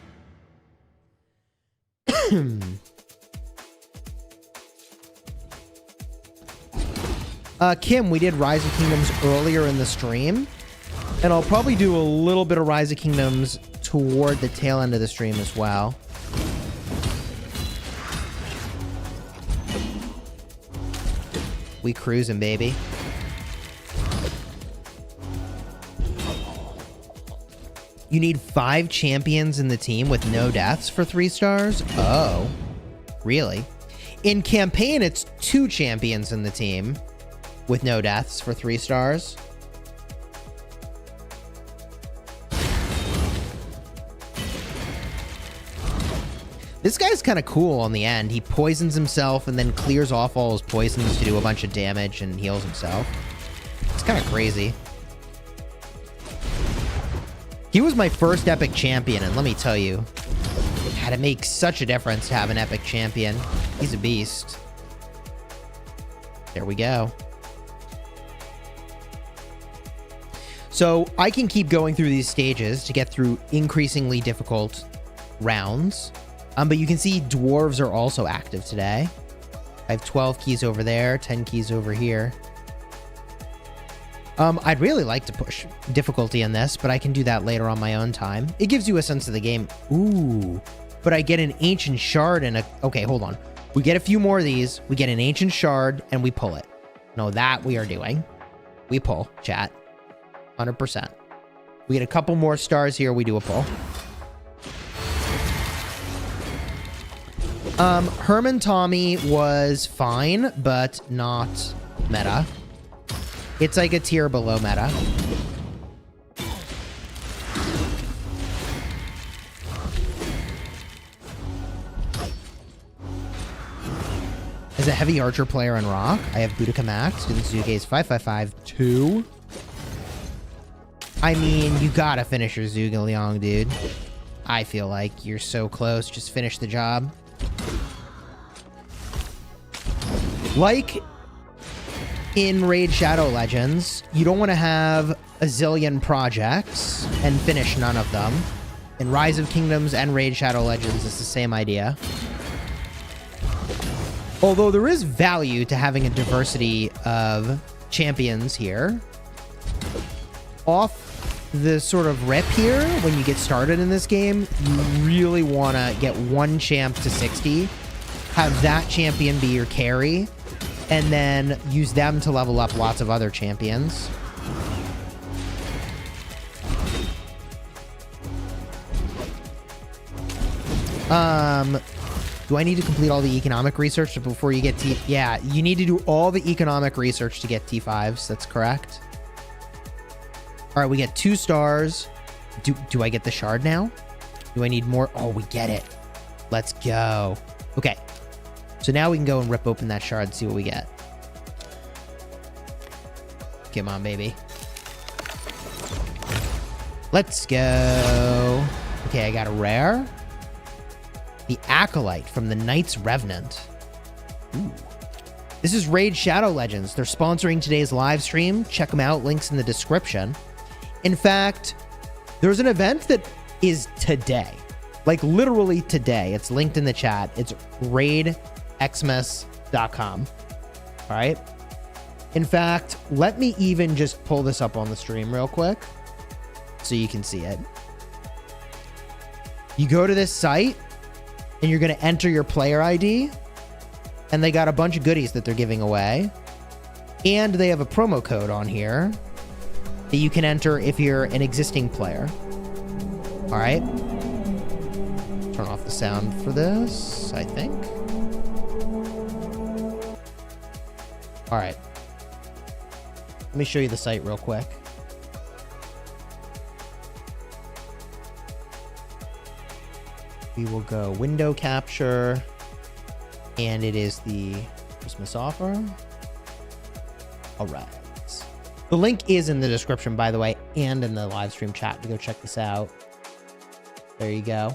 Kim, we did Rise of Kingdoms earlier in the stream, and I'll probably do a little bit of Rise of Kingdoms toward the tail end of the stream as well. We cruising, baby. You need 5 champions in the team with no deaths for 3 stars? Oh, really? In campaign, it's 2 champions in the team with no deaths for 3 stars. This guy's kind of cool on the end. He poisons himself and then clears off all his poisons to do a bunch of damage and heals himself. It's kind of crazy. He was my first epic champion, and let me tell you, God, it makes such a difference to have an epic champion. He's a beast. There we go. So I can keep going through these stages to get through increasingly difficult rounds. But you can see dwarves are also active today. I have 12 keys over there, 10 keys over here. I'd really like to push difficulty on this, but I can do that later on my own time. It gives you a sense of the game. Ooh, but I get an ancient shard and a... Okay, hold on. We get a few more of these. We get an ancient shard and we pull it. No, that we are doing. We pull, chat. 100%. We get a couple more stars here. We do a pull. Hermann Tommy was fine, but not meta. It's like a tier below meta. As a heavy archer player in Rock, I have Boudica Max and Zhuge's 555-2. I mean, you gotta finish your Zhuge Liang, dude. I feel like you're so close. Just finish the job. Like in Raid Shadow Legends, you don't want to have a zillion projects and finish none of them. In Rise of Kingdoms and Raid Shadow Legends, it's the same idea. Although there is value to having a diversity of champions here. Off the sort of rip here, when you get started in this game, you really want to get one champ to 60, have that champion be your carry, and then use them to level up lots of other champions. Do I need to complete all the economic research before you get T? Yeah, you need to do all the economic research to get T5s. That's correct. All right, we get 2 stars. Do I get the shard now? Do I need more? Oh, we get it. Let's go. Okay. So now we can go and rip open that shard and see what we get. Come on, baby. Let's go. Okay, I got a rare. The Acolyte from the Knights Revenant. Ooh. This is Raid Shadow Legends. They're sponsoring today's live stream. Check them out. Links in the description. In fact, there's an event that is today. Like literally today. It's linked in the chat. It's raidxmas.com. All right. In fact, let me even just pull this up on the stream real quick so you can see it. You go to this site and you're going to enter your player ID, and they got a bunch of goodies that they're giving away. And they have a promo code on here that you can enter if you're an existing player. All right. Turn off the sound for this, I think. All right. Let me show you the site real quick. We will go window capture, and it is the Christmas offer. All right. The link is in the description, by the way, and in the live stream chat to go check this out. There you go.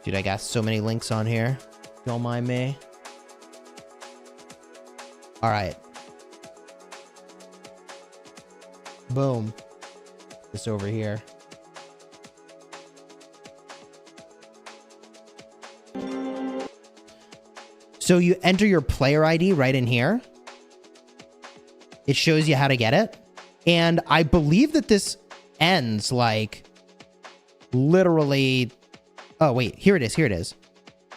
Dude, I got so many links on here. Don't mind me. All right. Boom. This over here. So you enter your player ID right in here. It shows you how to get it. And I believe that this ends like literally... Oh, wait. Here it is. Here it is.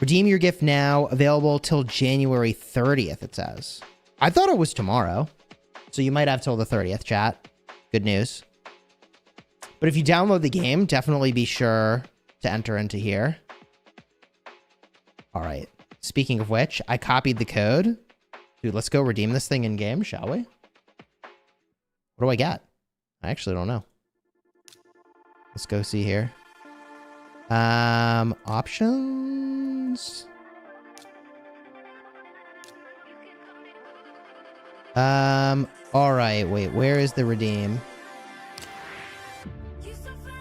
Redeem your gift now. Available till January 30th, it says. I thought it was tomorrow. So you might have till the 30th, chat. Good news. But if you download the game, definitely be sure to enter into here. All right. Speaking of which, I copied the code. Dude, let's go redeem this thing in game, shall we? What do I get? I actually don't know. Let's go see here. Options. All right. Wait, where is the redeem?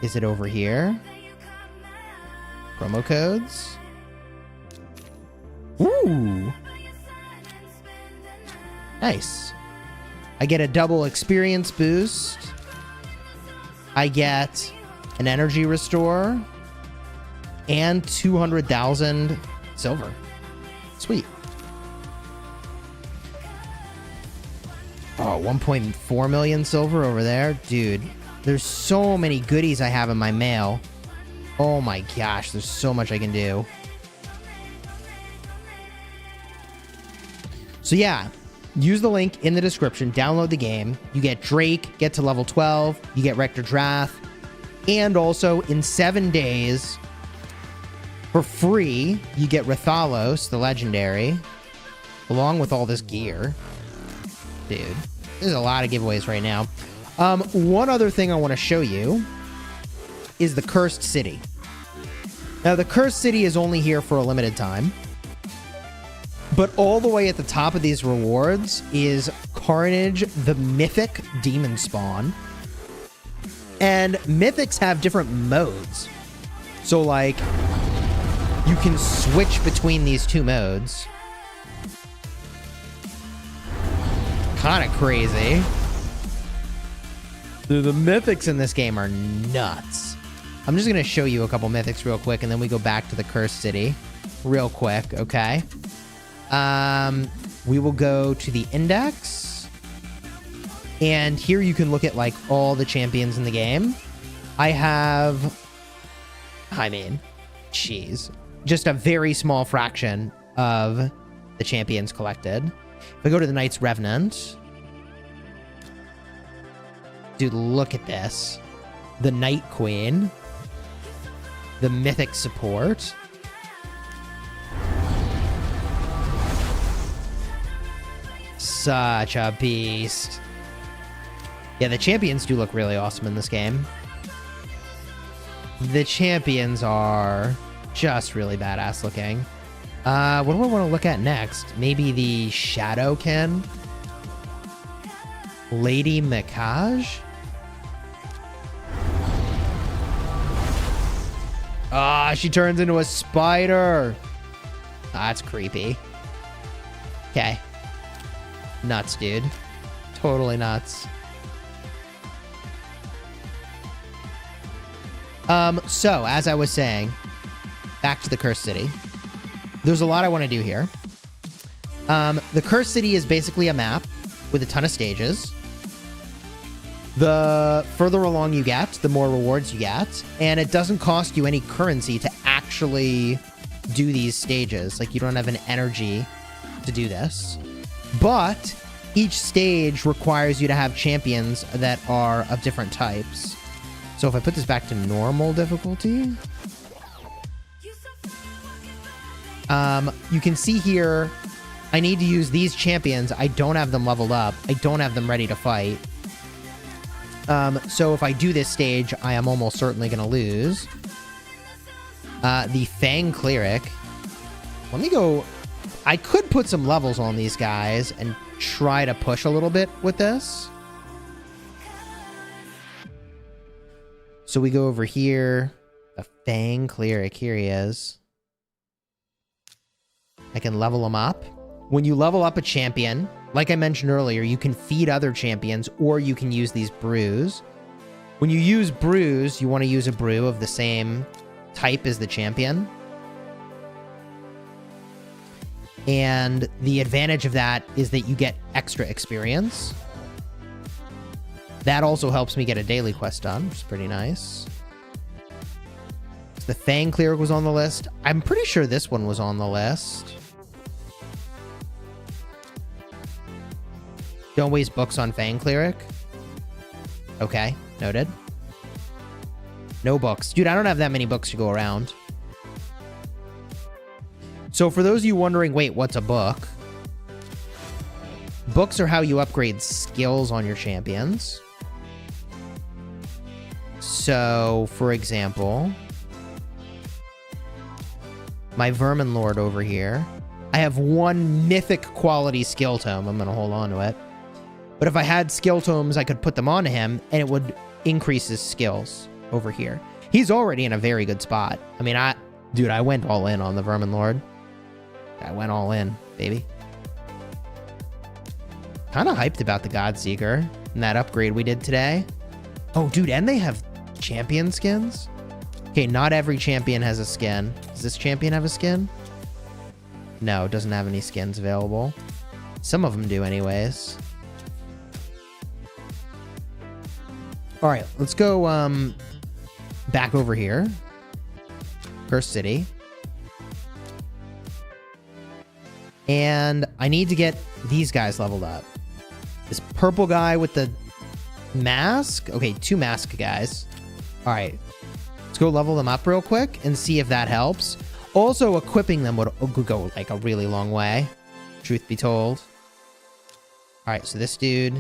Is it over here? Promo codes. Ooh. Nice. I get a double experience boost. I get an energy restore. And 200,000 silver. Sweet. Oh, 1.4 million silver over there. Dude, there's so many goodies I have in my mail. Oh my gosh, there's so much I can do. So yeah, use the link in the description, download the game. You get Drake, get to level 12, you get Rector Drath, and also in 7 days, for free, you get Rathalos, the legendary, along with all this gear. Dude, there's a lot of giveaways right now. One other thing I want to show you is the Cursed City. Now, the Cursed City is only here for a limited time. But all the way at the top of these rewards is Carnage, the Mythic Demon Spawn. And Mythics have different modes. So, like, you can switch between these two modes. Kind of crazy. Dude, the Mythics in this game are nuts. I'm just going to show you a couple Mythics real quick, and then we go back to the Cursed City real quick, okay? We will go to the index, and here you can look at like all the champions in the game. Jeez, just a very small fraction of the champions collected. If I go to the Knight's Revenant, dude, look at this. The Night Queen, the Mythic Support, such a beast. Yeah, the champions do look really awesome in this game. The champions are just really badass looking. What do I want to look at next? Maybe the Shadowkin? Lady Mikaj? Ah, she turns into a spider. That's creepy. Okay. Nuts, dude. Totally nuts. So, as I was saying, back to the Cursed City. There's a lot I want to do here. The Cursed City is basically a map with a ton of stages. The further along you get, the more rewards you get. And it doesn't cost you any currency to actually do these stages. Like, you don't have an energy to do this. But each stage requires you to have champions that are of different types. So if I put this back to normal difficulty, you can see here, I need to use these champions. I don't have them leveled up. I don't have them ready to fight. So if I do this stage, I am almost certainly going to lose. The Fang Cleric. Let me go. I could put some levels on these guys and try to push a little bit with this. So we go over here. The Fang Cleric. Here he is. I can level him up. When you level up a champion, like I mentioned earlier, you can feed other champions or you can use these brews. When you use brews, you want to use a brew of the same type as the champion. And the advantage of that is that you get extra experience. That also helps me get a daily quest done, which is pretty nice. So the Fang Cleric was on the list. I'm pretty sure this one was on the list. Don't waste books on Fang Cleric. Okay, noted. No books. Dude, I don't have that many books to go around. So for those of you wondering, wait, what's a book? Books are how you upgrade skills on your champions. So, for example, my Vermin Lord over here, I have one mythic quality skill tome. I'm going to hold on to it. But if I had skill tomes, I could put them onto him, and it would increase his skills over here. He's already in a very good spot. I mean, I went all in on the Vermin Lord. I went all in, baby. Kind of hyped about the Godseeker and that upgrade we did today. Oh, dude, and they have champion skins? Okay, not every champion has a skin. Does this champion have a skin? No, it doesn't have any skins available. Some of them do anyways. All right, let's go back over here. Cursed City. And I need to get these guys leveled up. This purple guy with the mask. Okay, 2 mask guys. All right. Let's go level them up real quick and see if that helps. Also, equipping them would go like a really long way, truth be told. All right, so this dude,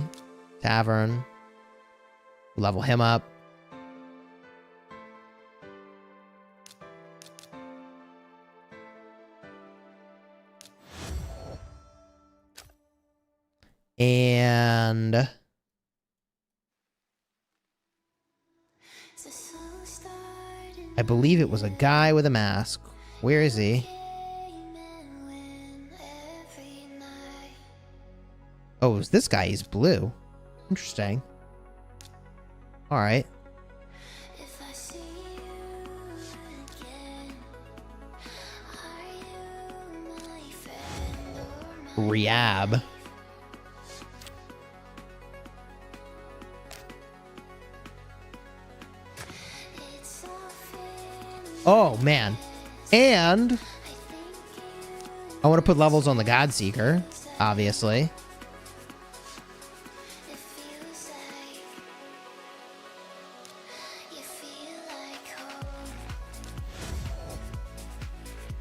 Tavern, level him up. And I believe it was a guy with a mask. Where is he? Oh, it was this guy. He's blue. Interesting. All right. Riab. Oh, man. And I want to put levels on the Godseeker, obviously.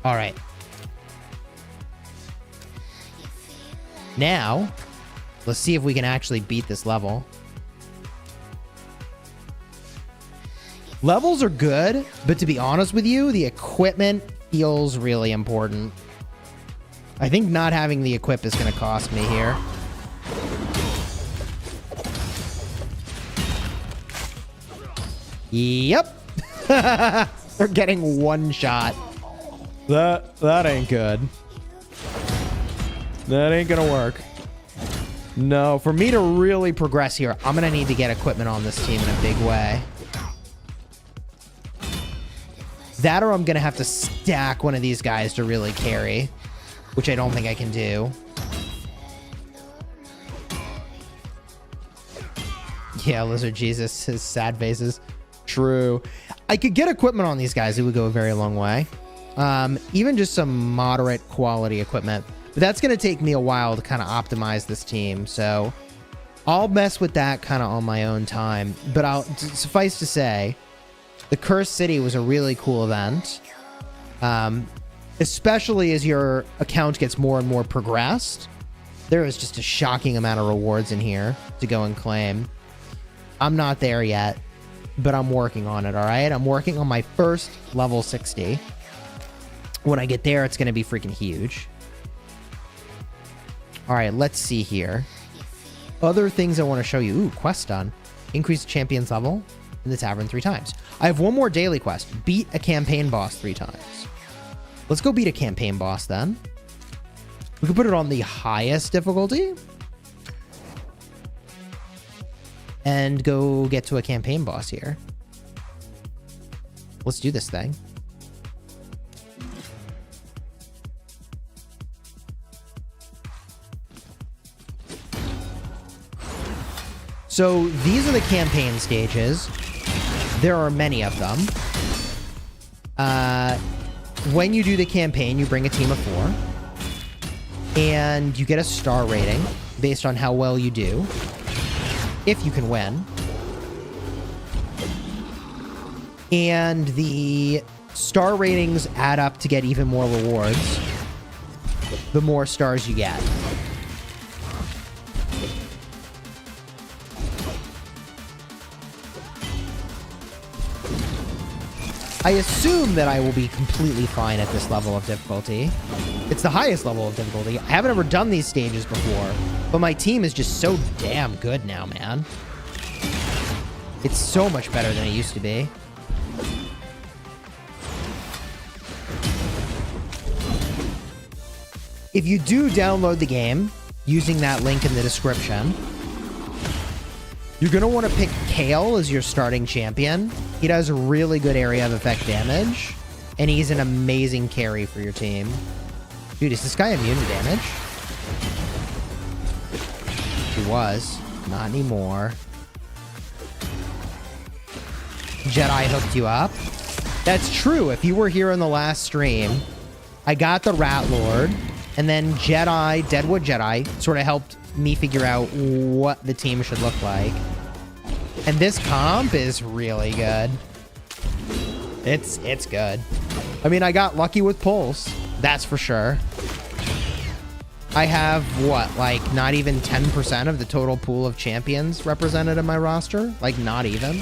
All right. Now, let's see if we can actually beat this level. Levels are good, but to be honest with you, the equipment feels really important. I think not having the equip is going to cost me here. Yep. They're getting 1 shot. That ain't good. That ain't gonna work. No, for me to really progress here, I'm gonna need to get equipment on this team in a big way. That or I'm gonna have to stack one of these guys to really carry, which I don't think I can do. Yeah, Lizard Jesus, his sad faces. True. I could get equipment on these guys. It would go a very long way. Even just some moderate quality equipment. But that's going to take me a while to kind of optimize this team. So I'll mess with that kind of on my own time. But I'll suffice to say, the Cursed City was a really cool event. Especially as your account gets more and more progressed. There is just a shocking amount of rewards in here to go and claim. I'm not there yet, but I'm working on it, all right? I'm working on my first level 60. When I get there, it's going to be freaking huge. All right, let's see here. Other things I want to show you. Ooh, quest done. Increase the champion's level in the tavern 3 times. I have one more daily quest. Beat a campaign boss 3 times. Let's go beat a campaign boss then. We can put it on the highest difficulty. And go get to a campaign boss here. Let's do this thing. So these are the campaign stages. There are many of them. When you do the campaign, you bring a team of 4. And you get a star rating based on how well you do. If you can win. And the star ratings add up to get even more rewards the more stars you get. I assume that I will be completely fine at this level of difficulty. It's the highest level of difficulty. I haven't ever done these stages before, but my team is just so damn good now, man. It's so much better than it used to be. If you do download the game using that link in the description, you're going to want to pick Kale as your starting champion. He does really good area of effect damage, and he's an amazing carry for your team. Dude, is this guy immune to damage? He was. Not anymore. Jedi hooked you up. That's true. If you were here in the last stream, I got the Rat Lord, and then Deadwood Jedi, sort of helped me figure out what the team should look like. And this comp is really good. It's good. I mean, I got lucky with Pulse. That's for sure. I have, what, like, not even 10% of the total pool of champions represented in my roster? Like, not even.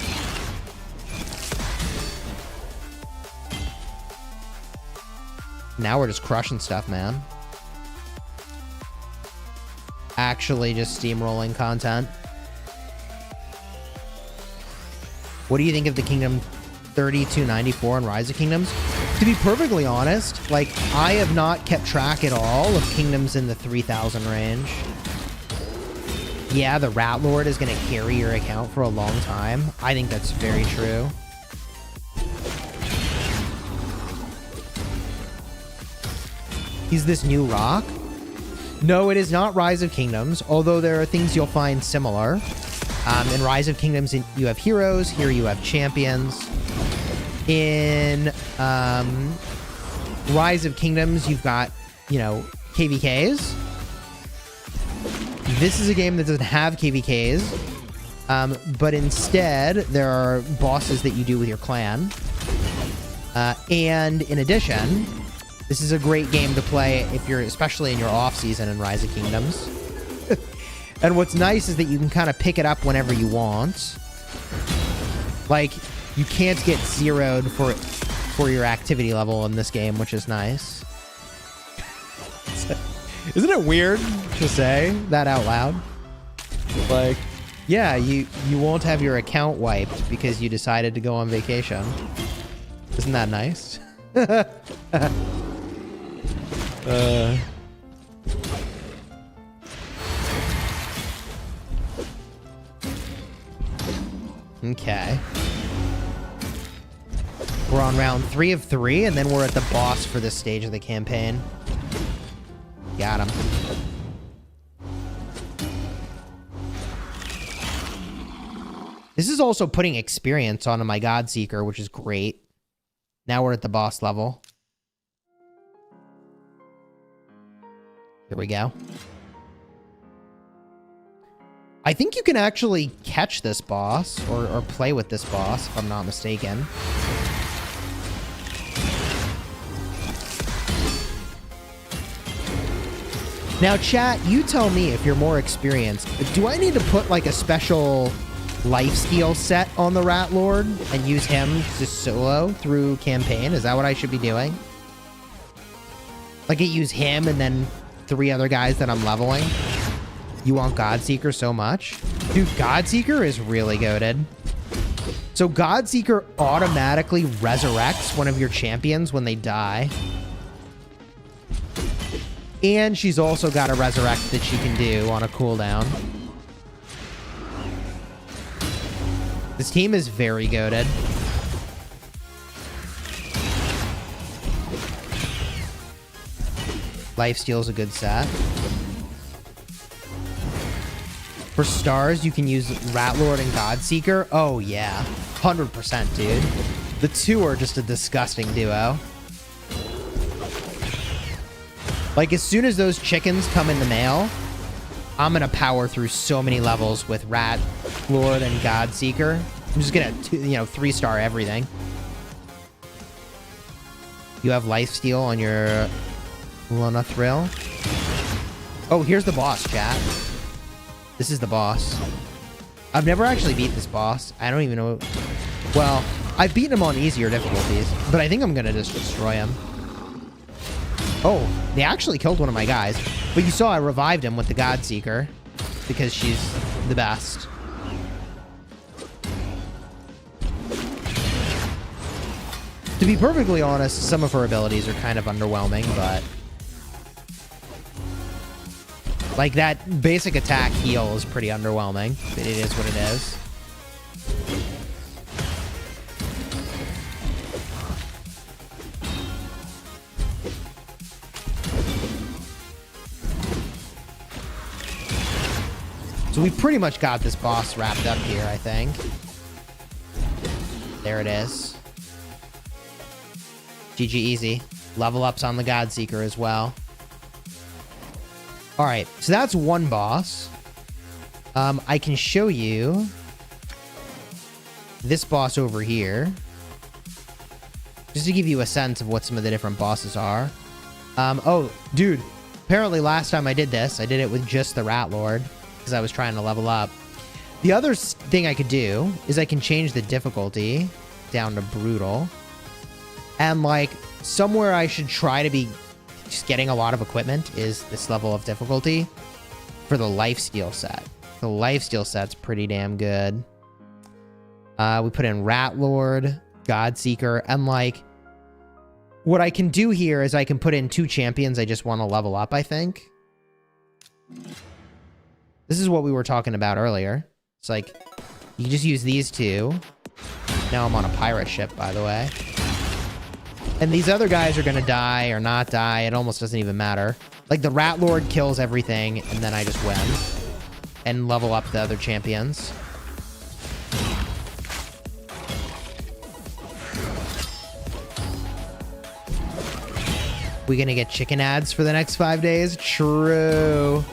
Now we're just crushing stuff, man. Actually just steamrolling content. What do you think of the Kingdom 3294 and Rise of Kingdoms? To be perfectly honest, like, I have not kept track at all of kingdoms in the 3,000 range. Yeah, the Rat Lord is going to carry your account for a long time. I think that's very true. Is this new rock? No, it is not Rise of Kingdoms, although there are things you'll find similar. In Rise of Kingdoms, you have heroes. Here you have champions. In Rise of Kingdoms, you've got, you know, KVKs. This is a game that doesn't have KVKs, but instead, there are bosses that you do with your clan. And in addition, this is a great game to play if you're, especially in your off-season in Rise of Kingdoms. And what's nice is that you can kind of pick it up whenever you want. Like, you can't get zeroed for your activity level in this game, which is nice. Isn't it weird to say that out loud? Like, yeah, you won't have your account wiped because you decided to go on vacation. Isn't that nice? Okay. We're on round 3 of 3, and then we're at the boss for this stage of the campaign. Got him. This is also putting experience onto my Godseeker, which is great. Now we're at the boss level. Here we go. I think you can actually catch this boss, or play with this boss, if I'm not mistaken. Now, chat, you tell me if you're more experienced. Do I need to put, like, a special lifesteal set on the Rat Lord and use him to solo through campaign? Is that what I should be doing? Like, I use him and then 3 other guys that I'm leveling? You want Godseeker so much? Dude, Godseeker is really goated. So Godseeker automatically resurrects one of your champions when they die. And she's also got a resurrect that she can do on a cooldown. This team is very goated. Lifesteal is a good set. For stars, you can use Rat Lord and Godseeker. Oh, yeah. 100%, dude. The two are just a disgusting duo. Like, as soon as those chickens come in the mail, I'm gonna power through so many levels with Rat Lord and Godseeker. I'm just gonna, 3-star everything. You have lifesteal on your Luna Thrill. Oh, here's the boss, chat. This is the boss. I've never actually beat this boss. I don't even know. Well, I've beaten him on easier difficulties, but I think I'm gonna just destroy him. Oh, they actually killed one of my guys. But you saw I revived him with the Godseeker because she's the best. To be perfectly honest, some of her abilities are kind of underwhelming, but like that basic attack heal is pretty underwhelming, but it is what it is. So we pretty much got this boss wrapped up here, I think. There it is. GG easy. Level ups on the Godseeker as well. Alright, so that's one boss. I can show you this boss over here. Just to give you a sense of what some of the different bosses are. Oh, dude. Apparently last time I did this, I did it with just the Rat Lord. Because I was trying to level up. The other thing I could do is I can change the difficulty down to brutal. And like, somewhere I should try to be just getting a lot of equipment is this level of difficulty for the lifesteal set. The lifesteal set's pretty damn good. We put in Rat Lord, Godseeker, and like, what I can do here is I can put in 2 champions I just want to level up, I think. This is what we were talking about earlier. It's like, you can just use these 2. Now I'm on a pirate ship, by the way. And these other guys are going to die or not die. It almost doesn't even matter. Like, the Rat Lord kills everything, and then I just win. And level up the other champions. We gonna get chicken ads for the next 5 days? True.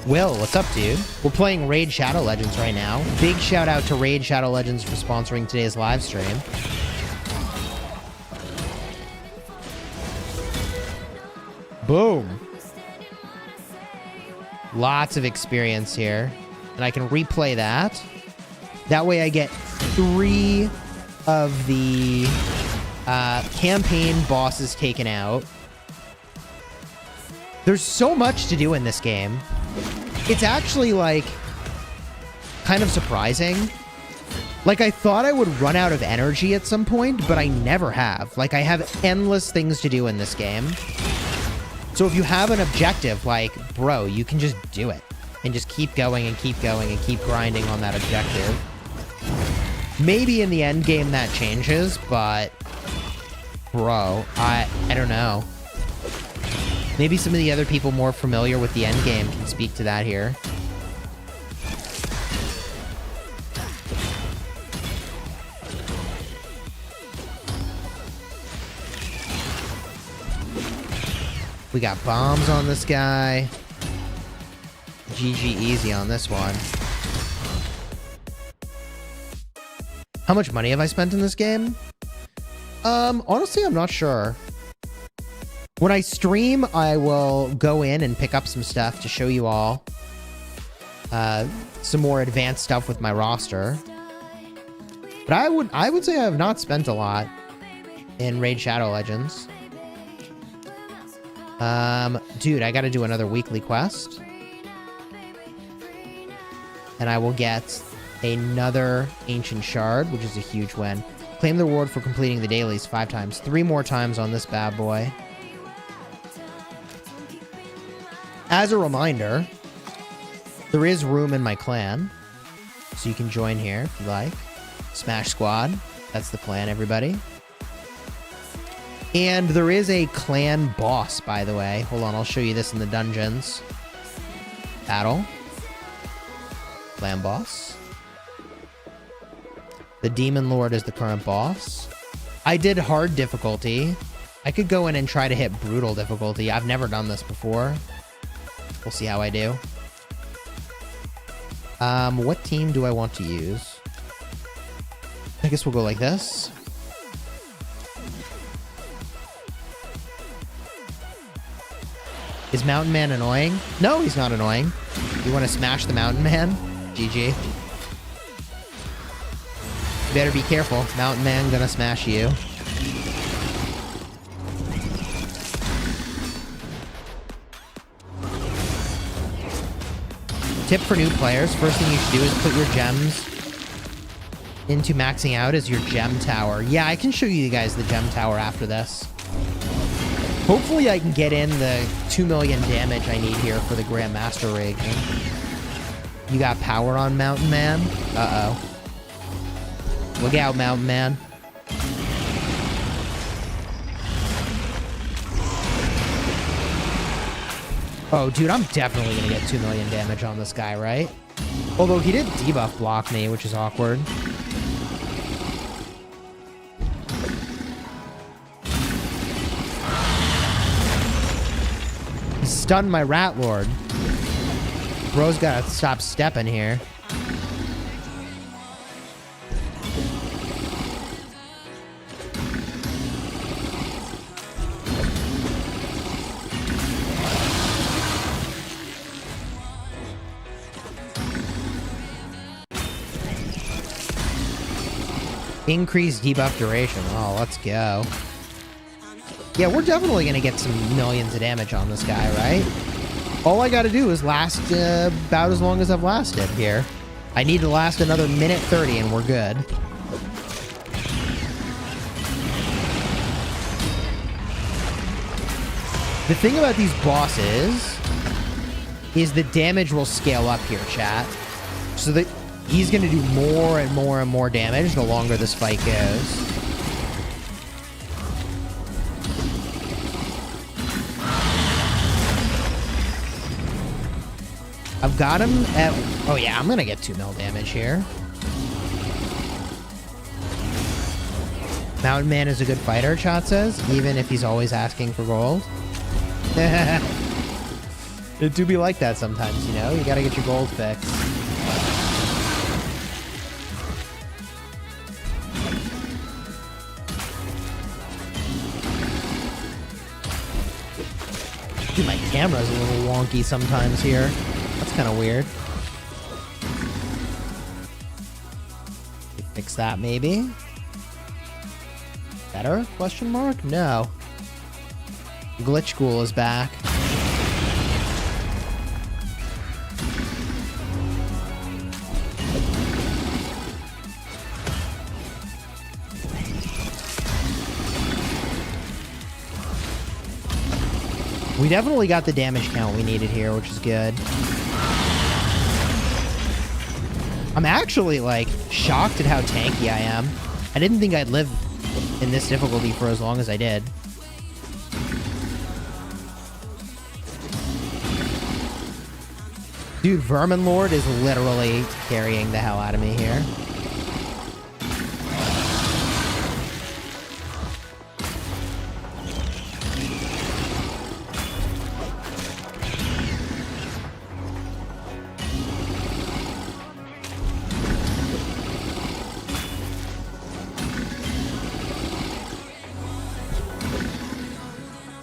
Will, what's up, dude? We're playing Raid Shadow Legends right now. Big shout out to Raid Shadow Legends for sponsoring today's live stream. Boom. Lots of experience here. And I can replay that. That way I get 3 of the campaign bosses taken out. There's so much to do in this game. It's actually, like, kind of surprising. Like, I thought I would run out of energy at some point, but I never have. Like, I have endless things to do in this game. So if you have an objective, like, bro, you can just do it. And just keep going and keep going and keep grinding on that objective. Maybe in the end game that changes, but... Bro, I don't know. Maybe some of the other people more familiar with the end game can speak to that here. We got bombs on this guy. GG easy on this one. How much money have I spent in this game? Honestly, I'm not sure. When I stream, I will go in and pick up some stuff to show you all some more advanced stuff with my roster. But I would say I have not spent a lot in Raid Shadow Legends. Dude, I gotta do another weekly quest. And I will get another Ancient Shard, which is a huge win. Claim the reward for completing the dailies 5 times. 3 more times on this bad boy. As a reminder, there is room in my clan, so you can join here if you like. Smash Squad, that's the plan, everybody. And there is a clan boss, by the way. Hold on, I'll show you this in the dungeons. Battle. Clan boss. The Demon Lord is the current boss. I did hard difficulty. I could go in and try to hit brutal difficulty. I've never done this before. We'll see how I do. What team do I want to use? I guess we'll go like this. Is Mountain Man annoying? No, he's not annoying. You want to smash the Mountain Man? GG. You better be careful. Mountain Man gonna smash you. Tip for new players, first thing you should do is put your gems into maxing out as your gem tower. Yeah, I can show you guys the gem tower after this. Hopefully I can get in the 2 million damage I need here for the Grandmaster rig. You got power on Mountain Man? Uh-oh. Look out, Mountain Man. Oh, dude, I'm definitely going to get 2 million damage on this guy, right? Although he did debuff block me, which is awkward. He stunned my Rat Lord. Bro's got to stop stepping here. Increased debuff duration. Oh, let's go. Yeah, we're definitely going to get some millions of damage on this guy, right? All I got to do is last about as long as I've lasted here. I need to last another minute 30 and we're good. The thing about these bosses is the damage will scale up here, chat. So that he's going to do more and more and more damage the longer this fight goes. I've got him at... Oh, yeah, I'm going to get 2 mil damage here. Mountain Man is a good fighter, chat says, even if he's always asking for gold. It do be like that sometimes, you know? You got to get your gold fixed. Dude, my camera's a little wonky sometimes here. That's kind of weird. Fix that, maybe? Better? Question mark? No. Glitch Ghoul is back. We definitely got the damage count we needed here, which is good. I'm actually, like, shocked at how tanky I am. I didn't think I'd live in this difficulty for as long as I did. Dude, Vermin Lord is literally carrying the hell out of me here.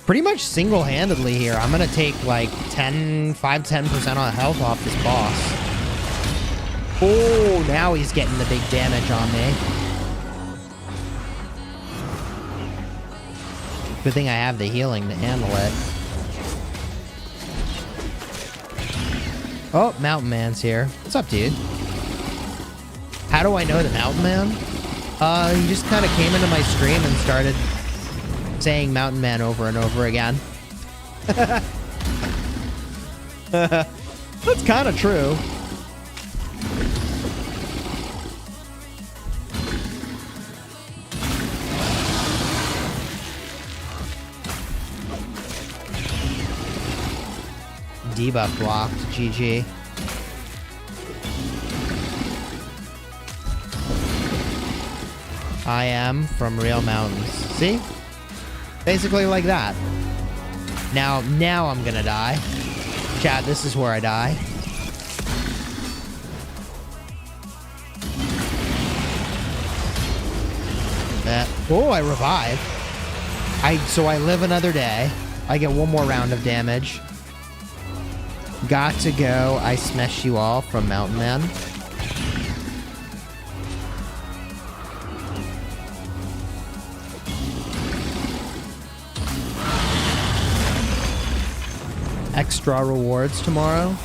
Pretty much single-handedly here, I'm gonna take like 5-10% on health off this boss. Oh, now he's getting the big damage on me. Good thing I have the healing to handle it. Oh, Mountain Man's here. What's up, dude? How do I know the Mountain Man? He just kind of came into my stream and started saying Mountain Man over and over again. That's kind of true. Debuff blocked. GG. I am from real mountains. See? Basically like that. Now I'm gonna die. Chat, this is where I die. Oh, I revive. So I live another day. I get one more round of damage. Got to go. I smash you all from Mountain Man. Extra rewards tomorrow.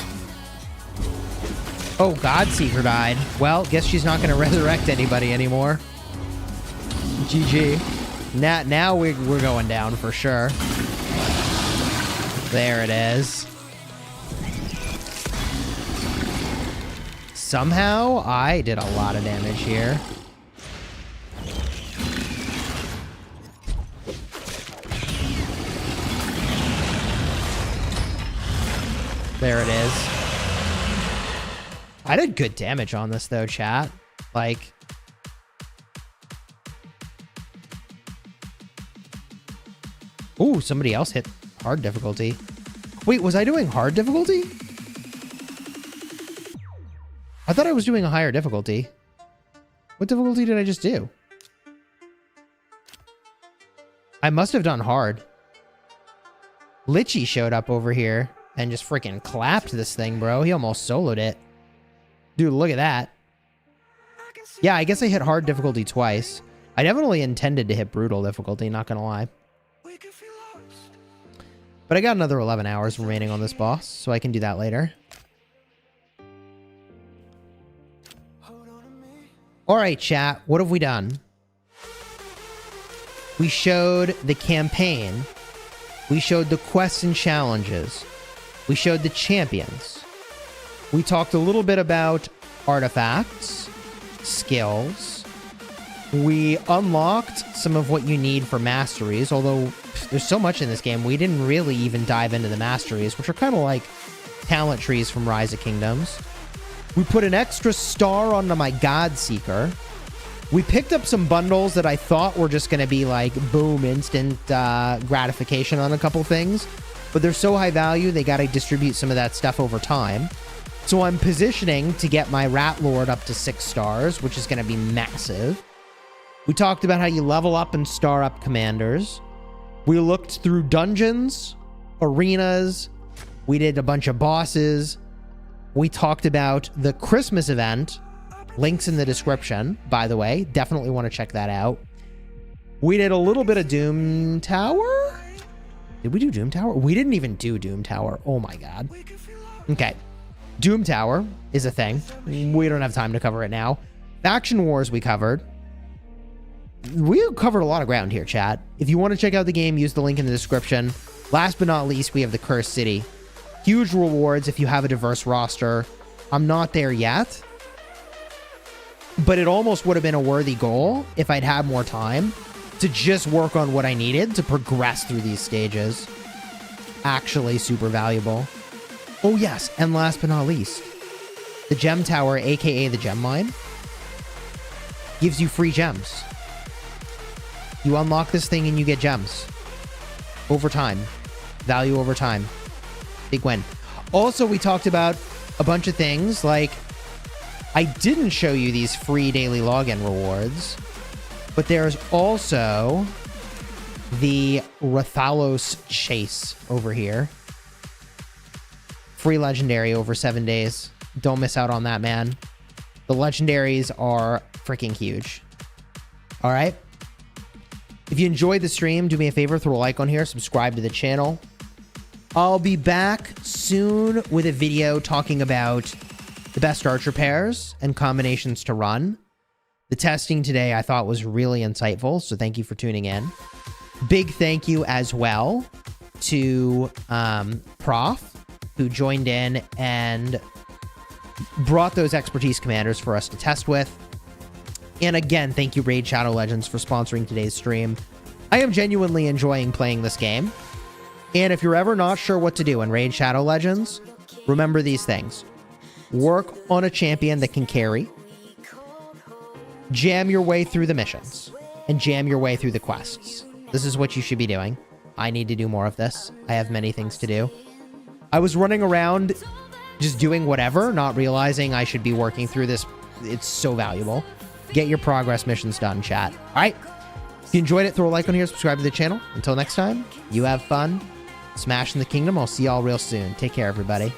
Oh, Godseeker died. Well, guess she's not going to resurrect anybody anymore. GG. Now we're going down for sure. There it is. Somehow, I did a lot of damage here. There it is. I did good damage on this though, chat. Like, ooh, somebody else hit hard difficulty. Wait, was I doing hard difficulty? I thought I was doing a higher difficulty. What difficulty did I just do? I must have done hard. Litchi showed up over here and just freaking clapped this thing, bro. He almost soloed it. Dude, look at that. Yeah, I guess I hit hard difficulty twice. I definitely intended to hit brutal difficulty, not gonna lie. But I got another 11 hours remaining on this boss, so I can do that later. Alright, chat, what have we done? We showed the campaign. We showed the quests and challenges. We showed the champions. We talked a little bit about artifacts, skills. We unlocked some of what you need for masteries, although there's so much in this game, we didn't really even dive into the masteries, which are kind of like talent trees from Rise of Kingdoms. We put an extra star onto my God Seeker. We picked up some bundles that I thought were just going to be like, boom, instant gratification on a couple things. But they're so high value, they got to distribute some of that stuff over time. So I'm positioning to get my Rat Lord up to 6 stars, which is going to be massive. We talked about how you level up and star up commanders. We looked through dungeons, arenas. We did a bunch of bosses. We talked about the Christmas event. Links in the description, by the way. Definitely want to check that out. We did a little bit of Doom Tower. Did we do Doom Tower? We didn't even do Doom Tower. Oh my god. Okay. Doom Tower is a thing. We don't have time to cover it now. Faction Wars we covered. We covered a lot of ground here, chat. If you want to check out the game, use the link in the description. Last but not least, we have the Cursed City. Huge rewards if you have a diverse roster. I'm not there yet. But it almost would have been a worthy goal if I'd had more time to just work on what I needed to progress through these stages. Actually super valuable. Oh yes, and last but not least, the Gem Tower, aka the Gem Mine, gives you free gems. You unlock this thing and you get gems. Over time. Value over time. Big win. Also, we talked about a bunch of things like, I didn't show you these free daily login rewards, but there's also the Rathalos Chase over here. Free legendary over 7 days. Don't miss out on that, man. The legendaries are freaking huge. All right. If you enjoyed the stream, do me a favor, throw a like on here, subscribe to the channel. I'll be back soon with a video talking about the best archer pairs and combinations to run. The testing today I thought was really insightful, so thank you for tuning in. Big thank you as well to Prof, who joined in and brought those expertise commanders for us to test with. And again, thank you Raid Shadow Legends for sponsoring today's stream. I am genuinely enjoying playing this game. And if you're ever not sure what to do in Raid Shadow Legends, remember these things. Work on a champion that can carry. Jam your way through the missions. And jam your way through the quests. This is what you should be doing. I need to do more of this. I have many things to do. I was running around just doing whatever, not realizing I should be working through this. It's so valuable. Get your progress missions done, chat. All right. If you enjoyed it, throw a like on here, subscribe to the channel. Until next time, you have fun. Smashing the kingdom. I'll see y'all real soon. Take care, everybody.